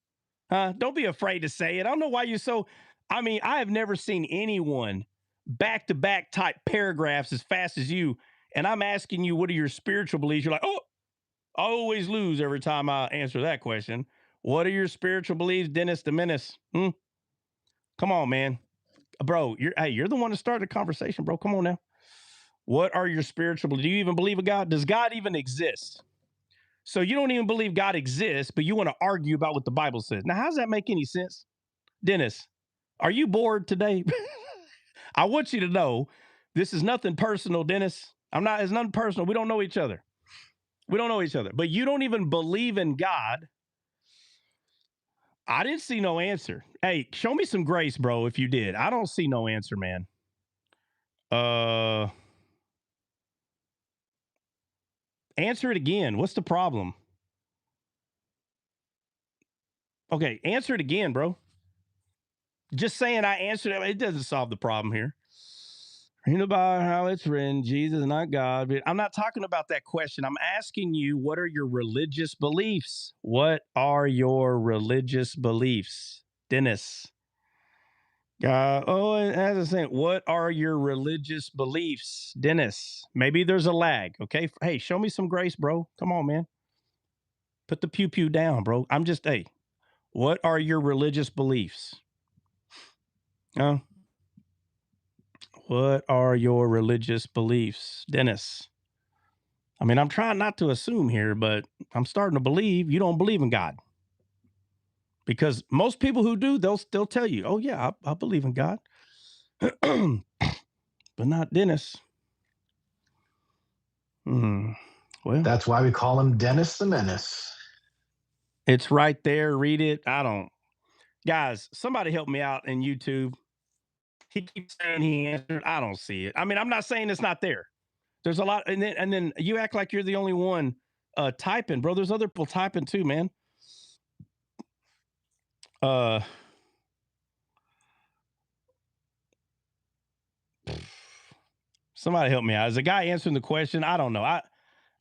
Don't be afraid to say it. I don't know why you're so... I mean, I have never seen anyone back-to-back type paragraphs as fast as you, and I'm asking you, what are your spiritual beliefs? You're like, oh, I always lose every time I answer that question. What are your spiritual beliefs, Dennis the Menace? Come on, man. Bro, you're the one to start the conversation, bro. Come on now. What are your spiritual beliefs? Do you even believe in God? Does God even exist? So you don't even believe God exists, but you want to argue about what the Bible says. Now, how does that make any sense? Dennis, are you bored today? I want you to know this is nothing personal, Dennis. It's nothing personal. We don't know each other. But you don't even believe in God. I didn't see no answer. Hey, show me some grace, bro, if you did. I don't see no answer, man. Answer it again. What's the problem? Okay, answer it again, bro. Just saying I answered it doesn't solve the problem here. Read about how it's written, Jesus, not God. But I'm not talking about that question. I'm asking you, what are your religious beliefs? What are your religious beliefs? Dennis. As I was saying, what are your religious beliefs? Dennis. Maybe there's a lag, okay? Hey, show me some grace, bro. Come on, man. Put the pew down, bro. What are your religious beliefs? What are your religious beliefs, Dennis? I mean, I'm trying not to assume here, but I'm starting to believe you don't believe in God. Because most people who do, they'll still tell you, oh, yeah, I believe in God. But not Dennis. Well,
that's why we call him Dennis the Menace.
It's right there. Read it. Guys, somebody help me out in YouTube. He keeps saying he answered. I don't see it. I mean, I'm not saying it's not there. There's a lot. And then you act like you're the only one typing, bro. There's other people typing too, man. Somebody help me out. Is a guy answering the question? I don't know.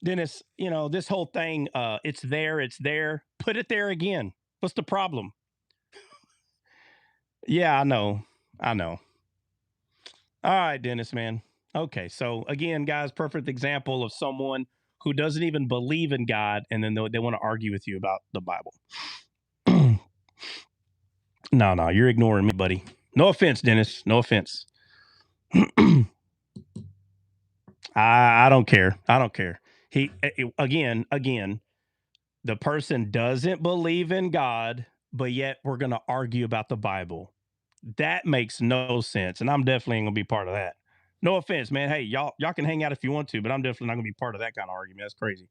Dennis, this whole thing, it's there. Put it there again. What's the problem? Yeah, I know. All right, Dennis, man. Okay, so again, guys, perfect example of someone who doesn't even believe in God, and then they want to argue with you about the Bible. No, you're ignoring me, buddy. No offense, Dennis. No offense. I don't care. Again, the person doesn't believe in God, but yet we're going to argue about the Bible. That makes no sense, and I'm definitely going to be part of that. No offense, man. Hey, y'all can hang out if you want to, but I'm definitely not going to be part of that kind of argument. That's crazy.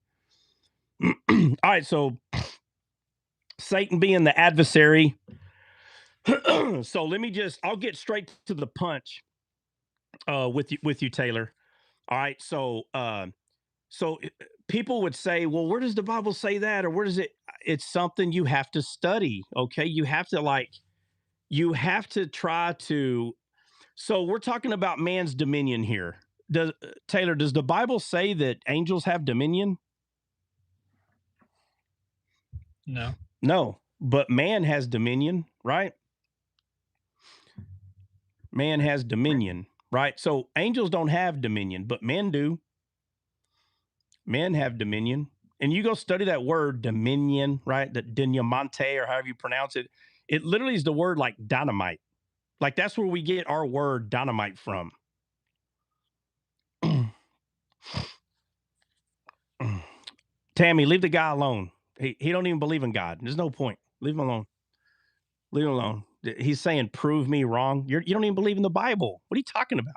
All right, so Satan being the adversary. So I'll get straight to the punch with you, Taylor. All right, so people would say, well, where does the Bible say that? Or where does it? It's something you have to study. Okay. You have to try to. So we're talking about man's dominion here. Taylor, does the Bible say that angels have dominion? No, but man has dominion, right? Man has dominion, right? So angels don't have dominion, but men do. Men have dominion. and you go study that word dominion, right? The diamante, or however you pronounce it. It literally is the word like dynamite. Like that's where we get our word dynamite from. Tammy, leave the guy alone. He don't even believe in God. There's no point. Leave him alone. Leave him alone. He's saying, prove me wrong. You don't even believe in the Bible. What are you talking about?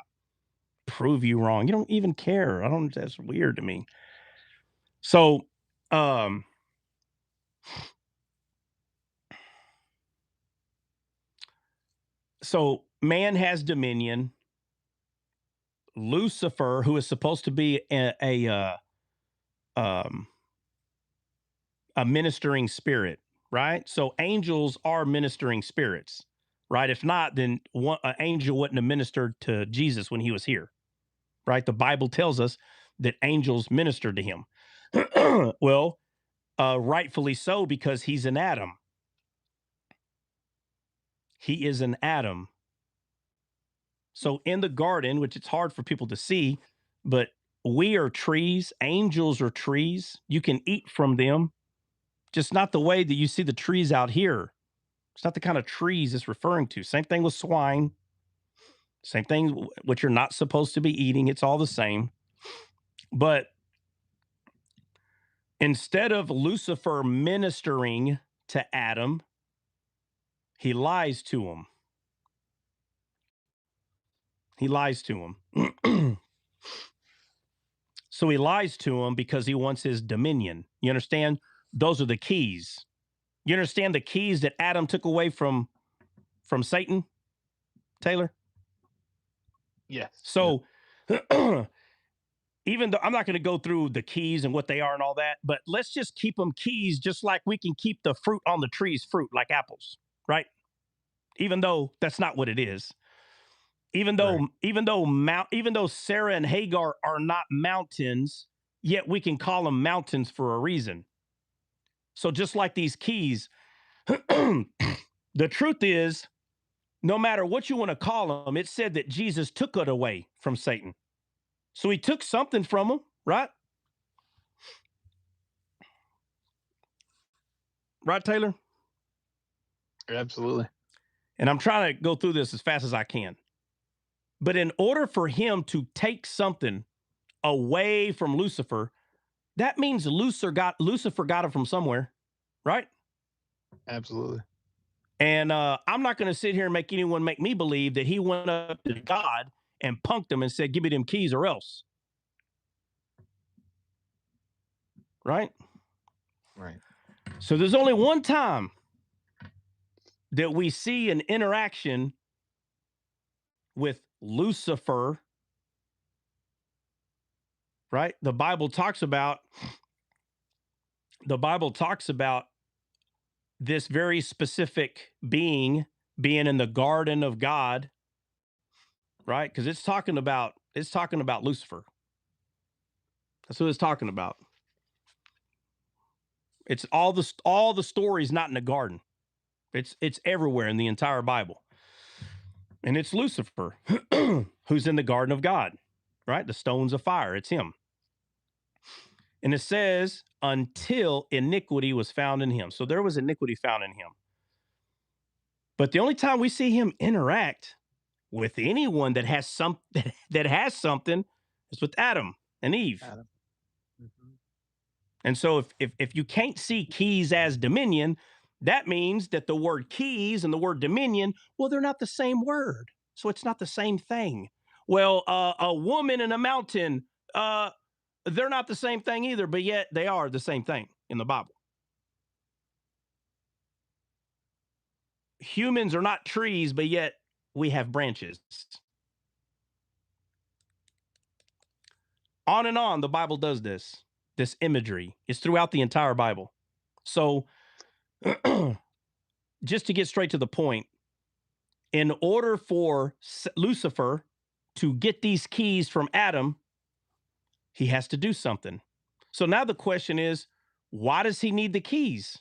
Prove you wrong. You don't even care. That's weird to me. So, so man has dominion. Lucifer, who is supposed to be a ministering spirit, right? So angels are ministering spirits, right? If not, then an angel wouldn't have ministered to Jesus when he was here, right? The Bible tells us that angels ministered to him. Well, rightfully so, because he's an Adam. He is an Adam. So in the garden, which it's hard for people to see, but we are trees, angels are trees. You can eat from them, just not the way that you see the trees out here. It's not the kind of trees it's referring to. Same thing with swine. Same thing, what you're not supposed to be eating. It's all the same. But instead of Lucifer ministering to Adam, he lies to him. He lies to him. So he lies to him because he wants his dominion. You understand? Those are the keys. You understand the keys that Adam took away from Satan, Taylor?
Yes.
So even though I'm not going to go through the keys and what they are and all that, but let's just keep them keys, just like we can keep the fruit on the trees fruit, like apples, right? Even though that's not what it is. Even though Sarah and Hagar are not mountains, yet we can call them mountains for a reason. So just like these keys, the truth is, no matter what you want to call them, it said that Jesus took it away from Satan. So he took something from him, right? Right, Taylor?
Absolutely.
And I'm trying to go through this as fast as I can. But in order for him to take something away from Lucifer, that means Lucifer got it from somewhere, right?
Absolutely.
And I'm not going to sit here and make anyone make me believe that he went up to God and punked him and said, give me them keys or else. Right?
Right.
So there's only one time that we see an interaction with Lucifer, right? The Bible talks about this very specific being in the garden of God, right? Because it's talking about Lucifer. That's what it's talking about. It's all the stories not in the garden. It's everywhere in the entire Bible. And it's Lucifer who's in the garden of God, right? The stones of fire, it's him. And it says, until iniquity was found in him. So there was iniquity found in him. But the only time we see him interact with anyone that has something is with Adam and Eve.
Adam. Mm-hmm.
And so if you can't see keys as dominion, that means that the word keys and the word dominion, well, they're not the same word. So it's not the same thing. Well, a woman and a mountain, they're not the same thing either, but yet they are the same thing in the Bible. Humans are not trees, but yet we have branches. On and on, the Bible does this imagery. It's throughout the entire Bible. So just to get straight to the point, in order for Lucifer to get these keys from Adam, he has to do something. So now the question is, why does he need the keys?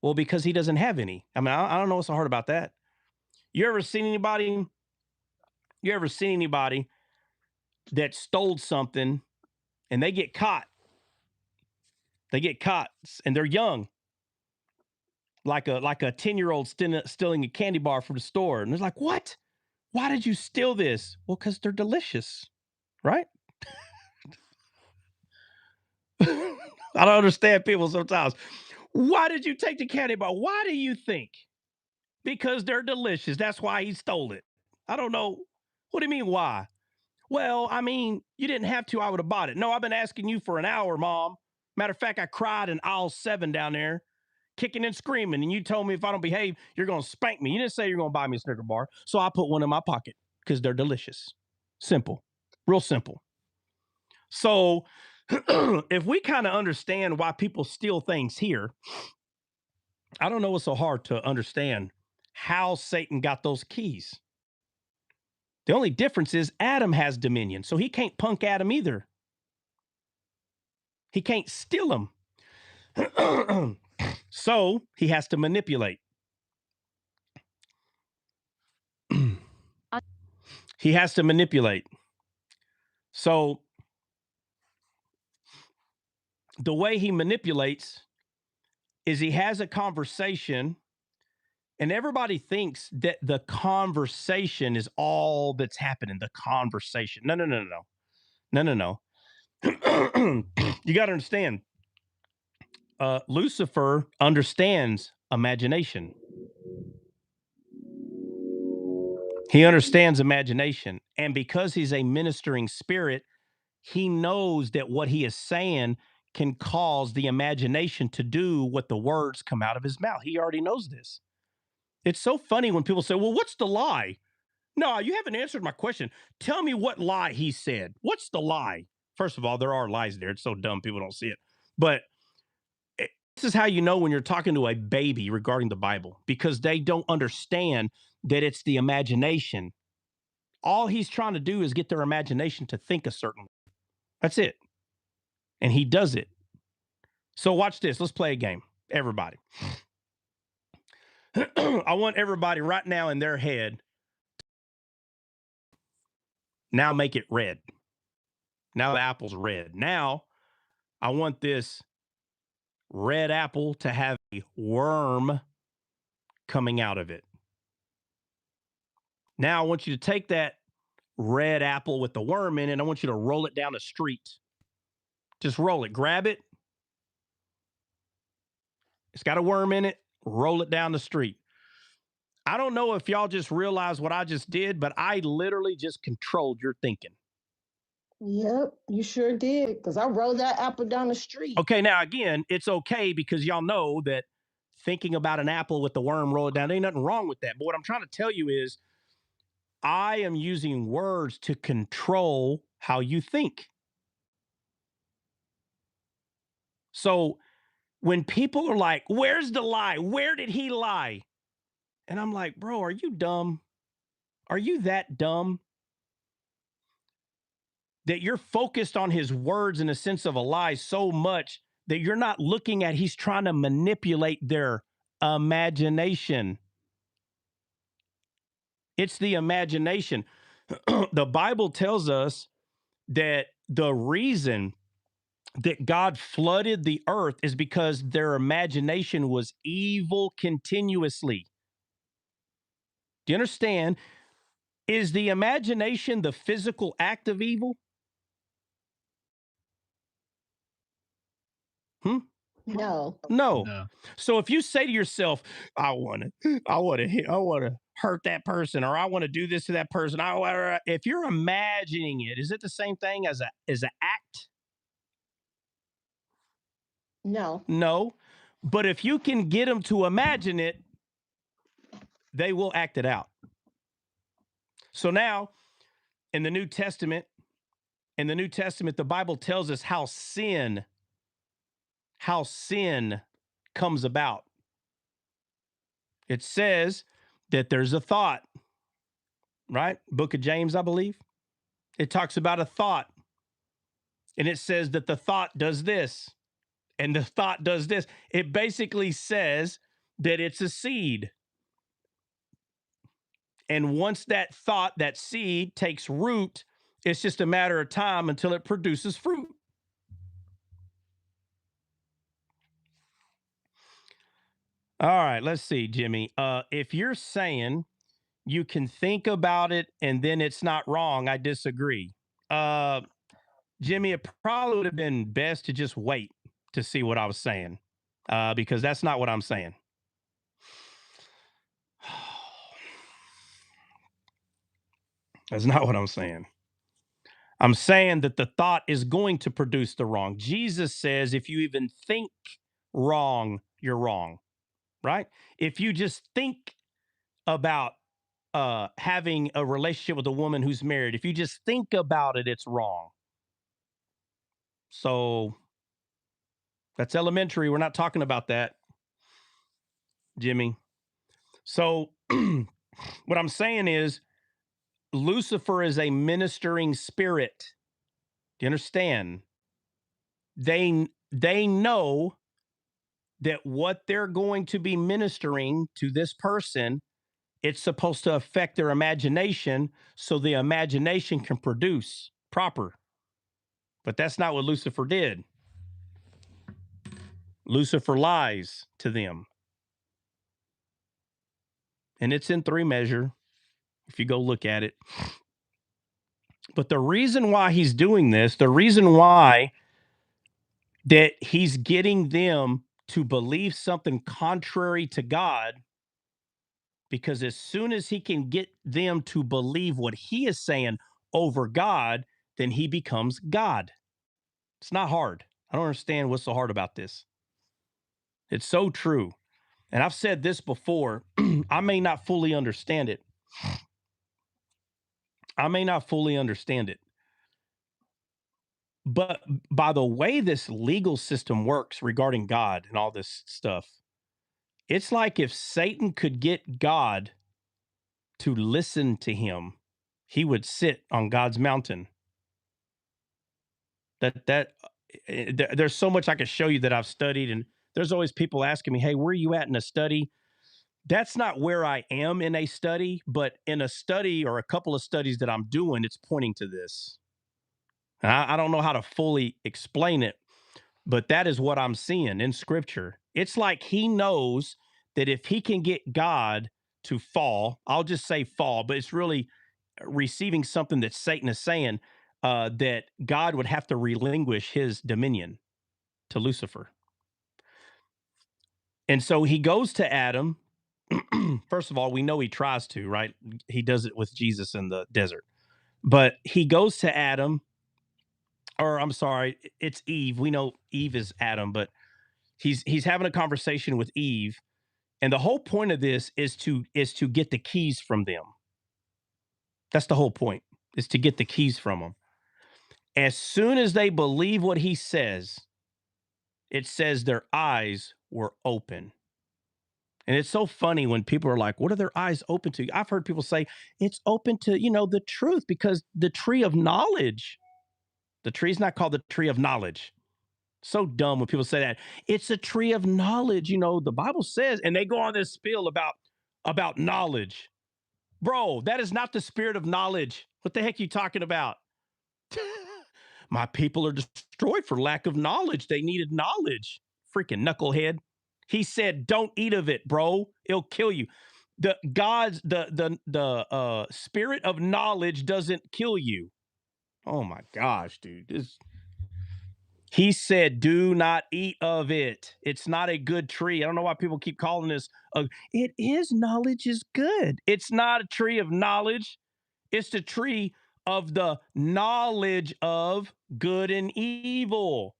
Well, because he doesn't have any. I mean, I don't know what's so hard about that. You ever seen anybody that stole something and they get caught They get caught, and they're young, like a 10-year-old stealing a candy bar from the store. And they're like, what? Why did you steal this? Well, because they're delicious, right? I don't understand people sometimes. Why did you take the candy bar? Why do you think? Because they're delicious. That's why he stole it. I don't know. What do you mean, why? Well, I mean, you didn't have to. I would have bought it. No, I've been asking you for an hour, Mom. Matter of fact, I cried in aisle 7 down there, kicking and screaming. And you told me if I don't behave, you're going to spank me. You didn't say you're going to buy me a Snicker bar. So I put one in my pocket because they're delicious. Simple. Real simple. So if we kind of understand why people steal things here, I don't know what's so hard to understand how Satan got those keys. The only difference is Adam has dominion, so he can't punk Adam either. He can't steal them. So he has to manipulate. He has to manipulate. So the way he manipulates is he has a conversation, and everybody thinks that the conversation is all that's happening. The conversation. No. You got to understand. Lucifer understands imagination. He understands imagination. And because he's a ministering spirit, he knows that what he is saying can cause the imagination to do what the words come out of his mouth. He already knows this. It's so funny when people say, well, what's the lie? No, you haven't answered my question. Tell me what lie he said. What's the lie? First of all, there are lies there. It's so dumb people don't see it. But this is how you know when you're talking to a baby regarding the Bible, because they don't understand that it's the imagination. All he's trying to do is get their imagination to think a certain way. That's it. And he does it. So watch this. Let's play a game. Everybody. I want everybody right now in their head. Now make it red. Now the apple's red. Now I want this red apple to have a worm coming out of it. Now I want you to take that red apple with the worm in it. I want you to roll it down the street. Just roll it. Grab it. It's got a worm in it. Roll it down the street. I don't know if y'all just realized what I just did, but I literally just controlled your thinking.
Yep, you sure did, because I rolled that apple down the street.
Okay, now again, it's okay because y'all know that thinking about an apple with the worm roll it down, ain't nothing wrong with that. But what I'm trying to tell you is I am using words to control how you think. So when people are like, where's the lie? Where did he lie? And I'm like, bro, are you dumb? Are you that dumb? That you're focused on his words in a sense of a lie so much that you're not looking at he's trying to manipulate their imagination. It's the imagination. The Bible tells us that the reason that God flooded the earth is because their imagination was evil continuously. Do you understand? Is the imagination the physical act of evil?
No.
No. So if you say to yourself, I want to hurt that person, or I want to do this to that person, if you're imagining it, is it the same thing as an act?
No.
No. But if you can get them to imagine it, they will act it out. So now in the New Testament, the Bible tells us how sin comes about. It says that there's a thought, right? Book of James, I believe. It talks about a thought. And it says that the thought does this and the thought does this. It basically says that it's a seed. And once that thought, that seed takes root, it's just a matter of time until it produces fruit. All right, let's see, Jimmy. If you're saying you can think about it and then it's not wrong, I disagree. Jimmy, it probably would have been best to just wait to see what I was saying, because that's not what I'm saying. That's not what I'm saying. I'm saying that the thought is going to produce the wrong. Jesus says if you even think wrong, you're wrong, right? If you just think about having a relationship with a woman who's married, if you just think about it, it's wrong. So that's elementary. We're not talking about that, Jimmy. So what I'm saying is Lucifer is a ministering spirit. Do you understand? They know that what they're going to be ministering to this person, it's supposed to affect their imagination so the imagination can produce proper. But that's not what Lucifer did. Lucifer lies to them. And it's in 3 measure, if you go look at it. But the reason why he's doing this, the reason why that he's getting them to believe something contrary to God, because as soon as he can get them to believe what he is saying over God, then he becomes God. It's not hard. I don't understand what's so hard about this. It's so true. And I've said this before. I may not fully understand it. But by the way this legal system works regarding God and all this stuff, it's like if Satan could get God to listen to him, he would sit on God's mountain. There's so much I could show you that I've studied, and there's always people asking me, hey, where are you at in a study? That's not where I am in a study, but in a study or a couple of studies that I'm doing, it's pointing to this. And I don't know how to fully explain it, but that is what I'm seeing in scripture. It's like he knows that if he can get God to fall, I'll just say fall, but it's really receiving something that Satan is saying, that God would have to relinquish his dominion to Lucifer. And so he goes to Adam. First of all, we know he tries to, right? He does it with Jesus in the desert. But he goes to Adam, or I'm sorry, it's Eve. We know Eve is Adam, but he's having a conversation with Eve, and the whole point of this is to get the keys from them. That's the whole point, is to get the keys from them. As soon as they believe what he says, it says their eyes were open. And it's so funny when people are like, what are their eyes open to? I've heard people say it's open to, the truth, because the tree of knowledge, the tree's not called the tree of knowledge. So dumb when people say that. It's a tree of knowledge. The Bible says, and they go on this spiel about knowledge. Bro, that is not the spirit of knowledge. What the heck are you talking about? My people are destroyed for lack of knowledge. They needed knowledge. Freaking knucklehead. He said, don't eat of it, bro. It'll kill you. The spirit of knowledge doesn't kill you. Oh my gosh, dude. He said, do not eat of it. It's not a good tree. I don't know why people keep calling this. It is, knowledge is good. It's not a tree of knowledge. It's the tree of the knowledge of good and evil.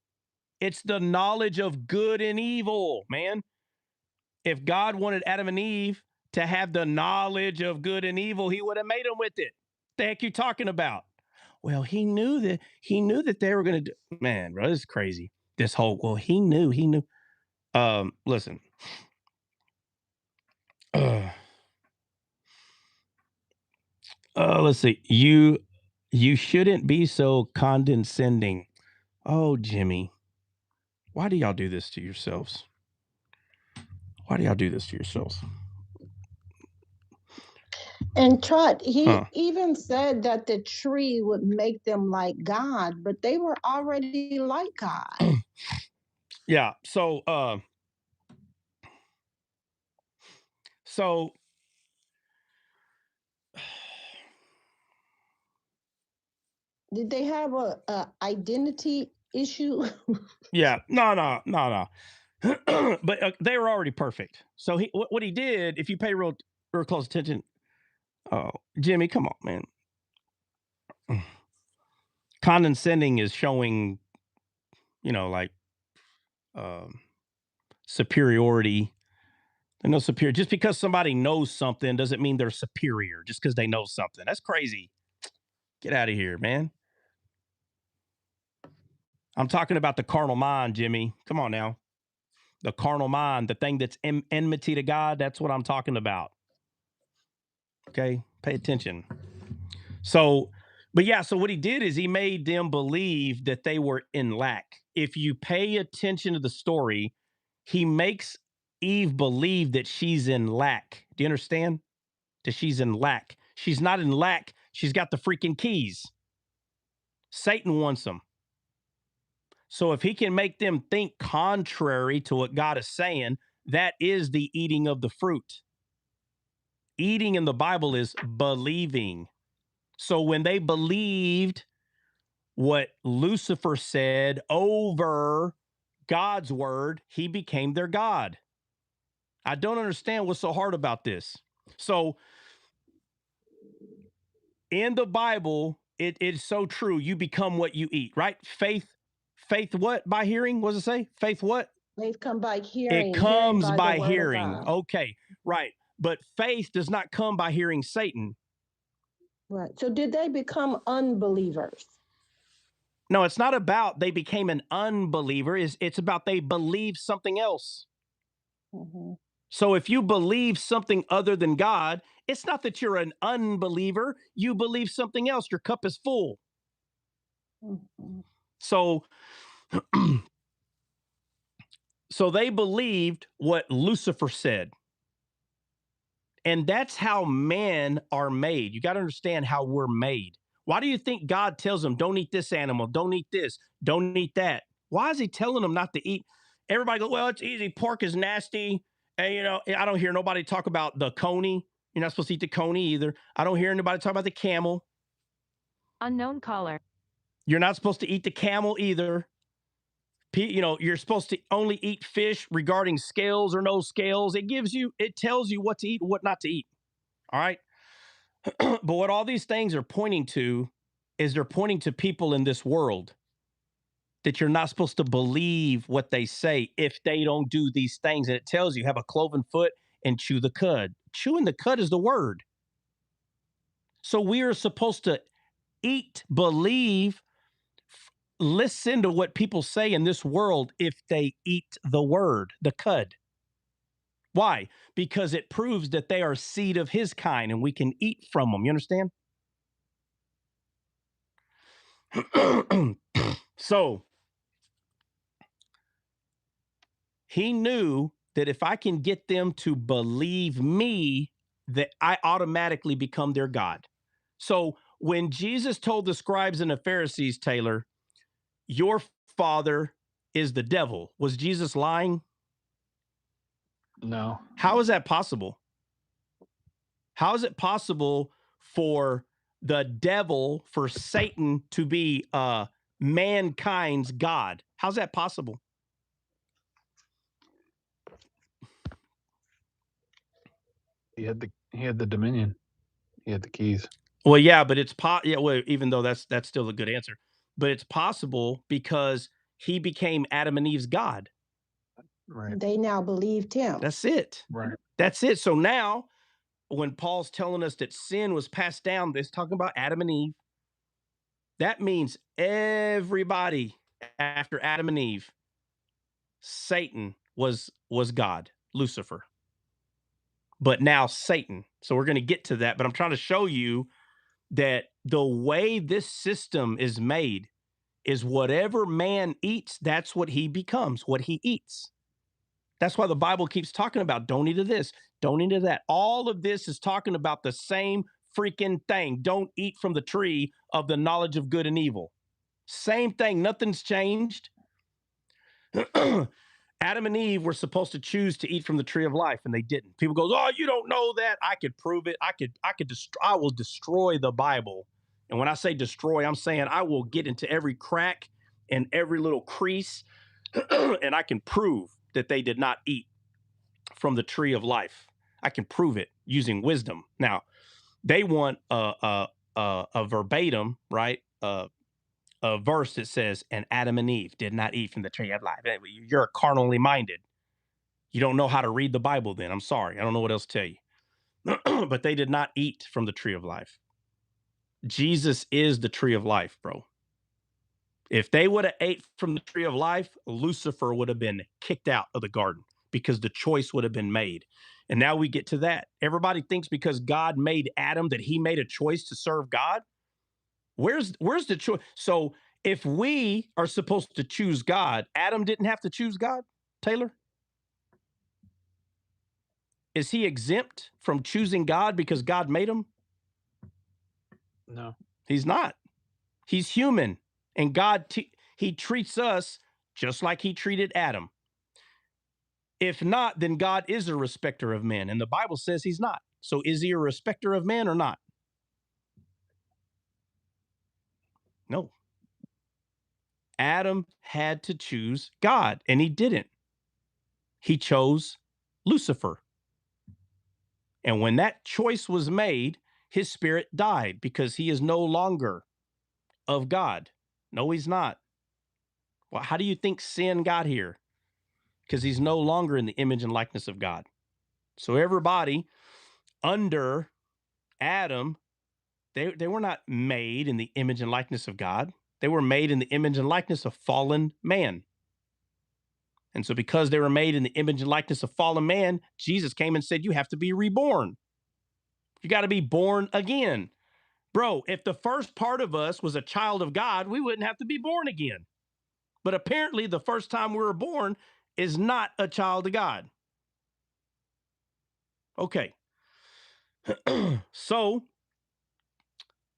It's the knowledge of good and evil, man. If God wanted Adam and Eve to have the knowledge of good and evil, he would have made them with it. What the heck you talking about? Well, he knew that they were going to do. Man, bro, this is crazy. This whole, well, he knew. Listen. Let's see. You shouldn't be so condescending. Oh, Jimmy. Why do y'all do this to yourselves? Why do y'all do this to yourselves?
And Trot, he even said that the tree would make them like God, but they were already like God.
Yeah. So So
did they have a identity issue?
yeah, no. But they were already perfect. So what he did, if you pay real close attention, oh, Jimmy, come on, man. Condescending is showing, like superiority. They're no superior. Just because somebody knows something doesn't mean they're superior. Just because they know something, that's crazy. Get out of here, man. I'm talking about the carnal mind, Jimmy. Come on now. The carnal mind, the thing that's enmity to God, that's what I'm talking about. Okay? Pay attention. So what he did is he made them believe that they were in lack. If you pay attention to the story, he makes Eve believe that she's in lack. Do you understand? That she's in lack. She's not in lack. She's got the freaking keys. Satan wants them. So if he can make them think contrary to what God is saying, that is the eating of the fruit. Eating in the Bible is believing. So when they believed what Lucifer said over God's word, he became their God. I don't understand what's so hard about this. So in the Bible, it is so true. You become what you eat, right? Faith what? By hearing? What does it say? Faith what?
Faith come by hearing.
It comes
hearing
by hearing. Okay, right. But faith does not come by hearing Satan.
Right. So did they become unbelievers?
No, it's not about they became an unbeliever. It's about they believe something else. Mm-hmm. So if you believe something other than God, it's not that you're an unbeliever. You believe something else. Your cup is full. Mm-hmm. So they believed what Lucifer said. And that's how men are made. You got to understand how we're made. Why do you think God tells them, don't eat this animal, don't eat this, don't eat that? Why is he telling them not to eat? Everybody goes, well, it's easy. Pork is nasty. And, I don't hear nobody talk about the coney. You're not supposed to eat the coney either. I don't hear anybody talk about the camel.
Unknown caller.
You're not supposed to eat the camel either. You're supposed to only eat fish regarding scales or no scales. It tells you what to eat and what not to eat. All right. But what all these things are pointing to is they're pointing to people in this world that you're not supposed to believe what they say if they don't do these things. And it tells you have a cloven foot and chew the cud. Chewing the cud is the word. So we are supposed to eat, believe, listen to what people say in this world if they eat the word, the cud. Why? Because it proves that they are seed of his kind and we can eat from them. You understand? So he knew that if I can get them to believe me, that I automatically become their God. So when Jesus told the scribes and the Pharisees, Taylor, your father is the devil, was Jesus lying?
No.
How is that possible? How is it possible for the devil, for Satan to be mankind's God? How's that possible?
He had the dominion. He had the keys.
Well, yeah, but even though that's still a good answer, but it's possible because he became Adam and Eve's God.
Right.
They now believed him.
That's it.
Right.
That's it. So now when Paul's telling us that sin was passed down, this talking about Adam and Eve, that means everybody after Adam and Eve, Satan was God, Lucifer. But now Satan. So we're going to get to that, but I'm trying to show you that the way this system is made is whatever man eats, that's what he becomes, what he eats. That's why the Bible keeps talking about don't eat of this, don't eat of that. All of this is talking about the same freaking thing. Don't eat from the tree of the knowledge of good and evil. Same thing. Nothing's changed. Adam and Eve were supposed to choose to eat from the tree of life, and they didn't. People go, "Oh, you don't know that." I could prove it. I will destroy the Bible. And when I say destroy, I'm saying I will get into every crack and every little crease, and I can prove that they did not eat from the tree of life. I can prove it using wisdom. Now, they want a verbatim, right? A verse that says, "And Adam and Eve did not eat from the tree of life." You're carnally minded. You don't know how to read the Bible then. I'm sorry. I don't know what else to tell you. But they did not eat from the tree of life. Jesus is the tree of life, bro. If they would have ate from the tree of life, Lucifer would have been kicked out of the garden because the choice would have been made. And now we get to that. Everybody thinks because God made Adam that he made a choice to serve God. Where's the choice? So if we are supposed to choose God, Adam didn't have to choose God, Taylor? Is he exempt from choosing God because God made him?
No.
He's not. He's human. And God, he treats us just like he treated Adam. If not, then God is a respecter of men. And the Bible says he's not. So is he a respecter of men or not? No. Adam had to choose God, and he didn't. He chose Lucifer. And when that choice was made, his spirit died because he is no longer of God. No, he's not. Well, how do you think sin got here? Because he's no longer in the image and likeness of God. So everybody under Adam, they were not made in the image and likeness of God. They were made in the image and likeness of fallen man. And so because they were made in the image and likeness of fallen man, Jesus came and said, you have to be reborn. You got to be born again. Bro, if the first part of us was a child of God, we wouldn't have to be born again. But apparently the first time we were born is not a child of God. Okay. So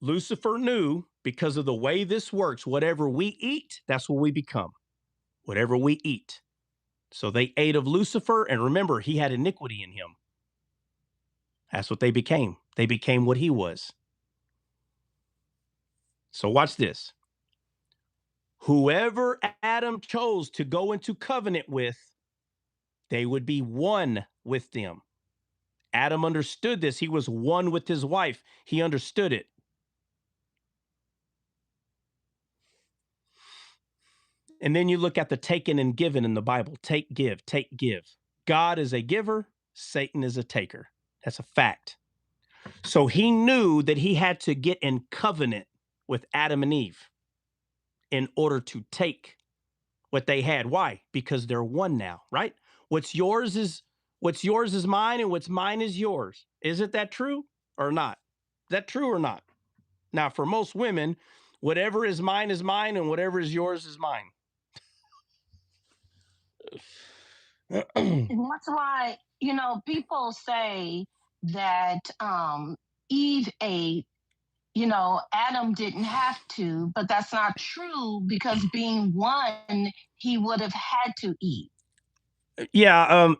Lucifer knew, because of the way this works, whatever we eat, that's what we become. Whatever we eat. So they ate of Lucifer, and remember, he had iniquity in him. That's what they became. They became what he was. So watch this. Whoever Adam chose to go into covenant with, they would be one with them. Adam understood this. He was one with his wife. He understood it. And then you look at the taken and given in the Bible. Take, give. God is a giver. Satan is a taker. That's a fact. So he knew that he had to get in covenant with Adam and Eve in order to take what they had. Why? Because they're one now, right? What's yours is mine, and what's mine is yours. Isn't that true or not? Is that true or not? Now, for most women, whatever is mine, and whatever is yours is mine.
And that's why, people say that Eve ate, Adam didn't have to, but that's not true, because being one, he would have had to eat.
Yeah,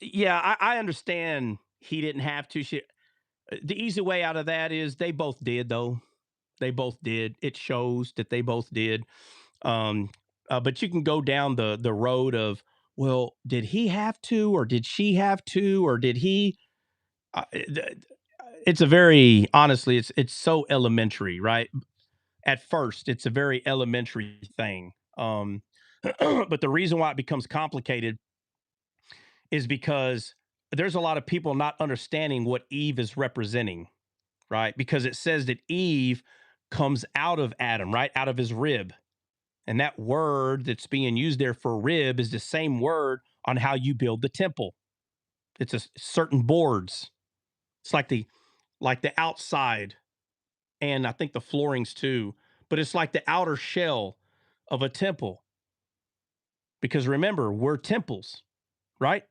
yeah, I understand he didn't have to. The easy way out of that is they both did, though. They both did. It shows that they both did. But you can go down the road of, well, did he have to, or did she have to, or did he? It's a very, honestly, it's so elementary, right? At first, it's a very elementary thing. But the reason why it becomes complicated is because there's a lot of people not understanding what Eve is representing, right? Because it says that Eve comes out of Adam, right? Out of his rib. And that word that's being used there for rib is the same word on how you build the temple. It's a certain boards. It's like the outside, and I think the floorings too, but it's like the outer shell of a temple. Because remember, we're temples, right?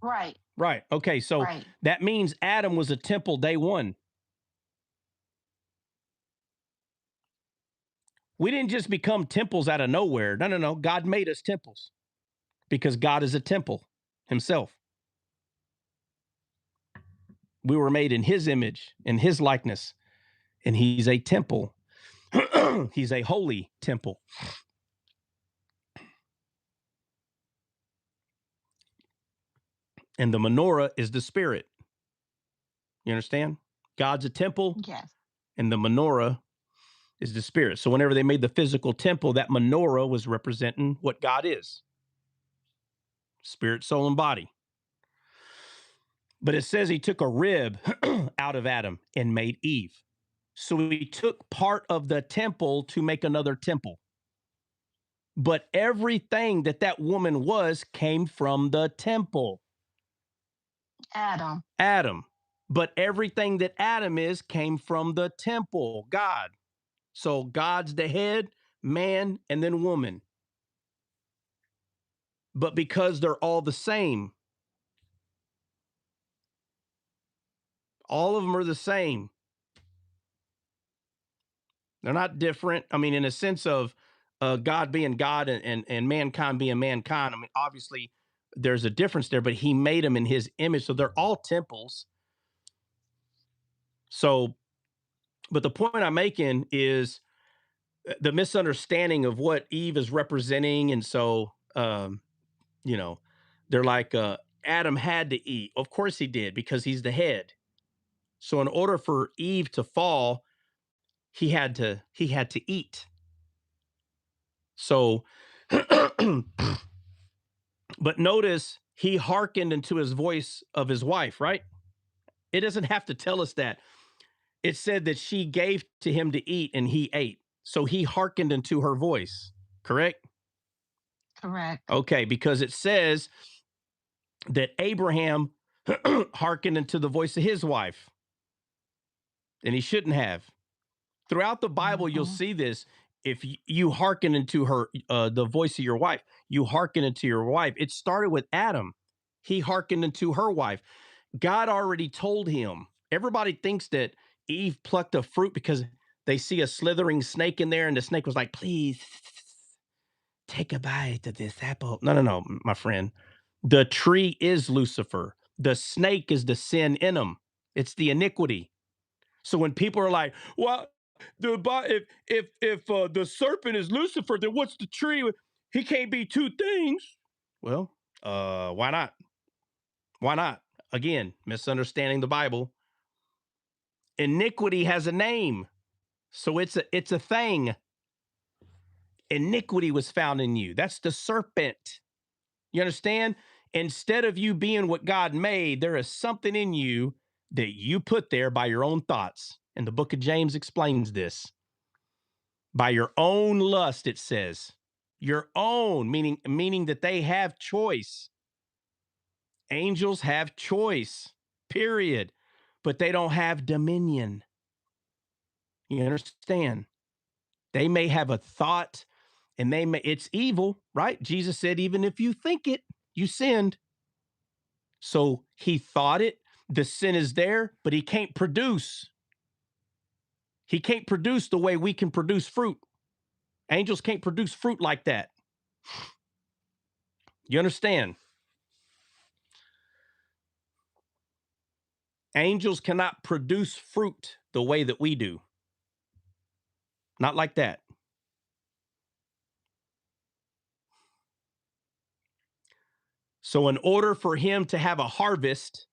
Right.
Right. Okay. So that means Adam was a temple day one. We didn't just become temples out of nowhere. No, no, no. God made us temples because God is a temple himself. We were made in his image, in his likeness, and he's a temple. He's a holy temple. And the menorah is the spirit. You understand? God's a temple.
Yes.
And the menorah is the spirit. So whenever they made the physical temple, that menorah was representing what God is. Spirit, soul, and body. But it says he took a rib out of Adam and made Eve. So he took part of the temple to make another temple. But everything that that woman was came from the temple. Adam. But everything that Adam is came from the temple, God. So God's the head, man, and then woman. But because they're all the same, all of them are the same. They're not different. I mean, in a sense of God being God and mankind being mankind. I mean, obviously, there's a difference there, but he made them in his image. So they're all temples. So, but the point I'm making is the misunderstanding of what Eve is representing. And so, you know, they're like, Adam had to eat. Of course he did, because he's the head. So in order for Eve to fall, he had to eat. So, but notice he hearkened into his voice of his wife, right? It doesn't have to tell us that. It said that she gave to him to eat and he ate. So he hearkened into her voice, correct?
Correct.
Okay, because it says that Abraham hearkened into the voice of his wife, and he shouldn't have. Throughout the Bible, you'll see this. If you hearken into her, the voice of your wife, you hearken into your wife. It started with Adam. He hearkened into her wife. God already told him. Everybody thinks that Eve plucked a fruit because they see a slithering snake in there, and the snake was like, please take a bite of this apple. No, no, no, my friend. The tree is Lucifer. The snake is the sin in him. It's the iniquity. So when people are like, well, if the serpent is Lucifer, then what's the tree? He can't be two things. Well, why not? Why not? Again, misunderstanding the Bible. Iniquity has a name, so it's a thing. Iniquity was found in you. That's the serpent. You understand? Instead of you being what God made, there is something in you that you put there by your own thoughts. And the book of James explains this. By your own lust, it says. Your own, meaning that they have choice. Angels have choice, period. But they don't have dominion. You understand? They may have a thought, and it's evil, right? Jesus said, even if you think it, you sinned. So he thought it, the sin is there, but he can't produce. He can't produce the way we can produce fruit. Angels can't produce fruit like that. You understand? Angels cannot produce fruit the way that we do. Not like that. So in order for him to have a harvest,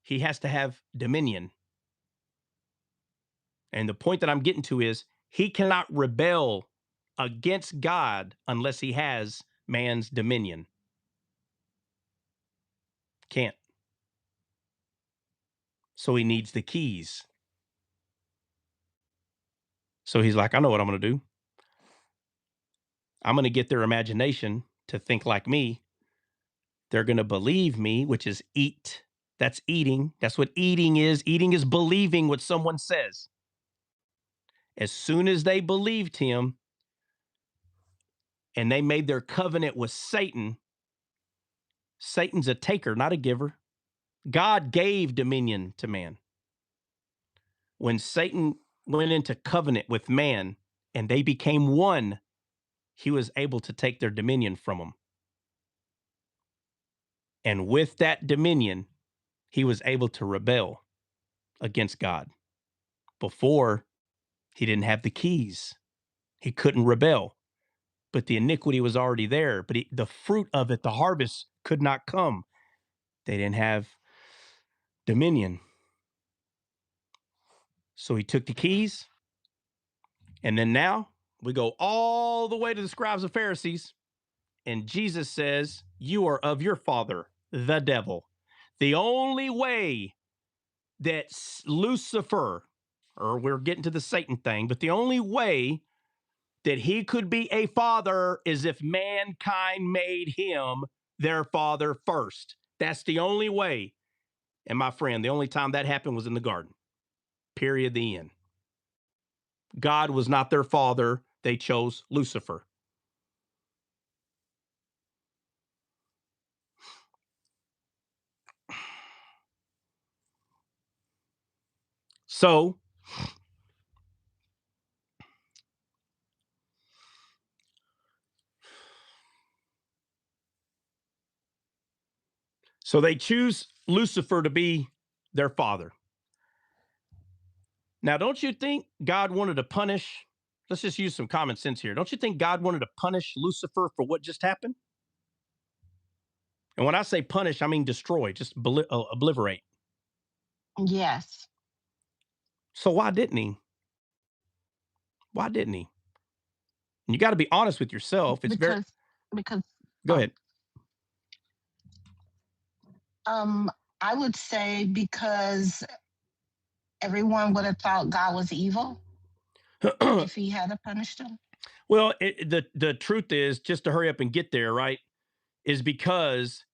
he has to have dominion. And the point that I'm getting to is he cannot rebel against God unless he has man's dominion. Can't. So he needs the keys. So he's like, I know what I'm going to do. I'm going to get their imagination to think like me. They're going to believe me, which is eat. That's eating. That's what eating is. Eating is believing what someone says. As soon as they believed him and they made their covenant with Satan, Satan's a taker, not a giver. God gave dominion to man. When Satan went into covenant with man and they became one, he was able to take their dominion from them. And with that dominion, he was able to rebel against God. Before, he didn't have the keys. He couldn't rebel, but the iniquity was already there. But the fruit of it, the harvest, could not come. They didn't have dominion. So he took the keys. And then now we go all the way to the scribes and Pharisees. And Jesus says, you are of your father, the devil. The only way that Lucifer, or we're getting to the Satan thing, but the only way that he could be a father is if mankind made him their father first. That's the only way. And my friend, the only time that happened was in the garden. Period, the end. God was not their father. They chose Lucifer. So they choose Lucifer to be their father. Now, don't you think God wanted to punish? Let's just use some common sense here. Don't you think God wanted to punish Lucifer for what just happened? And when I say punish, I mean destroy, just obliterate.
Yes.
So why didn't he? Why didn't he? And you got to be honest with yourself. It's
because
Go ahead.
I would say because everyone would have thought God was evil if he had punished him.
Well, the truth is, just to hurry up and get there, right, is because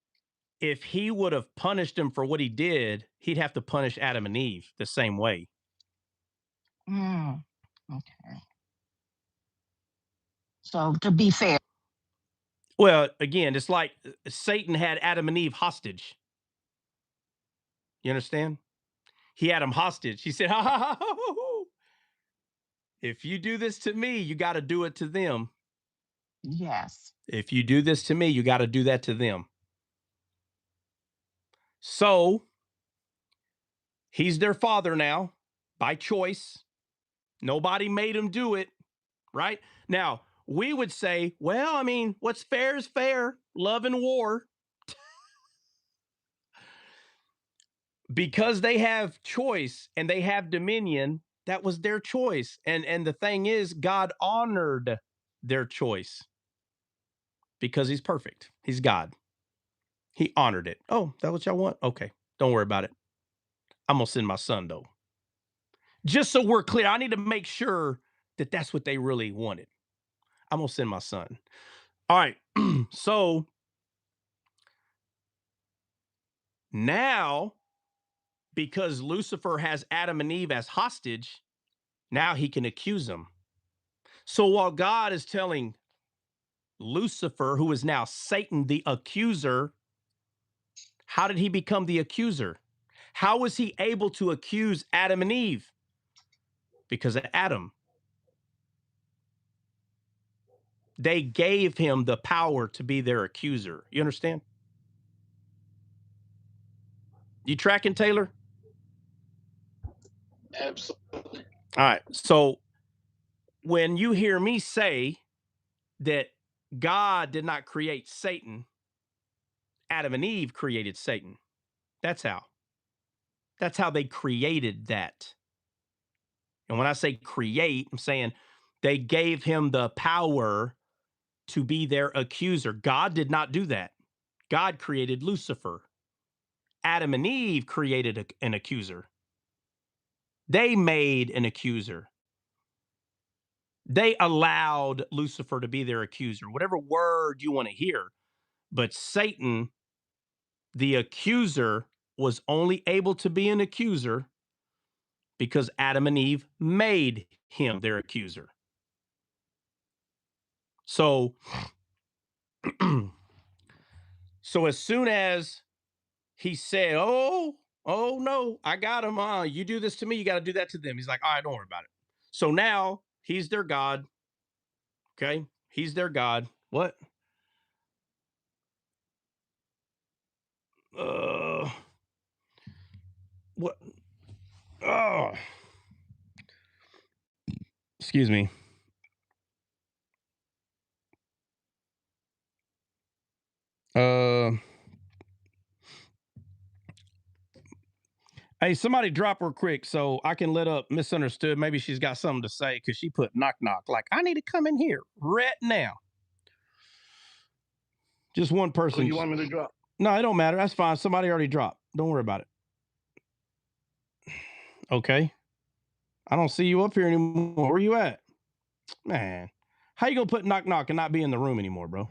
if he would have punished him for what he did, he'd have to punish Adam and Eve the same way.
Okay. So to be fair.
Well, again, it's like Satan had Adam and Eve hostage. You understand? He had them hostage. He said, ha, ha, ha, ha, ha. If you do this to me, you got to do it to them.
Yes.
If you do this to me, you got to do that to them. So he's their father now by choice. Nobody made him do it, right? Now, we would say, well, I mean, what's fair is fair. Love and war. Because they have choice and they have dominion, that was their choice. And the thing is, God honored their choice because he's perfect. He's God. He honored it. Oh, that what y'all want? Okay, don't worry about it. I'm going to send my son, though. Just so we're clear, I need to make sure that that's what they really wanted. I'm going to send my son. All right. So now, because Lucifer has Adam and Eve as hostage, now he can accuse them. So while God is telling Lucifer, who is now Satan, the accuser, how did he become the accuser? How was he able to accuse Adam and Eve? Because of Adam. They gave him the power to be their accuser. You understand? You tracking, Taylor?
Absolutely.
All right. So when you hear me say that God did not create Satan, Adam and Eve created Satan. That's how. That's how they created that. And when I say create, I'm saying they gave him the power to be their accuser. God did not do that. God created Lucifer. Adam and Eve created an accuser. They made an accuser. They allowed Lucifer to be their accuser, whatever word you want to hear. But Satan, the accuser, was only able to be an accuser because Adam and Eve made him their accuser. So, so as soon as he said, oh no, I got him. You do this to me, you got to do that to them. He's like, all right, don't worry about it. So now He's their God. Okay? He's their God. What? What? Oh. Excuse me. Hey, somebody drop her quick so I can let up Misunderstood. Maybe she's got something to say because she put knock knock. Like, I need to come in here right now. Just one person.
So you want me to drop?
No, it don't matter. That's fine. Somebody already dropped. Don't worry about it. Okay. I don't see you up here anymore. Where you at? Man. How you gonna put knock knock and not be in the room anymore, bro?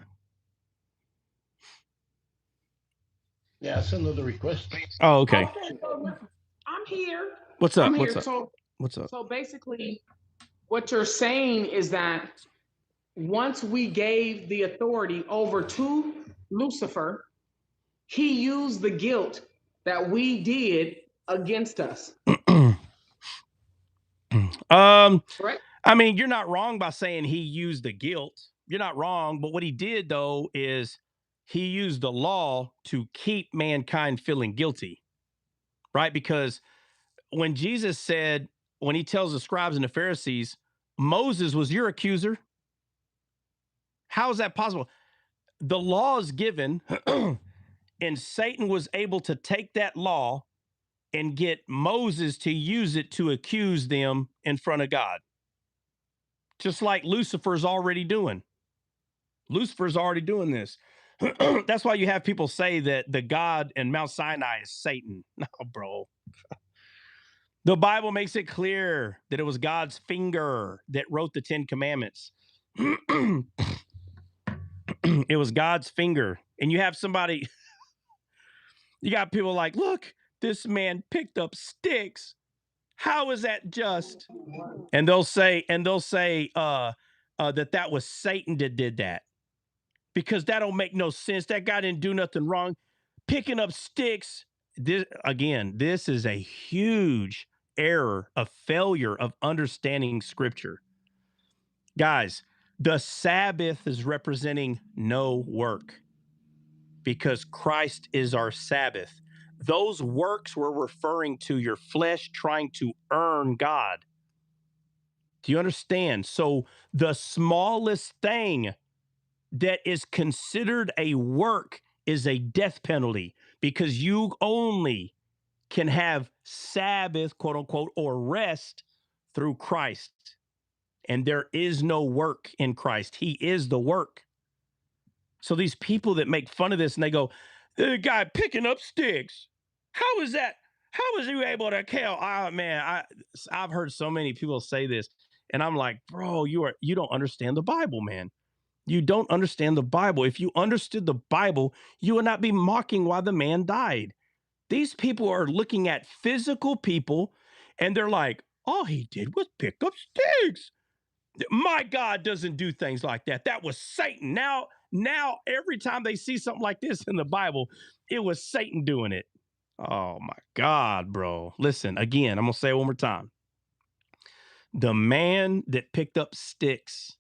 Yeah, send another request.
Oh, okay.
I'm here.
What's up?
I'm here.
What's up?
So,
What's up?
So basically, what you're saying is that once we gave the authority over to Lucifer, he used the guilt that we did against us.
Right? I mean, you're not wrong by saying he used the guilt. You're not wrong, but what he did though is he used the law to keep mankind feeling guilty. Right? Because when Jesus said, when he tells the scribes and the Pharisees, Moses was your accuser. How is that possible? The law is given, and Satan was able to take that law and get Moses to use it to accuse them in front of God. Just like Lucifer's already doing. Lucifer's already doing this. That's why you have people say that the God in Mount Sinai is Satan. No, bro. The Bible makes it clear that it was God's finger that wrote the 10 Commandments. It was God's finger. And you have somebody, you got people like, look, this man picked up sticks. How is that just? And they'll say that was Satan that did that. Because that don't make no sense. That guy didn't do nothing wrong. Picking up sticks. This is a huge error, a failure of understanding scripture. Guys, the Sabbath is representing no work because Christ is our Sabbath. Those works were referring to your flesh trying to earn God. Do you understand? So the smallest thing that is considered a work is a death penalty because you only can have Sabbath, quote unquote, or rest through Christ. And there is no work in Christ. He is the work. So these people that make fun of this and they go, the guy picking up sticks. How is that? How was you able to kill? Oh, man, I've heard so many people say this. And I'm like, bro, you don't understand the Bible, man. You don't understand the Bible. If you understood the Bible, you would not be mocking why the man died. These people are looking at physical people and they're like, all he did was pick up sticks. My God doesn't do things like that. That was Satan. Now, every time they see something like this in the Bible, it was Satan doing it. Oh my God, bro. Listen, again, I'm going to say it one more time. The man that picked up sticks,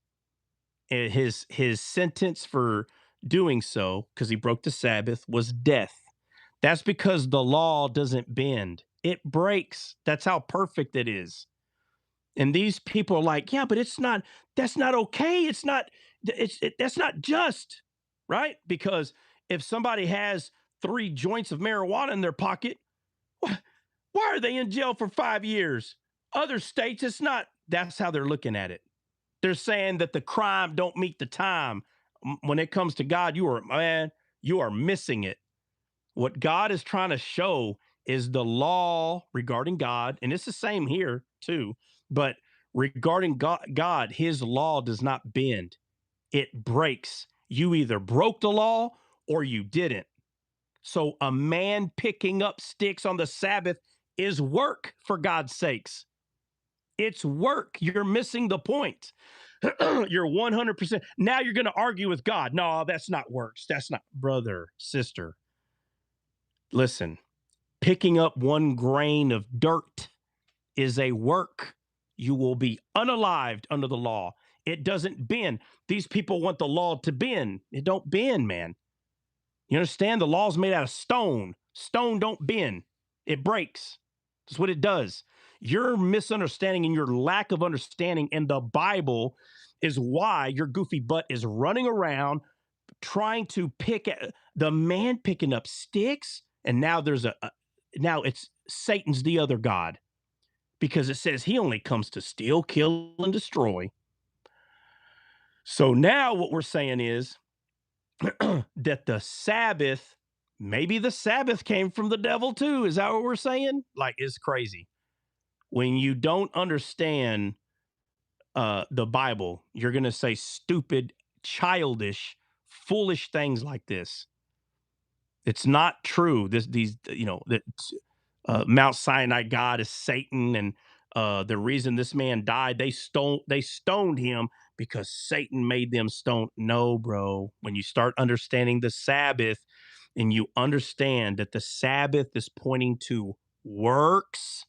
his sentence for doing so, because he broke the Sabbath, was death. That's because the law doesn't bend. It breaks. That's how perfect it is. And these people are like, yeah, but that's not okay. That's not just, right? Because if somebody has 3 joints of marijuana in their pocket, why are they in jail for 5 years? Other states, it's not. That's how they're looking at it. They're saying that the crime don't meet the time. When it comes to God, you are missing it. What God is trying to show is the law regarding God, and it's the same here too, but regarding God, his law does not bend. It breaks. You either broke the law or you didn't. So a man picking up sticks on the Sabbath is work, for God's sakes. It's work. You're missing the point. You're 100%. Now you're going to argue with God. No, that's not works. That's not, brother, sister. Listen, picking up 1 grain of dirt is a work. you will be unalived under the law. It doesn't bend. These people want the law to bend. It don't bend, man. You understand? The law's made out of stone. Stone don't bend. It breaks. That's what it does. Your misunderstanding and your lack of understanding in the Bible is why your goofy butt is running around trying to pick at the man picking up sticks. And now now it's Satan's the other God, because it says he only comes to steal, kill, and destroy. So now what we're saying is that the Sabbath, maybe the Sabbath came from the devil too. Is that what we're saying? Like, it's crazy. When you don't understand the Bible, you're going to say stupid, childish, foolish things like this. It's not true. That Mount Sinai God is Satan, and the reason this man died, they stoned him because Satan made them stone. No, bro. When you start understanding the Sabbath, and you understand that the Sabbath is pointing to works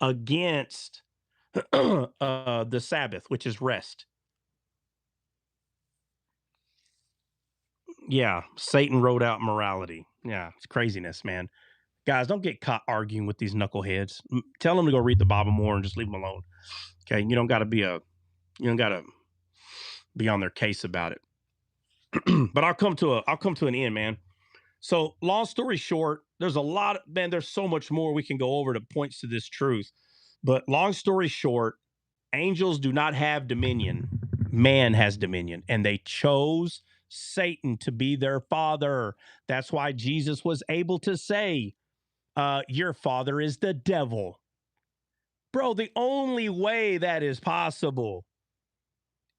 against the Sabbath, which is rest. Yeah, Satan wrote out morality. Yeah, it's craziness, man. Guys, don't get caught arguing with these knuckleheads. Tell them to go read the Bible more and just leave them alone. Okay, you don't got to be on their case about it. But I'll come to an end, man. So, long story short, there's so much more we can go over that points to this truth. But long story short, angels do not have dominion. Man has dominion, and they chose Satan to be their father. That's why Jesus was able to say, your father is the devil. Bro, the only way that is possible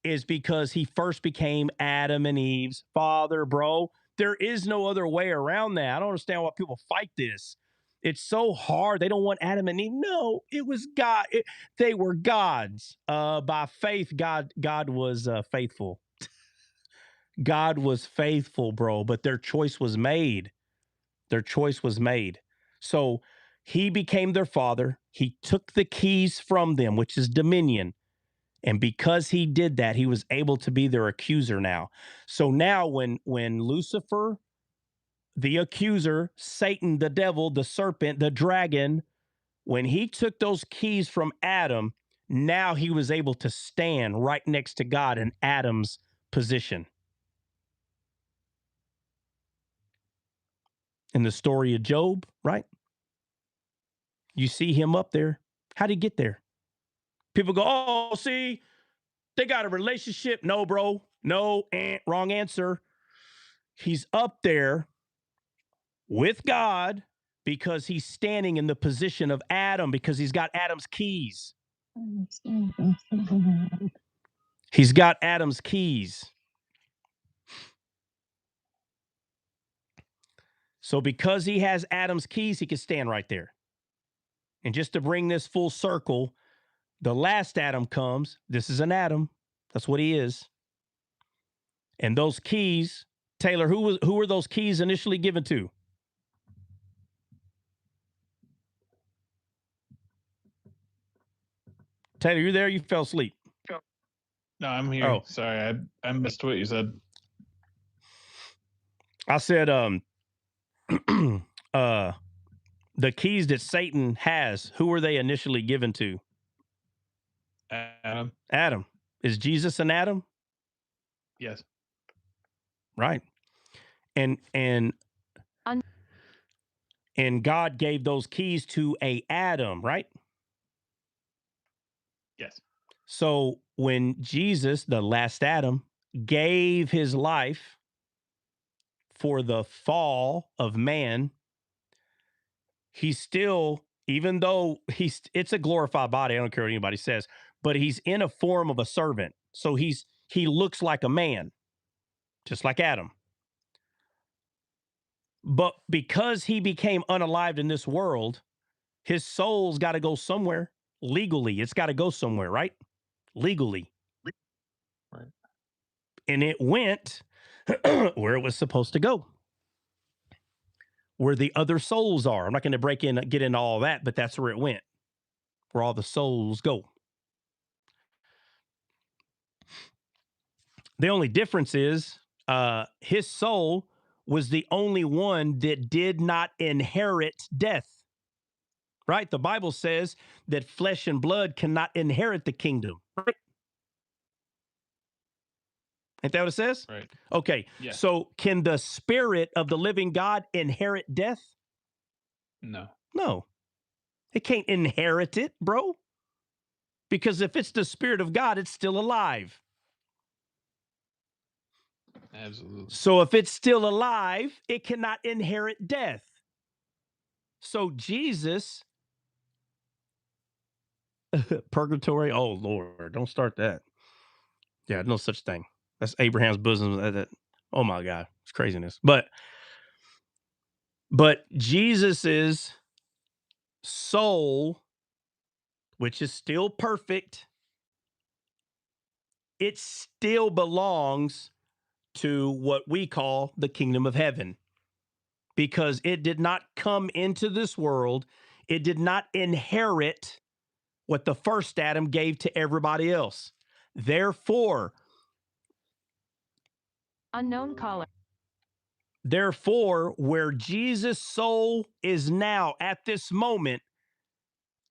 is because he first became Adam and Eve's father, bro. There is no other way around that. I don't understand why people fight this. It's so hard. They don't want Adam and Eve. No, it was God. They were gods. By faith, God was faithful. God was faithful, bro, but their choice was made. Their choice was made. So he became their father. He took the keys from them, which is dominion. And because he did that, he was able to be their accuser now. So now when Lucifer, the accuser, Satan, the devil, the serpent, the dragon, when he took those keys from Adam, now he was able to stand right next to God in Adam's position. In the story of Job, right? You see him up there. How'd he get there? People go, oh, see, they got a relationship. No, bro. No, wrong answer. He's up there with God because he's standing in the position of Adam, because he's got Adam's keys. He's got Adam's keys. So because he has Adam's keys, he can stand right there. And just to bring this full circle, the last Adam comes. This is an Adam. That's what he is. And those keys, Taylor, who were those keys initially given to? Taylor, you there? You fell asleep.
No, I'm here. Oh. Sorry, I missed what you said.
I said, the keys that Satan has, who were they initially given to?
Adam.
Adam. Is Jesus an Adam?
Yes.
Right. And God gave those keys to a Adam, right?
Yes.
So when Jesus, the last Adam, gave his life for the fall of man, he's still, even though it's a glorified body, I don't care what anybody says, but he's in a form of a servant. So he looks like a man, just like Adam. But because he became unalived in this world, his soul's got to go somewhere legally. It's got to go somewhere, right? Legally.
Right.
And it went where it was supposed to go, where the other souls are. I'm not going to get into all that, but that's where it went, where all the souls go. The only difference is his soul was the only one that did not inherit death. Right? The Bible says that flesh and blood cannot inherit the kingdom. Right? Ain't that what it says?
Right.
Okay.
Yeah.
So can the spirit of the living God inherit death?
No.
No. It can't inherit it, bro. Because if it's the spirit of God, it's still alive.
Absolutely.
So if it's still alive, it cannot inherit death. So Jesus, purgatory, oh Lord, don't start that. Yeah, no such thing. That's Abraham's bosom. Oh my God, it's craziness. But Jesus's soul, which is still perfect, it still belongs to what we call the kingdom of heaven, because it did not come into this world. It did not inherit what the first Adam gave to everybody else. Therefore,
Unknown caller.
Therefore, where Jesus' soul is now at this moment,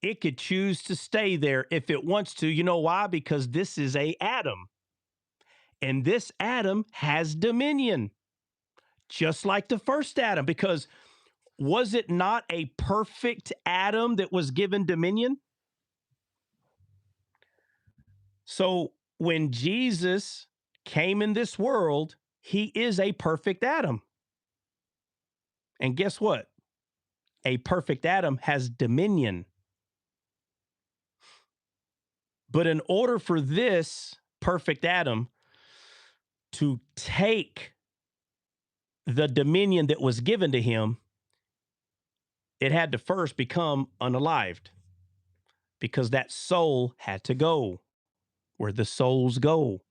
it could choose to stay there if it wants to. You know why? Because this is a Adam. And this Adam has dominion, just like the first Adam. Because was it not a perfect Adam that was given dominion? So when Jesus came in this world, he is a perfect Adam. And guess what? A perfect Adam has dominion. But in order for this perfect Adam to take the dominion that was given to him, it had to first become unalived, because that soul had to go where the souls go.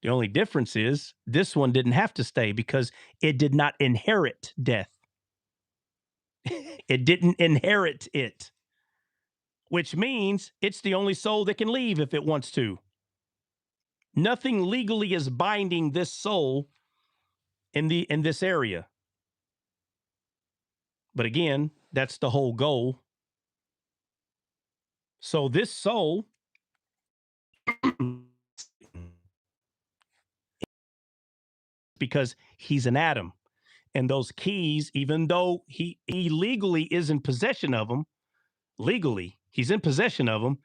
The only difference is this one didn't have to stay because it did not inherit death. It didn't inherit it, which means it's the only soul that can leave if it wants to. Nothing legally is binding this soul in this area. But again, that's the whole goal. So this soul because he's an Adam. And those keys, even though he legally is in possession of them, legally, he's in possession of them.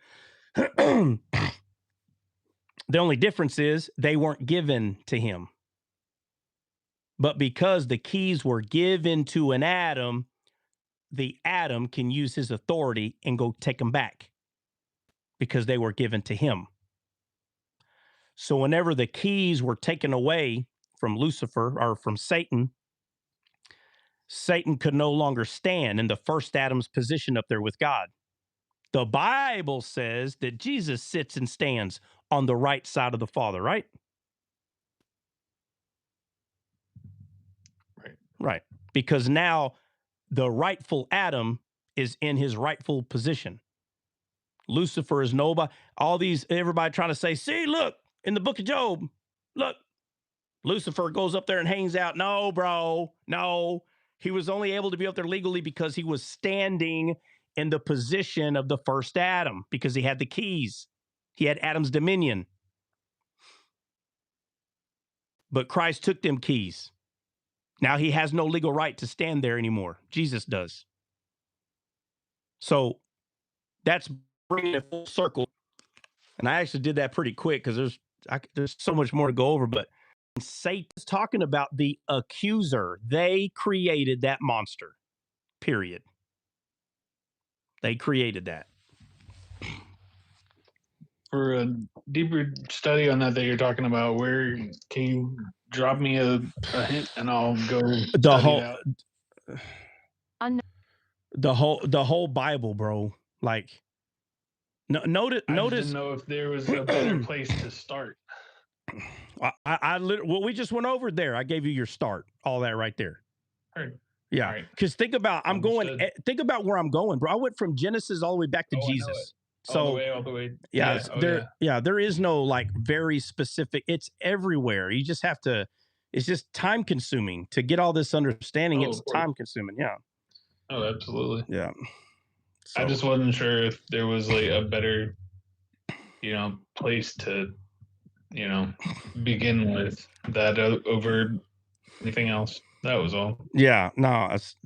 The only difference is they weren't given to him. But because the keys were given to an Adam, the Adam can use his authority and go take them back because they were given to him. So whenever the keys were taken away from Lucifer or from Satan, Satan could no longer stand in the first Adam's position up there with God. The Bible says that Jesus sits and stands on the right side of the Father, right?
Right.
Right. Because now the rightful Adam is in his rightful position. Lucifer is nobody. Everybody trying to say, see, look, in the book of Job, look, Lucifer goes up there and hangs out. No, bro, no. He was only able to be up there legally because he was standing in the position of the first Adam, because he had the keys. He had Adam's dominion. But Christ took them keys. Now he has no legal right to stand there anymore. Jesus does. So that's bringing it full circle. And I actually did that pretty quick because there's so much more to go over. But Satan's talking about the accuser. They created that monster, period. They created that.
For a deeper study on that you're talking about, where can you drop me a hint and I'll go study it out?
The whole Bible, bro. Like, notice.
I just didn't know if there was a better place to start.
What we just went over there, I gave you your start, all that right there.
Heard.
Yeah, because think about where I'm going, bro. I went from Genesis all the way back to Jesus. So
all the way.
Yeah,
Yeah.
there is no like very specific. It's everywhere. You just have to. It's just time consuming to get all this understanding. It's time consuming. Yeah.
Oh, absolutely.
Yeah. So,
I just wasn't sure if there was like a better, place to, begin with that over anything else. That was all.
yeah, no, it's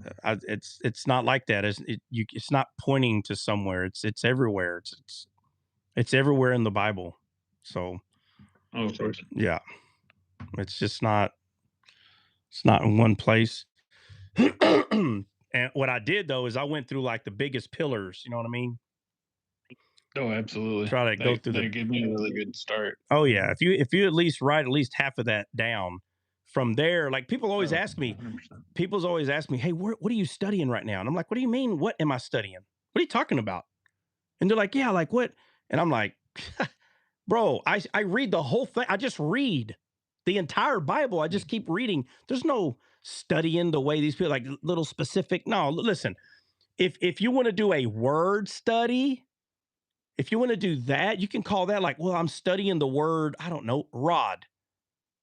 not like that. It's not pointing to somewhere. It's everywhere. It's everywhere in the Bible. So,
of course.
Yeah, it's just not. It's not in one place. And what I did though is I went through like the biggest pillars. You know what I mean?
Oh, absolutely.
Try to go through
they gave me a really good start.
Oh yeah, if you at least write at least half of that down, from there, like people always ask me, 100%. Hey, what are you studying right now? And I'm like, what do you mean? What am I studying? What are you talking about? And they're like, yeah, like what? And I'm like, bro, I read the whole thing. I just read the entire Bible. I just keep reading. There's no studying the way these people like little specific. No, listen, if you want to do a word study, if you want to do that, you can call that like, well, I'm studying the word, I don't know, rod.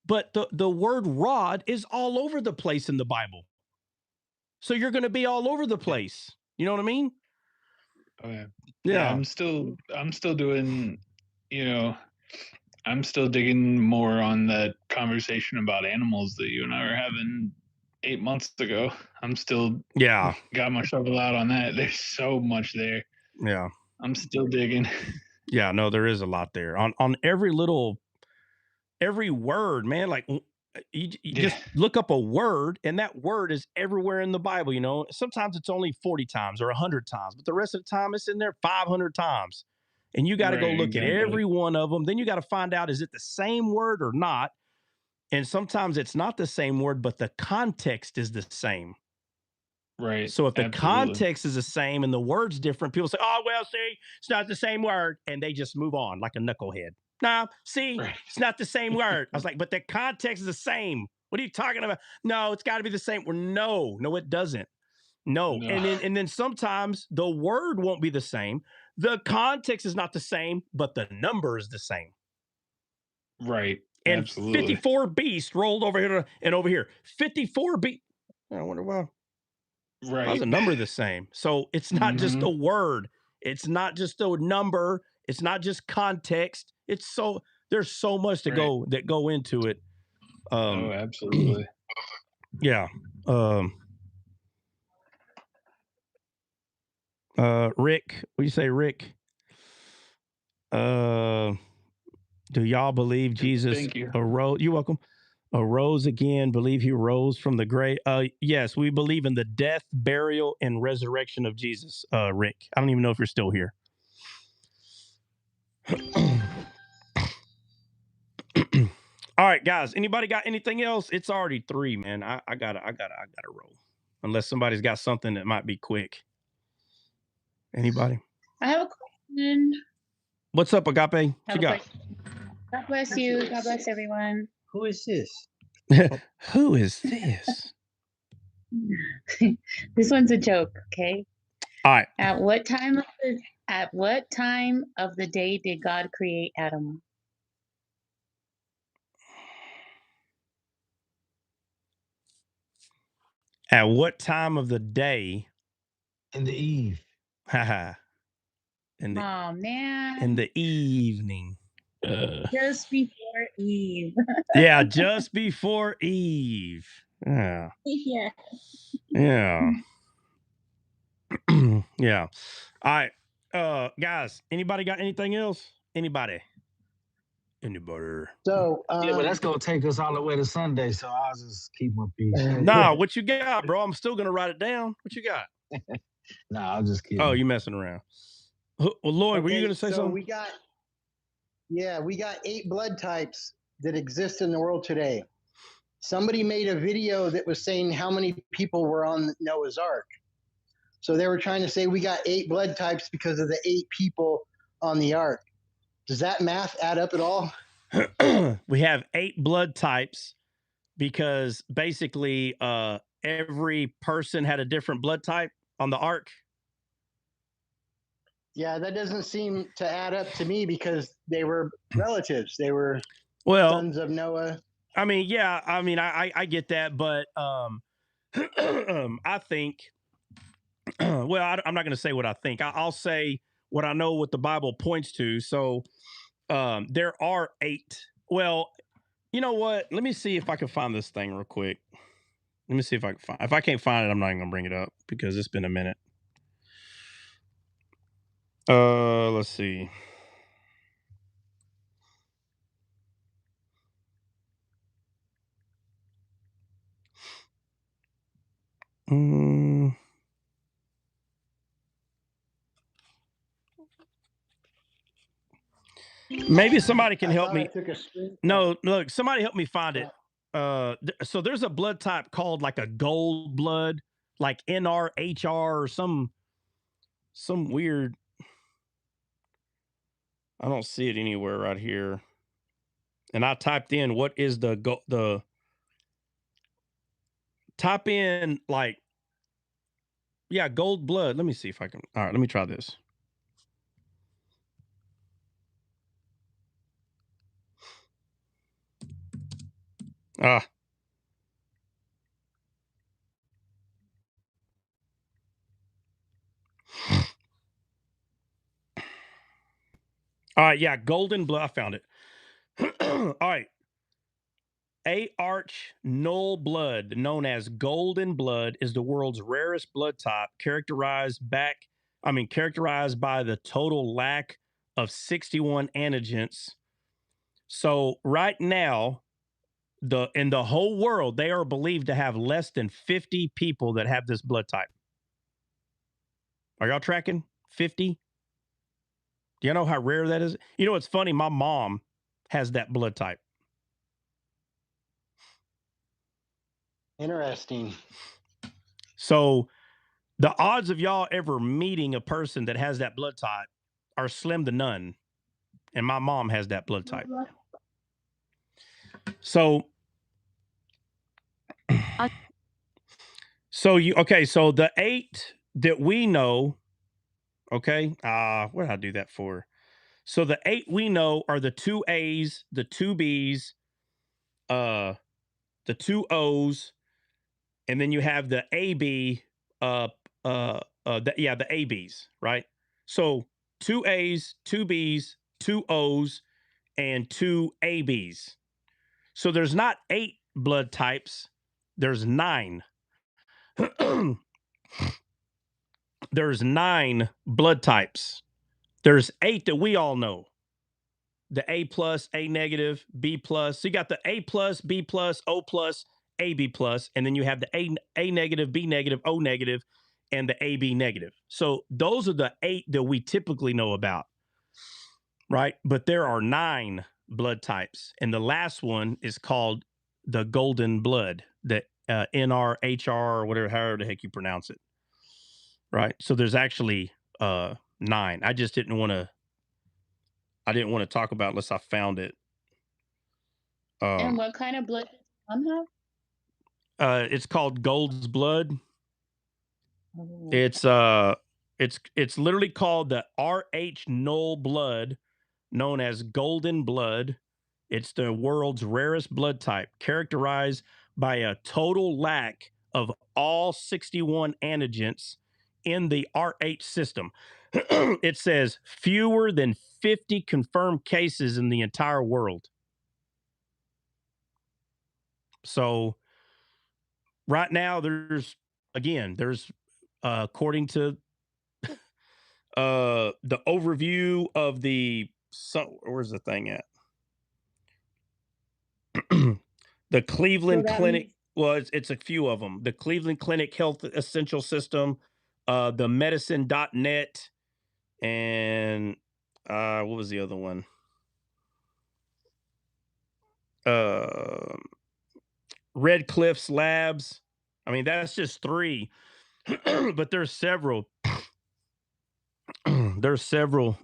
But the word rod is all over the place in the Bible. So you're going to be all over the place. You know what I mean?
Oh yeah.
Yeah.
I'm still doing, I'm still digging more on that conversation about animals that you and I were having 8 months ago. I'm still got my shovel out on that. There's so much there.
Yeah.
I'm still digging.
Yeah, no, there is a lot there. On every word, man, like you just look up a word and that word is everywhere in the Bible, you know. Sometimes it's only 40 times or 100 times, but the rest of the time it's in there 500 times. And you got to go look at every one of them. Then you got to find out, is it the same word or not? And sometimes it's not the same word, but the context is the same.
Right.
So if the context is the same and the word's different, people say, oh, well, see, it's not the same word. And they just move on like a knucklehead. Nah, see, it's not the same word. I was like, but the context is the same. What are you talking about? No, it's got to be the same. Well, no, it doesn't. No. And then sometimes the word won't be the same. The context is not the same, but the number is the same.
Right.
And
absolutely.
54 beasts rolled over here and over here. 54 beasts. I wonder why.
Right.
Why's the number the same? So it's not just a word. It's not just a number. It's not just context. There's so much to go into it.
Oh, absolutely.
Yeah. Rick, what do you say, Rick? Do y'all believe Jesus arose? You're welcome. Arose again, believe he rose from the grave. Yes, we believe in the death, burial, and resurrection of Jesus, Rick. I don't even know if you're still here. All right, guys. Anybody got anything else? It's already 3, man. I gotta roll. Unless somebody's got something that might be quick. Anybody?
I have a question.
What's up, Agape? What you got?
God bless you. God bless everyone.
Who is this?
Who is this?
This one's a joke, okay?
All right.
At what time of the day did God create Adam?
At what time of the day?
In the eve.
Haha.
Oh man.
In the evening.
Just before Eve.
Yeah, just before Eve. Yeah.
Yeah.
Yeah. Yeah. All right. Guys, anybody got anything else? Anybody?
So
yeah, but that's gonna take us all the way to Sunday, so I'll just keep my peace.
Nah, what you got, bro? I'm still gonna write it down. What you got?
Nah, I'll just keep.
Oh, you messing around? Well, Lloyd, were you gonna say something?
We got 8 blood types that exist in the world today. Somebody made a video that was saying how many people were on Noah's Ark. So they were trying to say we got 8 blood types because of the 8 people on the ark. Does that math add up at all?
We have 8 blood types because basically every person had a different blood type on the ark.
Yeah, that doesn't seem to add up to me because they were relatives. They were sons of Noah.
I mean, yeah, I mean, I get that, but I think, well, I'm not going to say what I think. I'll say what I know, what the Bible points to. So there are 8. Well, you know what? Let me see if I can find this thing real quick. Let me see if I can find. If I can't find it, I'm not even going to bring it up because it's been a minute. Let's see. Maybe somebody can help me. No, look, somebody help me find it. So there's a blood type called like a gold blood, like NRHR or some weird. I don't see it anywhere right here. And I typed in what is the type in like, yeah, gold blood. Let me see if I can. All right, let me try this. Ah. All right, yeah, golden blood. I found it. All right. Arch null blood, known as golden blood, is the world's rarest blood type, characterized by the total lack of 61 antigens. So right now, in the whole world, they are believed to have less than 50 people that have this blood type. Are y'all tracking? 50? Do you know how rare that is? You know, it's funny. My mom has that blood type.
Interesting.
So the odds of y'all ever meeting a person that has that blood type are slim to none. And my mom has that blood type. So so the 8 that we know, okay, what did I do that for? So the 8 we know are the 2 A's, the 2 B's, the 2 O's, and then you have the AB, the ABs, right? So 2 A's, 2 B's, 2 O's, and 2 ABs. So there's not 8 blood types, there's 9. There's 9 blood types. There's 8 that we all know. The A plus, A negative, B plus. So you got the A plus, B plus, O plus, AB plus, and then you have the A negative, B negative, O negative, and the AB negative. So those are the 8 that we typically know about, right? But there are 9 blood types, and the last one is called the golden blood, the NRHR or whatever, however the heck you pronounce it, right? So there's actually 9. I just didn't want to talk about it unless I found it.
And what kind of blood does Tom
have? It's called Gold's blood.
Oh.
It's literally called the RH null blood, known as golden blood. It's the world's rarest blood type, characterized by a total lack of all 61 antigens in the RH system. It says fewer than 50 confirmed cases in the entire world. So right now, there's according to the overview of where's the thing at? The Cleveland Clinic. Well, it's a few of them. The Cleveland Clinic Health Essential System, the medicine.net, and what was the other one? Red Cliffs Labs. I mean, that's just 3, but there's several. There's several.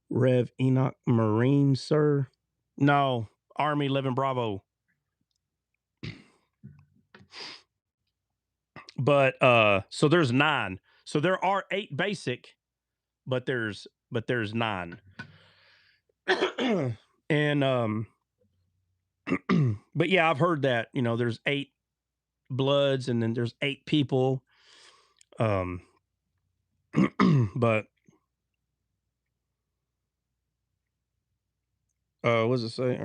Rev Enoch Marine, sir. No, Army 11 Bravo. But so there's 9. So there are 8 basic, but there's 9. And but yeah, I've heard that, there's 8 bloods and then there's 8 people. But what does it say?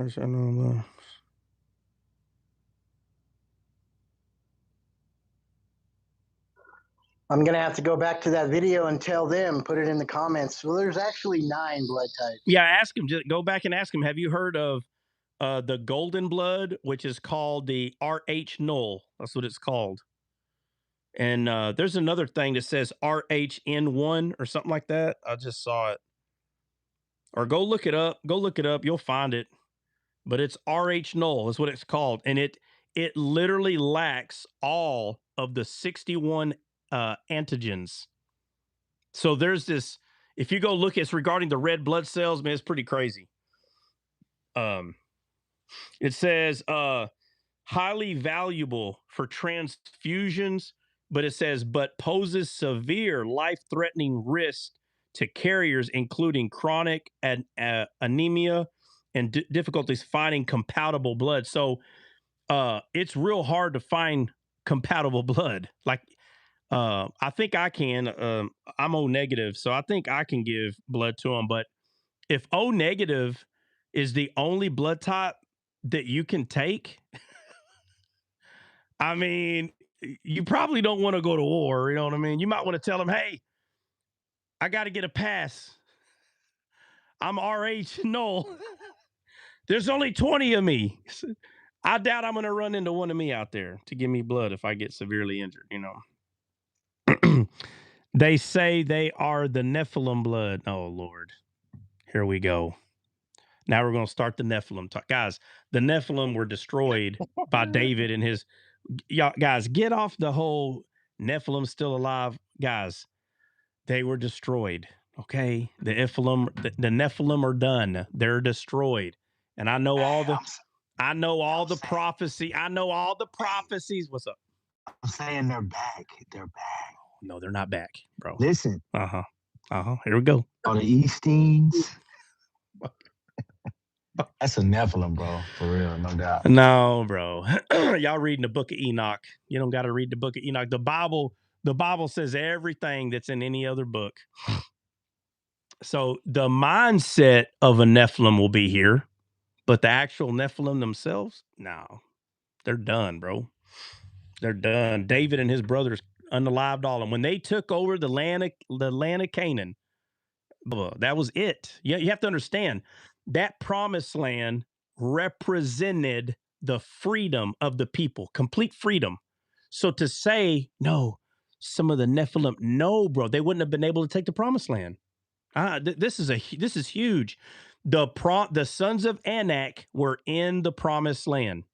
I'm going to have to go back to that video and tell them, put it in the comments. Well, there's actually 9 blood types.
Yeah, ask him. Just go back and ask him, have you heard of the golden blood, which is called the RH null? That's what it's called. And there's another thing that says RHN1 or something like that. I just saw it. Or go look it up. Go look it up. You'll find it. But it's RH null is what it's called. And it literally lacks all of the 61 antigens. So there's this, if you go look, it's regarding the red blood cells, man, it's pretty crazy. It says highly valuable for transfusions, but it says, but poses severe life-threatening risk to carriers, including chronic anemia and difficulties finding compatible blood. So it's real hard to find compatible blood. Like, I think I can. I'm O negative, so I think I can give blood to them. But if O negative is the only blood type that you can take, I mean, you probably don't want to go to war. You know what I mean? You might want to tell them, hey, I got to get a pass. I'm RH null. There's only 20 of me. I doubt I'm going to run into one of me out there to give me blood if I get severely injured, They say they are the Nephilim blood. Oh, Lord. Here we go. Now we're going to start the Nephilim talk. Guys, the Nephilim were destroyed by David and his... Y'all, guys, get off the whole Nephilim still alive. Guys, they were destroyed. Okay? The Nephilim are done. They're destroyed. And I know all the prophecy. I know all the prophecies. What's up?
I'm saying they're back. They're back.
No, they're not back, bro.
Listen.
Here we go.
On the Eastines. That's a Nephilim, bro. For real, no doubt.
No, bro. Y'all reading the book of Enoch. You don't got to read the book of Enoch. The Bible says everything that's in any other book. So the mindset of a Nephilim will be here, but the actual Nephilim themselves, no. They're done, bro. They're done. David and his brothers unalived all of them. When they took over the land of Canaan, that was it. You have to understand, that promised land represented the freedom of the people, complete freedom. So to say, no, some of the Nephilim, no, bro, they wouldn't have been able to take the promised land. This is huge. The sons of Anak were in the promised land.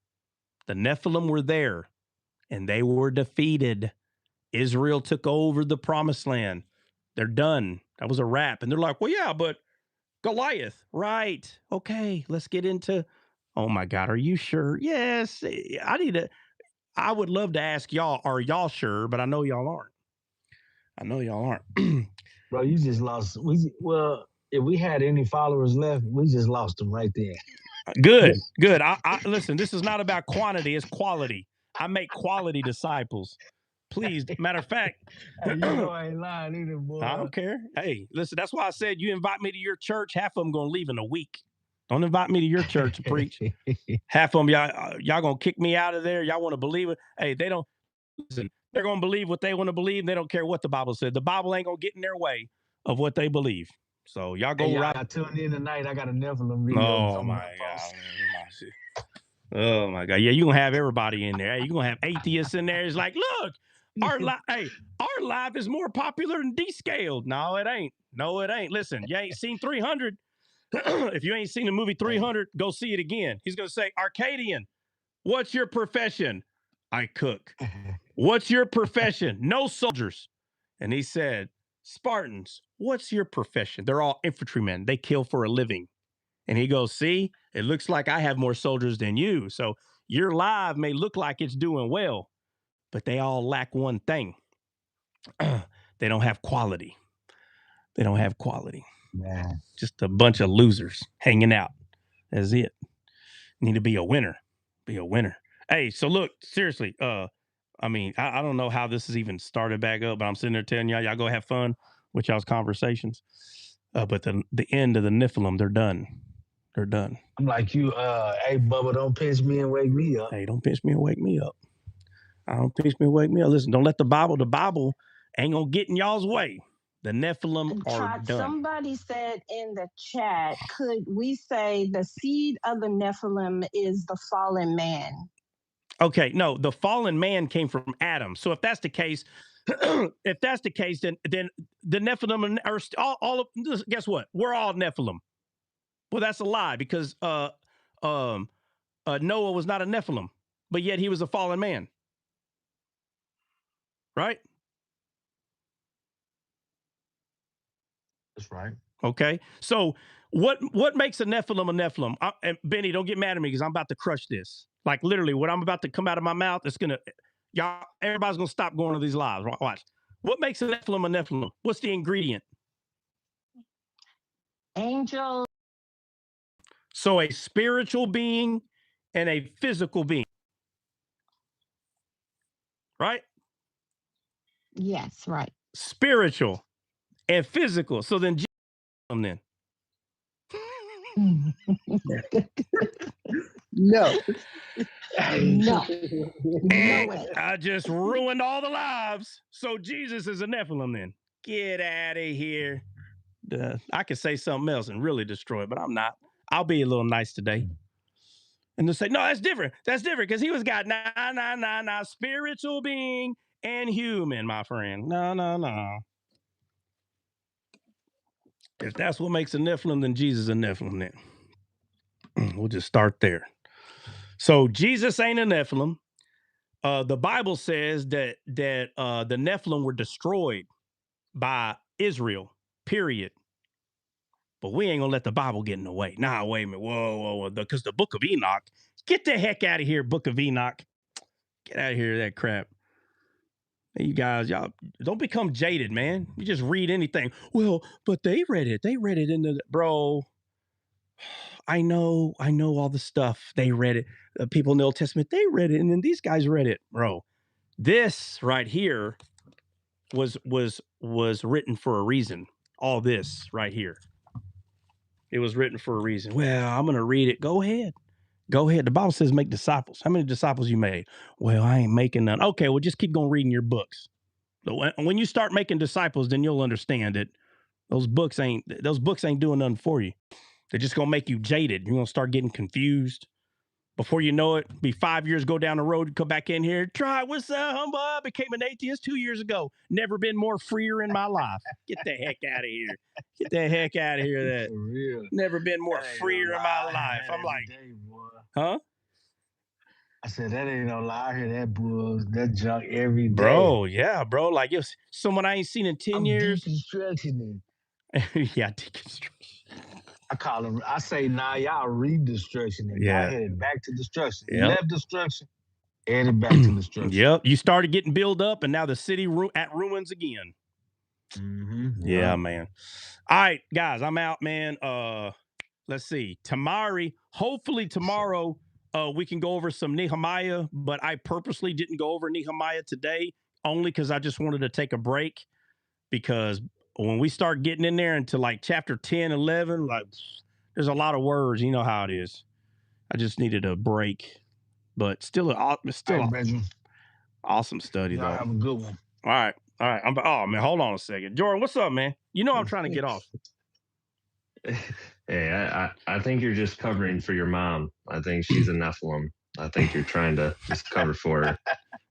The Nephilim were there, and they were defeated. Israel took over the promised land. They're done. That was a wrap. And they're like, well, yeah, but Goliath, right? Okay, let's get into. Oh my God, are you sure? Yes, I would love to ask y'all, are y'all sure? But I know y'all aren't.
Bro, you just lost. If we had any followers left, we just lost them right there.
Good. I listen, this is not about quantity, it's quality. I make quality disciples. Please, matter of fact,
hey, you know I ain't lying either, boy.
I don't care. Hey, listen, that's why I said you invite me to your church, half of them gonna leave in a week. Don't invite me to your church to preach. Half of them, y'all gonna kick me out of there. Y'all want to believe it? Hey, they don't listen. They're gonna believe what they want to believe. And they don't care what the Bible said. The Bible ain't gonna get in their way of what they believe. So y'all go right.
I tuned in tonight. I got a Nephilim video.
Oh my God. Oh my God. Yeah, you're gonna have everybody in there. Hey, you're gonna have atheists in there. It's like, look, our life is more popular than Descaled. No, it ain't. Listen, you ain't seen 300. If you ain't seen the movie 300, go see it again. He's gonna say, Arcadian, what's your profession? I cook. What's your profession? No soldiers. And he said, Spartans, what's your profession? They're all infantrymen. They kill for a living. And he goes, see, it looks like I have more soldiers than you. So your life may look like it's doing well, but they all lack one thing. They don't have quality. They don't have quality.
Man.
Just a bunch of losers hanging out. That's it. Need to be a winner. Be a winner. Hey, so look, seriously, I mean, I don't know how this has even started back up, but I'm sitting there telling y'all go have fun with y'all's conversations. But the end of the Nephilim, they're done. They're done.
I'm like you, hey, Bubba, don't pinch me and wake me up.
Hey, don't pinch me and wake me up. Don't pinch me and wake me up. Listen, don't let the Bible ain't gonna get in y'all's way. The Nephilim are done.
Somebody said in the chat, could we say the seed of the Nephilim is the fallen man?
Okay, no, the fallen man came from Adam. So if that's the case, then the Nephilim are all of, guess what? We're all Nephilim. Well, that's a lie because Noah was not a Nephilim, but yet he was a fallen man. Right?
That's right.
Okay. So what makes a Nephilim? And Benny, don't get mad at me because I'm about to crush this. Like literally, what I'm about to come out of my mouth, it's gonna everybody's gonna stop going to these lives. Watch. What makes a Nephilim? What's the ingredient?
Angel.
So a spiritual being and a physical being. Right?
Yes, right.
Spiritual and physical. So then then.
No.
No.
I just ruined all the lives. So Jesus is a Nephilim then. Get out of here. I could say something else and really destroy it, but I'm not. I'll be a little nice today. And they'll say, no, that's different. That's different because he was got spiritual being and human, my friend. No. If that's what makes a Nephilim, then Jesus is a Nephilim then. We'll just start there. So Jesus ain't a Nephilim. The Bible says that the Nephilim were destroyed by Israel, period. But we ain't gonna let the Bible get in the way. Nah, wait a minute. Whoa. Because the book of Enoch, get the heck out of here, book of Enoch. Get out of here, that crap. You guys, y'all don't become jaded, man. You just read anything. Well, but they read it. They read it in the bro. I know all the stuff. They read it. People in the Old Testament, they read it, and then these guys read it, bro. This right here was written for a reason. All this right here. It was written for a reason. Well, I'm going to read it. Go ahead. The Bible says make disciples. How many disciples you made? Well, I ain't making none. Okay, well, just keep going reading your books. When you start making disciples, then you'll understand that those books ain't doing nothing for you. They're just going to make you jaded. You're going to start getting confused. Before you know it, be 5 years, go down the road, come back in here. Try, what's up, humbug? I became an atheist 2 years ago. Never been more freer in my life. Get the heck out of here. Get the heck out of here. That
For real.
Never been more freer in my life. I'm like,
day, boy.
huh?
I said, that ain't no lie. I hear that junk every day.
Bro, yeah, bro. Like, if someone I ain't seen in 10 years.
Deconstructioning.
Yeah, deconstruction.
I say, nah, y'all redestruction.
Yeah.
Y'all headed back to destruction.
Yep.
Left destruction, headed back to destruction.
Yep. You started getting built up, and now the city at ruins again.
Mm-hmm.
Yeah, man. All right, guys, I'm out, man. Let's see. Hopefully tomorrow, we can go over some Nehemiah, but I purposely didn't go over Nehemiah today, only because I just wanted to take a break, because when we start getting in there into like chapter 10, 11, like there's a lot of words. You know how it is. I just needed a break, but still awesome study, though.
Have a good one.
All right. Oh, man, hold on a second. Jordan, what's up, man? You know I'm trying to get off.
Hey, I think you're just covering for your mom. I think she's a Nephilim. I think you're trying to just cover for her.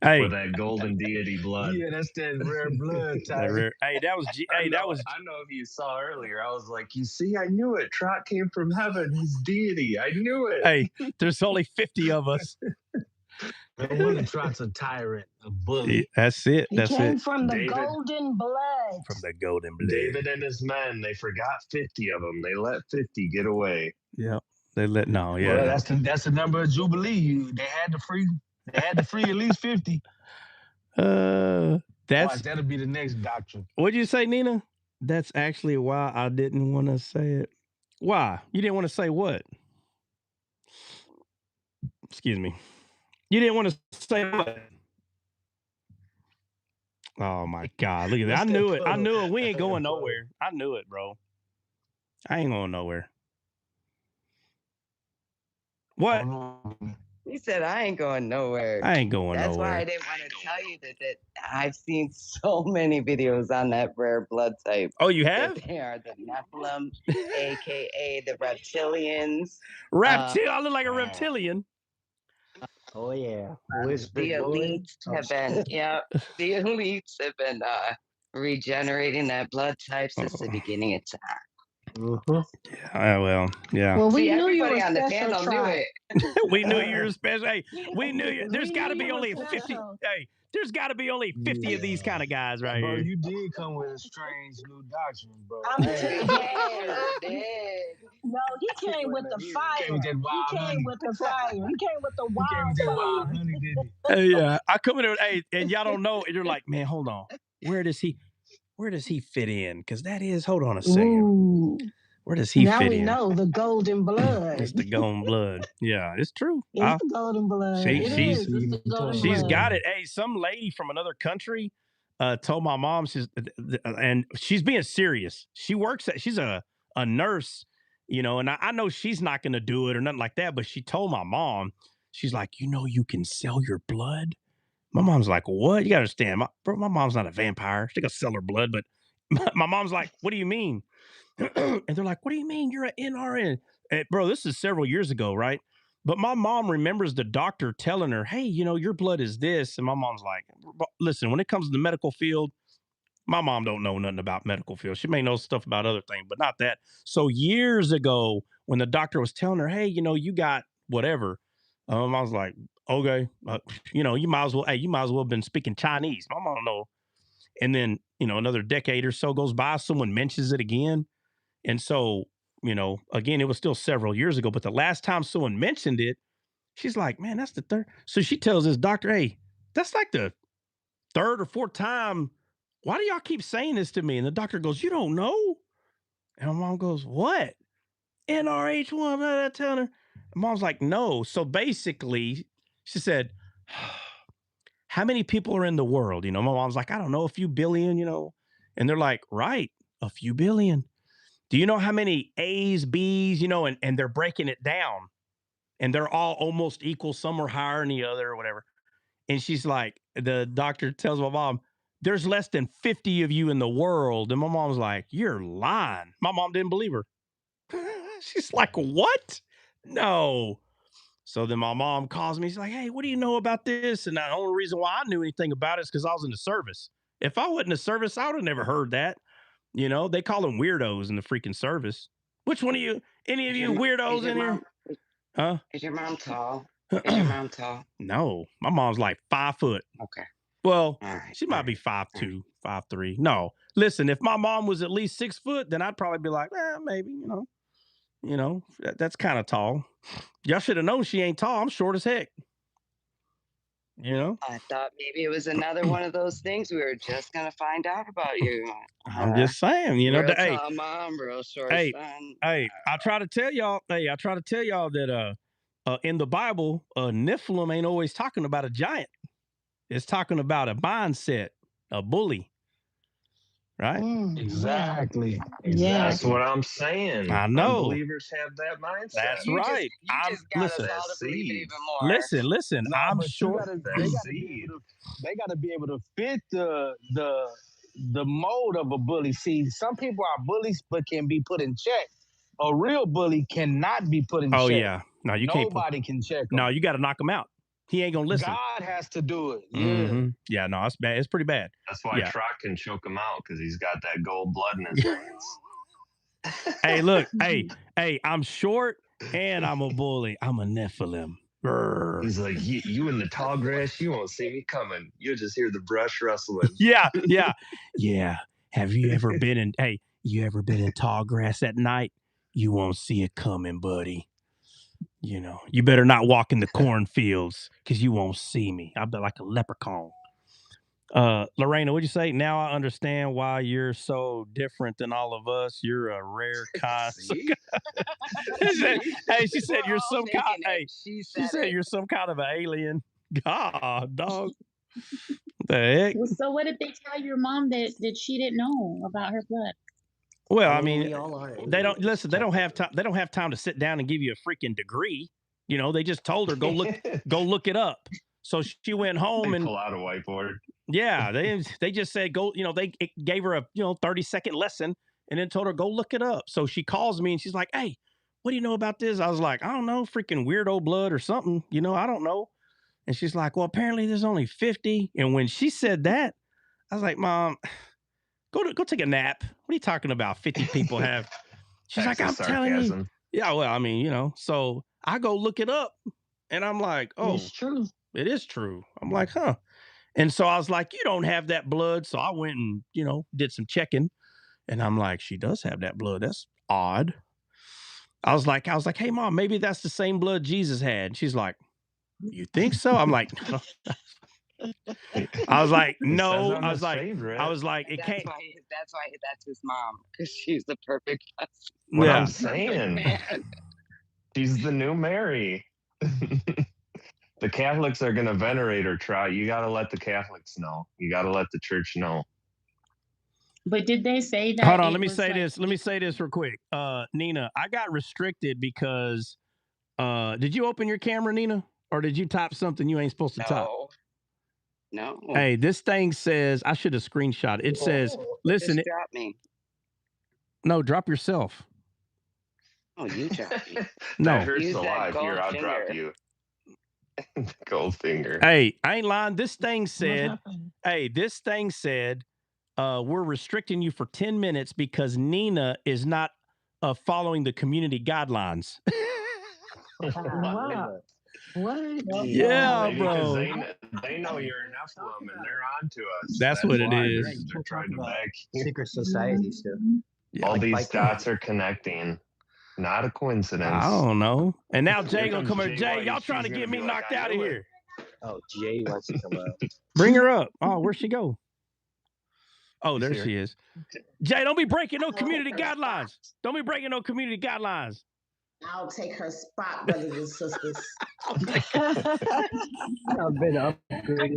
Hey,
for that golden deity blood.
Yeah, that's that rare blood type.
Hey, that was.
I know if you saw earlier, I was like, you see, I knew it. Trot came from heaven. He's deity. I knew it.
Hey, there's only 50 of us.
One of Trot's a tyrant, a bully.
That's it.
He came from the golden blood.
From the golden blood.
David and his men, they forgot 50 of them. They let 50 get away.
Yep. They let no. Yeah.
Well, that's the number of Jubilee. They had to free at least 50.
That'll
be the next doctrine.
What'd you say, Nina? That's actually why I didn't want to say it. Why? You didn't want to say what? Excuse me. You didn't want to say what? Oh my God! Look at that. I knew it. I knew it. We ain't going nowhere. I knew it, bro. I ain't going nowhere. What?
He said, I ain't going nowhere.
I ain't going
That's
nowhere.
why I didn't want to tell you that I've seen so many videos on that rare blood type.
Oh, you have?
They are the Nephilim, aka the reptilians.
I look like a reptilian.
Oh yeah.
The elites have been, the elites have been regenerating that blood type since the beginning of time.
Yeah, well, yeah.
Well,
See,
we knew you
everybody
were
on the
special
panel knew
tribe.
it.
We knew you were special. Hey, we knew you. There's
We
got to
knew
be
you were
only 50.
special.
Hey, there's got to be only 50 of these kind of guys right
Bro,
here.
you did come with a strange new doctrine, bro.
No, he came with the fire.
Came with that wild
He came
honey.
with the fire. He came with the
He came with that wild
wildfire.
honey, didn't he?
Hey, yeah, I come in there. Hey, and y'all don't know. And you're like, man, hold on. Where does he fit in? Because that is. Hold on a second.
Ooh.
Where does he
Now
fit
we
in?
know the golden blood.
It's the golden blood. Yeah, it's true.
It's the golden blood. It is. It's the golden
She's
blood.
got it. Hey, some lady from another country told my mom and she's being serious. She's a nurse, you know, and I know she's not going to do it or nothing like that. But she told my mom, she's like, you can sell your blood. My mom's like, what? You got to understand, my mom's not a vampire. She's gonna sell her blood, but my mom's like, what do you mean? And they're like, what do you mean you're an NRN? Bro, this is several years ago, right? But my mom remembers the doctor telling her, hey, your blood is this. And my mom's like, listen, when it comes to the medical field, my mom don't know nothing about medical field. She may know stuff about other things, but not that. So years ago, when the doctor was telling her, hey, you got whatever, I was like, okay, you might as well have been speaking Chinese. My mom don't know. And then, another decade or so goes by, someone mentions it again. And so, again, it was still several years ago, but the last time someone mentioned it, she's like, man, that's the third. So she tells this doctor, hey, that's like the third or fourth time. Why do y'all keep saying this to me? And the doctor goes, you don't know? And my mom goes, what? NRH1, telling her. And mom's like, no. So basically, she said, how many people are in the world? My mom's like, I don't know, a few billion, And they're like, right, a few billion. Do you know how many A's, B's, and they're breaking it down and they're all almost equal. Some are higher than the other or whatever. And she's like, the doctor tells my mom, there's less than 50 of you in the world. And my mom's like, you're lying. My mom didn't believe her. She's like, what? No. So then my mom calls me. She's like, hey, what do you know about this? And the only reason why I knew anything about it is because I was in the service. If I wasn't in the service, I would have never heard that. They call them weirdos in the freaking service. Which one of you, any of you weirdos in here? Huh?
Is your mom tall? Is your mom tall?
No, my mom's like 5 foot.
Okay.
Well, she might be 5'2", 5'3". No, listen, if my mom was at least 6 foot, then I'd probably be like, maybe, that's kind of tall. Y'all should have known she ain't tall. I'm short as heck.
I thought maybe it was another one of those things we were just gonna find out about you.
I'm just saying,
real
hey,
tall mom, real short son.
Hey, I try to tell y'all that in the Bible, Nephilim ain't always talking about a giant. It's talking about a mindset, a bully. Right?
Exactly.
Yeah.
That's what I'm saying.
I know.
Unbelievers have that mindset.
That's right.
You just got us all to believe it even more.
Listen.
Nah,
I'm
but
sure
they gotta be able to fit the mold of a bully. See, some people are bullies but can be put in check. A real bully cannot be put in check.
Oh yeah. No, you can't.
Nobody can check him.
No, you got to knock him out. He ain't gonna listen.
God has to do it. Yeah.
Mm-hmm. Yeah, no, it's bad. It's pretty bad.
That's why Trock can choke him out, because he's got that gold blood in his veins.
Hey, look, hey, I'm short and I'm a bully. I'm a Nephilim. Brr.
He's like, you in the tall grass, you won't see me coming. You'll just hear the brush rustling.
Yeah. Have you ever been in tall grass at night? You won't see it coming, buddy. You better not walk in the cornfields because you won't see me. I'll be like a leprechaun. Lorena, what'd you say? Now I understand why you're so different than all of us. You're a rare kind. She said you're some kind. Hey, she said you're some kind of an alien. God, dog. The heck?
Well, so what did they tell your mom that she didn't know about her blood?
Well, I mean,
we all are.
they don't listen. They don't have time. They don't have time to sit down and give you a freaking degree. You know, they just told her go look it up. So she went home and
pull out a whiteboard.
Yeah, they just said go. You know, they gave her a 30-second lesson and then told her go look it up. So she calls me and she's like, "Hey, what do you know about this?" I was like, "I don't know, freaking weirdo blood or something. You know, I don't know." And she's like, "Well, apparently there's only 50." And when she said that, I was like, "Mom, go take a nap. What are you talking about? 50 people have." She's like, "I'm telling you." Yeah, well, I mean, so I go look it up and I'm like, "Oh,
It's true.
It is true." I'm like, "Huh." And so I was like, "You don't have that blood." So I went and, did some checking. And I'm like, "She does have that blood. That's odd." I was like, "Hey, Mom, maybe that's the same blood Jesus had." And she's like, "You think so?" I'm like, "No." I was like, "No." I was like, it
That's
can't.
why that's his mom, because she's the perfect husband.
What I'm saying. She's the new Mary. The Catholics are going to venerate her. You got to let the Catholics know. You got to let the church know.
But did they say that?
Hold on, let me say this. Let me say this real quick. Nina, I got restricted because did you open your camera, Nina? Or did you type something you ain't supposed to type?
No.
Hey, this thing says, I should have screenshot it. It says, listen.
Just drop me.
No, drop yourself.
Oh, you drop me.
No.
That hurts a lot. Here, I'll drop you. Gold finger.
Hey, I ain't lying. This thing said, we're restricting you for 10 minutes because Nina is not following the community guidelines.
Wow. What?
Yeah,
maybe
bro.
They know you're an Nephilim and they're on to us.
That's what it is.
They're trying to back
secret society stuff.
Yeah,
all these dots are connecting. Not a coincidence.
I don't know. And now Jay gonna come here. Jay, y'all trying to get me knocked out of here.
Oh, Jay wants to come out.
Bring her up. Oh, where'd she go? Oh, there she is. Jay, don't be breaking no community guidelines. Don't be breaking no community guidelines.
I'll take her spot, brothers and sisters.
I've been upgraded.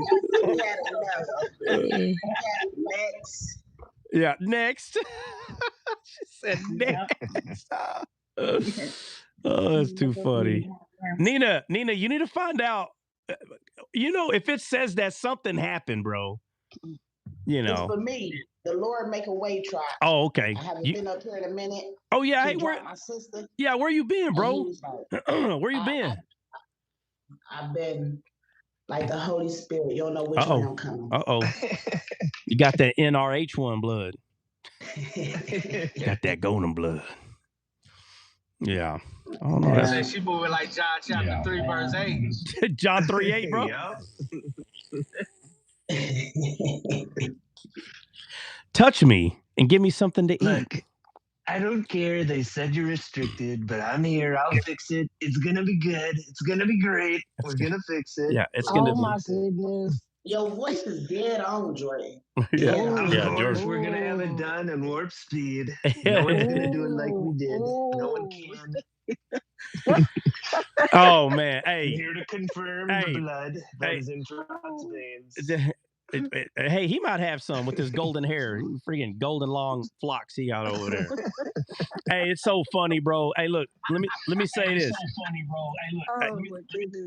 Next.
Yeah, next. She said next. Oh, that's too funny. Nina, you need to find out. If it says that something happened, bro.
It's for me. The Lord make a way, try.
Oh, okay.
I haven't been up here in a minute.
Oh yeah,
hey, where my sister?
Yeah, where you been, bro? Where you been?
I've been like the Holy Spirit. You don't know which way I'm coming.
You got that NRH1 blood. You got that golden blood. Yeah. I don't know.
She moving like John chapter 3, verse 8.
John 3:8, bro. Touch me and give me something to eat.
Look, I don't care. They said you're restricted, but I'm here. I'll fix it. It's going to be good. It's going to be great. We're going to fix it.
Yeah, it's going to be.
Oh, my goodness. Your voice is dead on, Dre.
Of course, we're going to have it done in warp speed. No one's going to do it like we did. No one can.
Oh, man. Hey.
I'm here to confirm the blood that is in Tron's veins.
Hey, he might have some with his golden hair, freaking golden long flocks he got over there. Hey, it's so funny, bro. Hey, look, let me say this.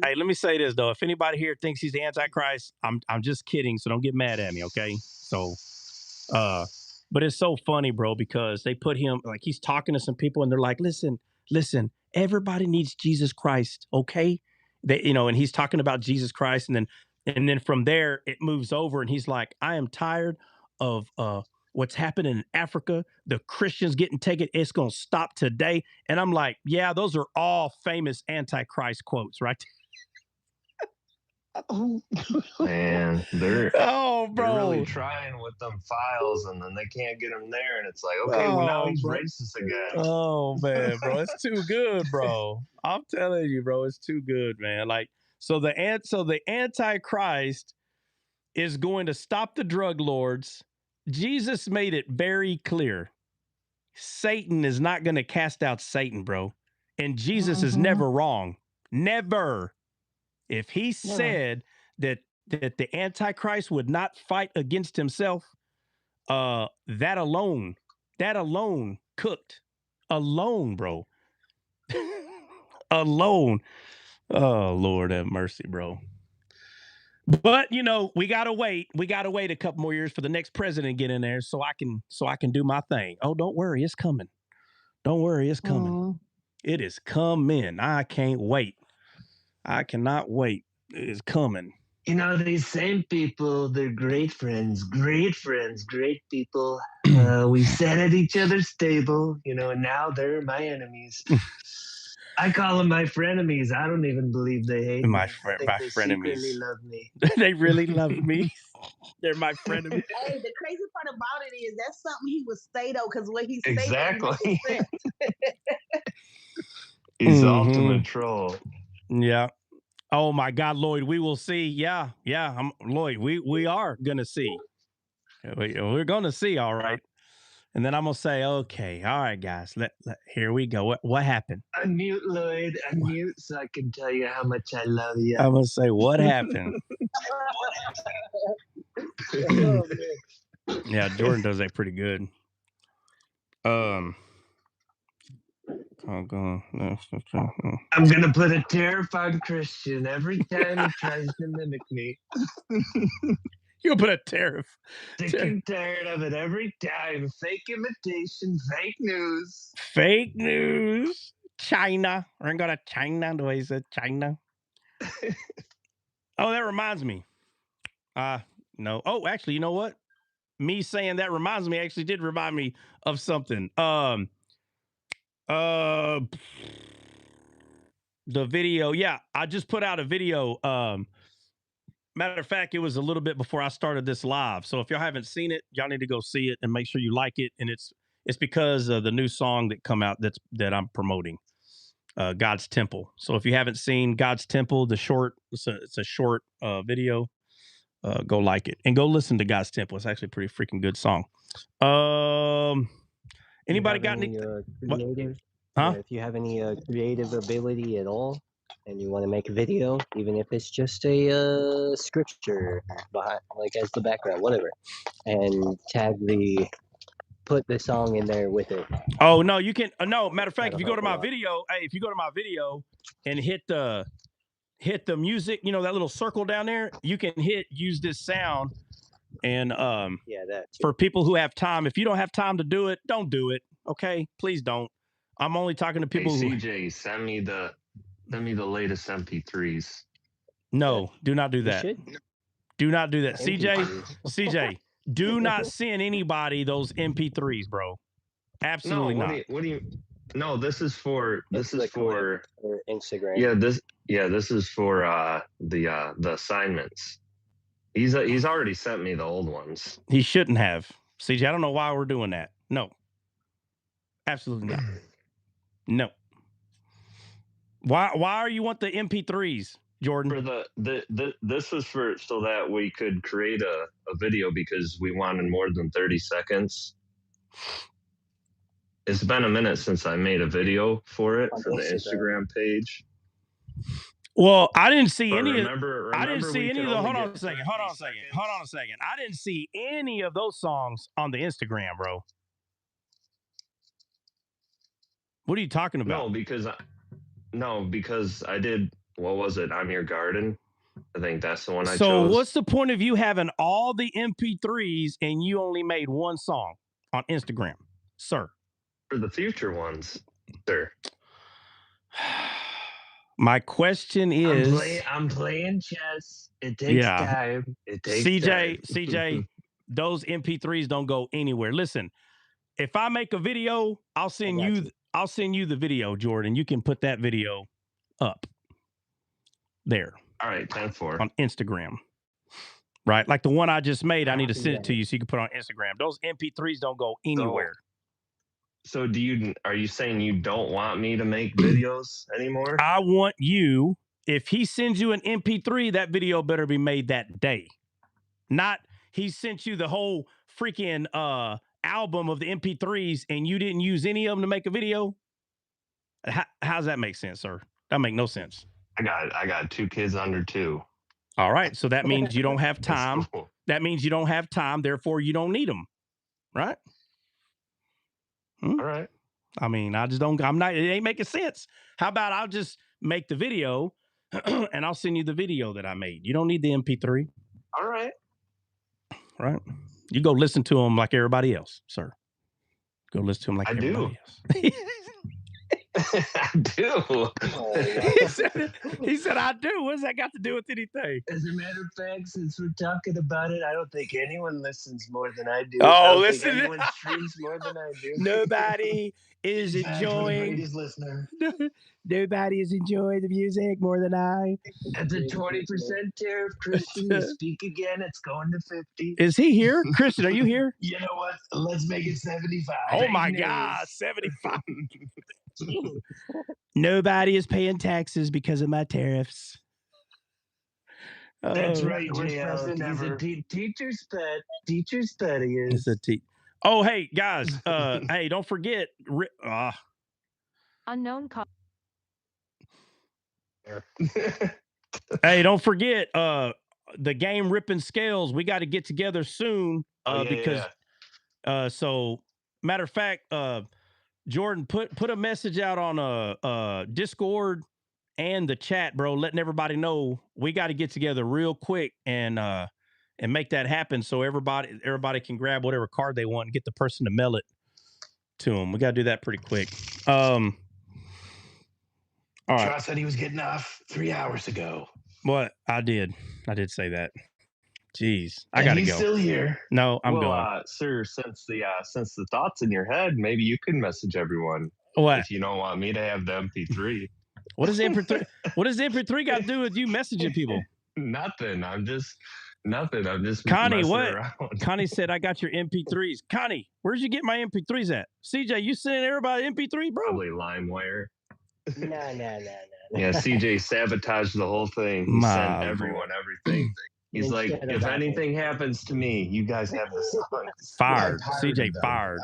Hey, let me say this though. If anybody here thinks he's the Antichrist, I'm just kidding. So don't get mad at me, okay? So, but it's so funny, bro, because they put him like he's talking to some people and they're like, listen, everybody needs Jesus Christ, okay? And he's talking about Jesus Christ, and then from there, it moves over and he's like, I am tired of what's happening in Africa. The Christians getting taken. It's going to stop today. And I'm like, yeah, those are all famous Antichrist quotes, right?
Man, they're
really
trying with them files and then they can't get them there. And it's like, okay, well, now he's racist again.
Oh, man, bro. It's too good, bro. I'm telling you, bro, it's too good, man. Like, So the Antichrist is going to stop the drug lords. Jesus made it very clear. Satan is not going to cast out Satan, bro. And Jesus is never wrong. Never. If he said that the Antichrist would not fight against himself, that alone cooked. Alone, bro. Alone. Oh, Lord have mercy, bro. But you know, we gotta wait. We gotta wait a couple more years for the next president to get in there so I can do my thing. Oh, don't worry, it's coming. Don't worry, it's coming. It is coming. I can't wait. I cannot wait. It is coming.
You know, these same people, they're great friends, great people. We sat at each other's table, you know, and now they're my enemies. I call them my frenemies. I don't even believe they hate me. I think they secretly love me.
They really love me. They're my frenemies.
Hey, the crazy part about it is that's something he would say though, because what he say
Exactly.
sense.
He's ultimate troll.
Yeah. Oh my God, Lloyd, we will see. Yeah. Lloyd, we are gonna see. We're gonna see, all right. And then I'm gonna say, okay, all right, guys, here we go. What happened?
Unmute, Lloyd. Unmute so I can tell you how much I love you.
I'm gonna say, what happened? Yeah, Jordan does that pretty good. I'm
gonna put a terrified Christian every time he tries to mimic me.
You'll put a tariff.
Sick and tired of it every time. Fake imitation, fake news.
Fake news. China. We're gonna go to China. The way he said China. Oh, that reminds me. No. Oh, actually, you know what? Me saying that reminds me actually did remind me of something. The video. Yeah, I just put out a video. Matter of fact, it was a little bit before I started this live. So if y'all haven't seen it, y'all need to go see it and make sure you like it. And it's because of the new song that come out that I'm promoting, God's Temple. So if you haven't seen God's Temple, it's a short video. Go like it and go listen to God's Temple. It's actually a pretty freaking good song. Anybody got any
creative? If you have any creative ability at all, and you want to make a video, even if it's just a scripture behind, like as the background, whatever, and put the song in there with it.
Oh no, you can. No, matter of fact, if you go to my video, and hit the music, you know, that little circle down there, you can use this sound. And
that too.
For people who have time, if you don't have time to do it, don't do it. Okay, please don't. I'm only talking to people
who. CJ, send me the latest MP3s.
No, do not do that. Do not do that. CJ, do not send anybody those MP3s, bro. Absolutely not.
What do you? No, this is for
Instagram.
Yeah, this is for the assignments. He's already sent me the old ones.
He shouldn't have. CJ, I don't know why we're doing that. No. Absolutely not. No. Why are you want the MP3s, Jordan?
For this was for so that we could create a video because we wanted more than 30 seconds. It's been a minute since I made a video for it for the Instagram page.
Well, I didn't see any of
the.
I didn't see any of the. Hold on a second. I didn't see any of those songs on the Instagram, bro. What are you talking about?
No, because I did. What was it? I'm Your Garden. I think that's the one I chose.
So what's the point of you having all the MP3s and you only made one song on Instagram, sir?
For the future ones, sir.
My question is...
I'm playing chess. It takes time. It takes
CJ, those MP3s don't go anywhere. Listen, if I make a video, I'll send you the video, Jordan. You can put that video up there.
All right, 10-4.
On Instagram. Right? Like the one I just made, I need to send it to you so you can put it on Instagram. Those MP3s don't go anywhere.
So are you saying you don't want me to make videos anymore?
I want you, if he sends you an MP3, that video better be made that day.
Not he sent you the whole freaking album of the MP3s and you didn't use any of them to make a video. How's that make sense, sir? That make no sense.
I got 2 kids under 2.
All right, so that means you don't have time. Cool. That means you don't have time. Therefore, you don't need them, right?
All right.
I mean, I just don't. I'm not. It ain't making sense. How about I'll just make the video, and I'll send you the video that I made. You don't need the MP3.
All right.
Right. You go listen to them like everybody else, sir. Go listen to them like everybody else.
I do.
he said, I do. What's that got to do with anything?
As a matter of fact, since we're talking about it, I don't think anyone listens more than I do.
Oh,
listen. Anyone streams more than I do.
Nobody is enjoying.
Greatest listener.
Nobody is enjoying the music more than I.
That's a 20% tariff, Christian. You speak again, it's going to 50.
Is he here? Christian, are you here?
You know what? Let's make it 75.
Oh my God, 75. Nobody is paying taxes because of my tariffs.
That's right, JL. He's a teacher's pet. Teacher's pet he is.
Oh, hey, guys. Hey, don't forget.
Unknown call.
Hey, don't forget the game Ripping Scales. We got to get together soon because so matter of fact, Jordan, put a message out on Discord and the chat, bro, letting everybody know we got to get together real quick and make that happen so everybody can grab whatever card they want and get the person to mail it to them. We got to do that pretty quick. All right.
Shaw said he was getting off 3 hours ago.
What? I did say that. Jeez, I gotta go.
He's still here.
No, I'm going.
Sir, since the thoughts in your head, maybe you can message everyone.
What?
If you don't want me to have the MP3.
What does the MP3? What does the MP3 got to do with you messaging people?
Nothing. I'm just
Connie. What?
Around.
Connie said I got your MP3s. Connie, where'd you get my MP3s at? CJ, you sending everybody MP3, bro?
Probably LimeWire.
No.
Yeah, CJ sabotaged the whole thing. He sent everyone everything. He's like, if anything happens to me, you guys have the songs.
Fired. CJ fired.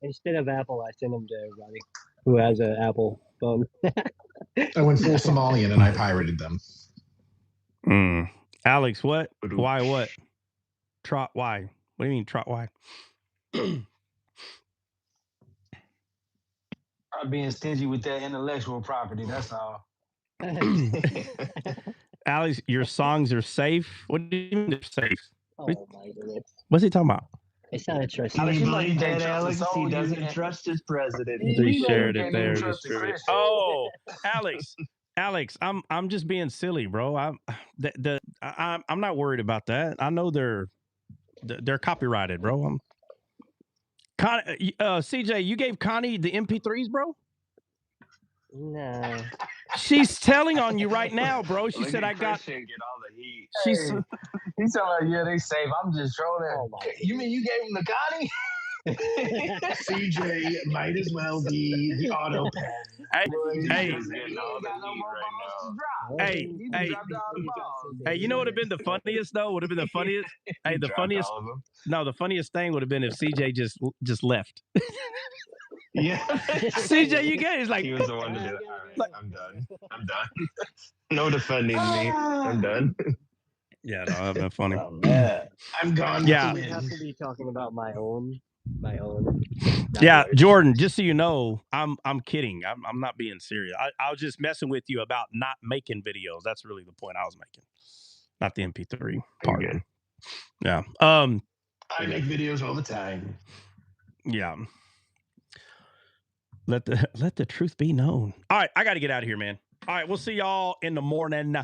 Instead of Apple, I sent them to everybody who has an Apple phone.
I went full Somalian and I pirated them.
Alex, what? Why what? Trot why? What do you mean trot why?
I'm being stingy with that intellectual property, that's all.
Alex, your songs are safe? What do you mean they're safe?
Oh my goodness.
What's he talking about?
It's not a trust.
Can you believe that, Alex? He doesn't trust his president.
He shared it there. Oh, Alex, I'm just being silly, bro. I'm not worried about that. I know they're copyrighted, bro. CJ, you gave Connie the MP3s, bro?
No.
She's telling on you right now, bro. She said I got.
Get all the heat.
He's talking about, yeah, they safe. I'm just trolling. Oh, you mean you gave him the Connie?
CJ might as well be the auto pen.
Hey, you know what would have been the funniest though? Would have been the funniest. Hey, the funniest. No, the funniest thing would have been if CJ just left.
Yeah.
CJ, you get it. It's like
he was the one to do it. All right, I'm done. No defending me. I'm done.
Yeah, no, that'd been funny.
Oh, I'm gone.
Yeah.
I have to be talking about my own.
Yeah, Jordan, just so you know, I'm kidding. I'm not being serious. I was just messing with you about not making videos. That's really the point I was making. Not the MP3 part.
Good.
Yeah.
I make videos all the time.
Yeah. Let the truth be known. All right, I got to get out of here, man. All right, we'll see y'all in the morning.